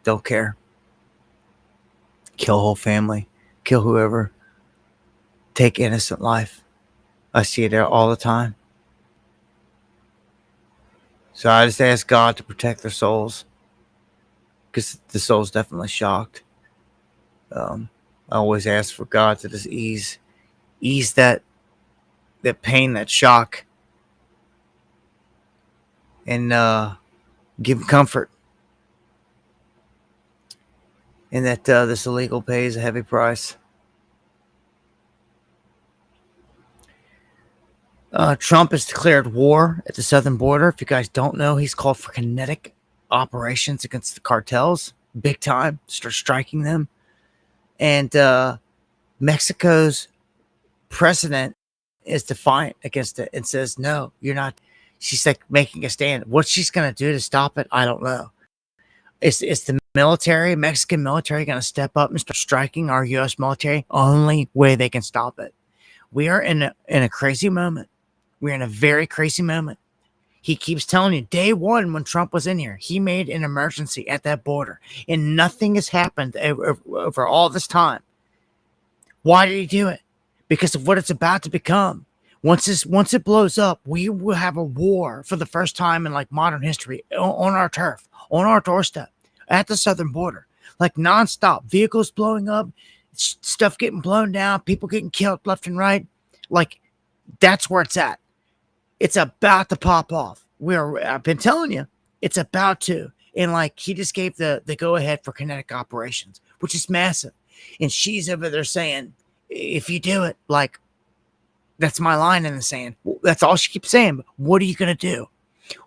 don't care. Kill whole family. Kill whoever. Take innocent life. I see it there all the time. So I just ask God to protect their souls. Because the soul's definitely shocked. I always ask for God to just ease that pain, that shock, and give them comfort. And that this illegal pays a heavy price. Trump has declared war at the southern border. If you guys don't know, he's called for kinetic operations against the cartels, big time, start striking them. And Mexico's president is defiant against it and says, no, you're not. She's like making a stand. What she's going to do to stop it, I don't know. Is the military, Mexican military, going to step up and start striking our U.S. military? Only way they can stop it. We are in a crazy moment. We're in a very crazy moment. He keeps telling you, day one when Trump was in here, he made an emergency at that border, and nothing has happened over all this time. Why did he do it? Because of what it's about to become. Once it blows up, we will have a war for the first time in like modern history on our turf, on our doorstep, at the southern border, like nonstop. Vehicles blowing up, stuff getting blown down, people getting killed left and right. Like that's where it's at. It's about to pop off. I've been telling you, it's about to. And like he just gave the go ahead for kinetic operations, which is massive. And she's over there saying, if you do it, like that's my line in the sand. That's all she keeps saying. But what are you gonna do?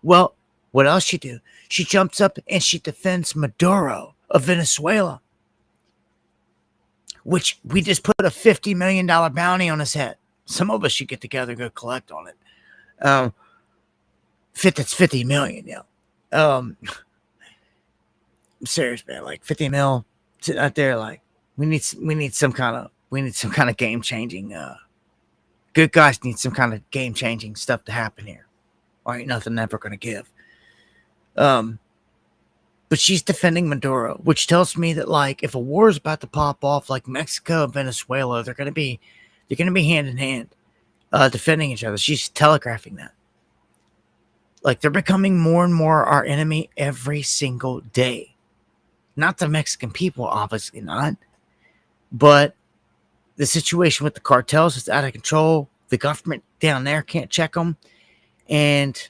Well, what else she do? She jumps up and she defends Maduro of Venezuela, which we just put a $50 million bounty on his head. Some of us should get together and go collect on it. That's 50 million, yeah. I'm serious, man. Like 50 mil sitting out there, like we need some kind of game changing. Good guys need some kind of game changing stuff to happen here. Or ain't nothing ever gonna give. But she's defending Maduro, which tells me that like if a war is about to pop off, like Mexico and Venezuela, they're gonna be hand in hand, defending each other. She's telegraphing that. Like they're becoming more and more our enemy every single day. Not the Mexican people, obviously not. But the situation with the cartels is out of control. The government down there can't check them. And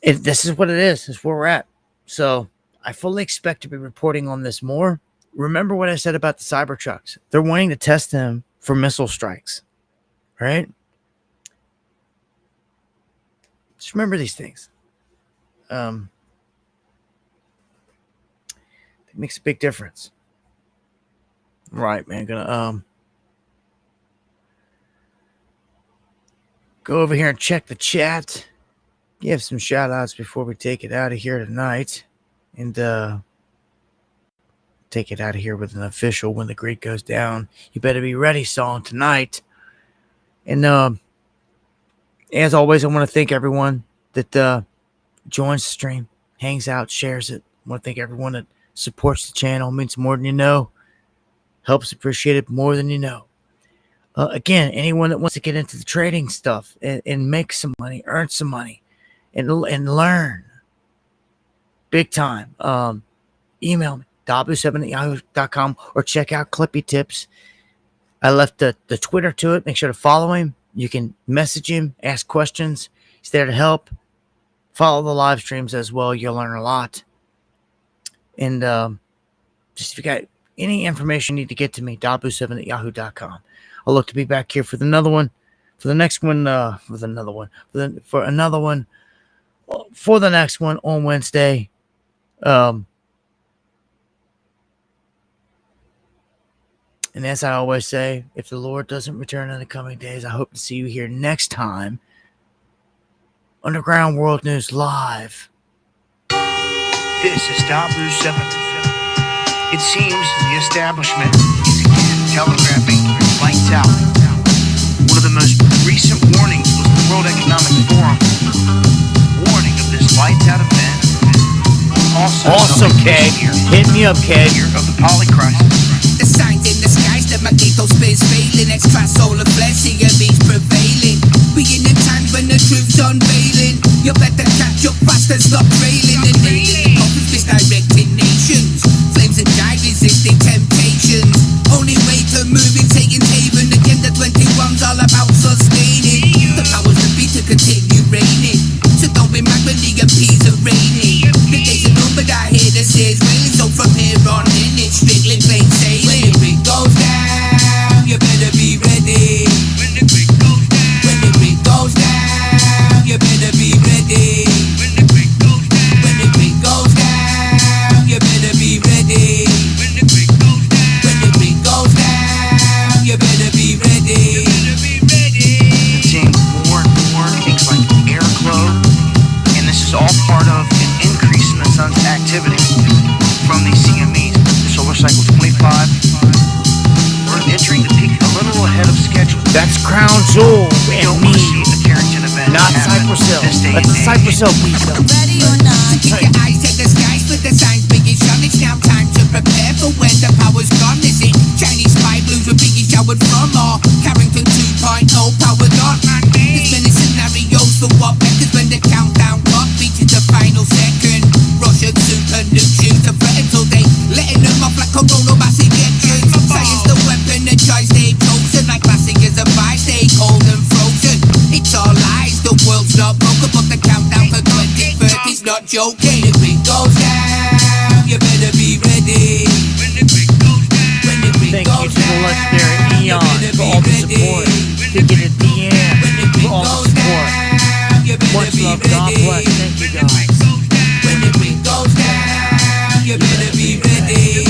this is what it is. This is where we're at. So I fully expect to be reporting on this more. Remember what I said about the Cybertrucks. They're wanting to test them for missile strikes. Right? Just remember these things. It makes a big difference. Right, man. Gonna go over here and check the chat. Give some shout outs before we take it out of here tonight. And take it out of here with an official when the grid goes down. You better be ready, song, tonight. And as always, I want to thank everyone that joins the stream, hangs out, shares it. I want to thank everyone that supports the channel. It means more than you know. Helps appreciate it more than you know. Again, anyone that wants to get into the trading stuff and make some money, earn some money, and learn big time, email me, dabu7@yahoo.com, or check out Clippy Tips. I left the Twitter to it. Make sure to follow him. You can message him, ask questions. He's there to help. Follow the live streams as well. You'll learn a lot. And just if you got any information you need to get to me, dabu7@yahoo.com. I'll look to be back here for another one. For the next one, for the next one on Wednesday. And as I always say, if the Lord doesn't return in the coming days, I hope to see you here next time. Underground World News Live. This is Dabu7. It seems the establishment is again telegraphing lights out. One of the most recent warnings was the World Economic Forum warning of this lights out event. Also, awesome, Keg. Hit me up, Keg. Of the poly crisis. The signs in the skies that Magneto space failing. Extra solar flash, CME's prevailing. We in the time when the truth's unveiling. You better catch up fast and stop trailing. The nailing office misdirecting nations. Flames and jive resisting temptations. Only way to moving, taking haven. Agenda 21's all about sustaining. The powers that be to continue reigning. So don't be mad when the MPs are raining. The days are numbered, I hear the says railing. So from here on in, it's strictly plain sailing. When the grid goes down, you better be ready. When the grid goes down, when the grid goes down, you better be ready. When the grid goes down, when the grid goes down, you better be ready. When the grid goes down, when the grid goes down, you better be ready. You better be ready. And seeing more and more things like air glow, and this is all part of an increase in the sun's activity from these CMEs. The solar cycle 25. We're entering the peak a little ahead of schedule. That's Crown Jewel and me. Not Cypress Hill. That's the Cypress Hill beat, though. Ready or not, so keep your eyes to the skies for the signs Biggie shot. It's now time to prepare for when the power's gone. Is it Chinese spy blues where Biggie showered from, or Carrington 2.0 powered on? There's many scenarios for what beckons when the countdown clock reaches the final second. Russian super nuke shoot a threat until they letting them off like Corona mass injections. Science the weapon, the choice they've chosen. Like classic as a vice, stay cold and frozen. It's all lies, the world's not broken, but the countdown for 2030's not joking. When the grid goes down, you better be ready. When the grid goes down, when the grid Thank you goes to the legendary Eon for all the support. Thank you to DM for all the support. Much love, God bless. Thank you, guys. When the grid goes down, you better be ready.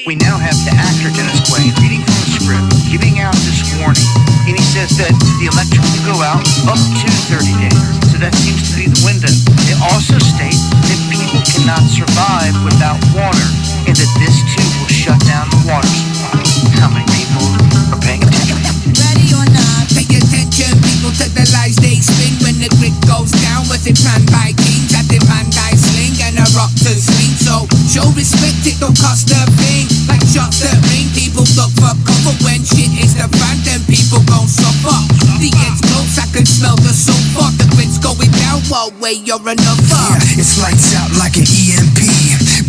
We now have the actor Dennis Quaid reading from the script, giving out this warning. And he says that the electric will go out up to 30 days. So that seems to be the window. It also states that people cannot survive without water, and that this too will shut down the water supply. How many people are paying attention? Ready or not, pay attention. People to the lies they spin when the grid goes down. Was it planned by kings that demand I sling and a rock to swing? So show respect, it don't cost a thing. Like shots that ring, people look for cover when shit is the fan. Then people gon' suffer. The end's close, I can smell the sulfur. The grid's going down, one way or another. Yeah, it's lights out like an EMP.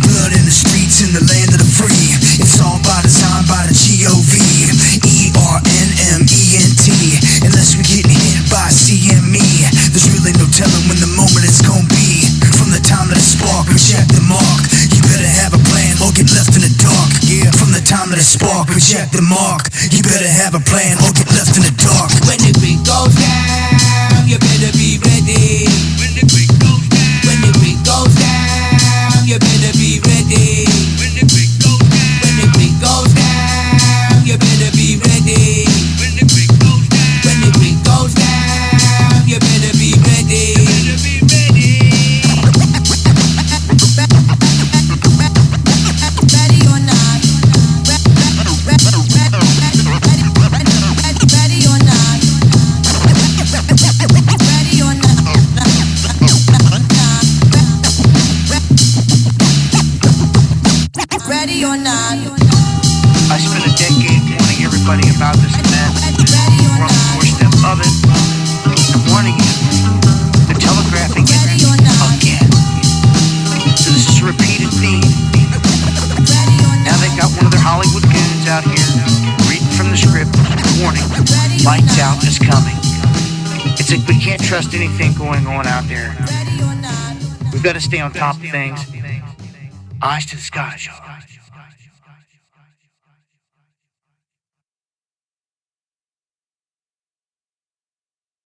Blood in the streets in the land of the free. It's all by design by the GOVERNMENT. Unless we're getting hit by CME, there's really no telling when the moment it's gonna be. From the time that it spark, reject the mark. You better have a plan or get left in the dark. Yeah, from the time that it spark, reject the mark. You better have a plan or get left in the dark. When the grid goes down, you better be ready. When the grid goes down, when the grid goes down, you better be ready. When the grid goes down, when the grid goes down, you better be ready. When the grid goes down, when the grid goes down, you better be ready. You better be ready. Ready or not. Ready or not. Ready trust anything going on out there. We've got to stay on top of things. Eyes to the sky, y'all.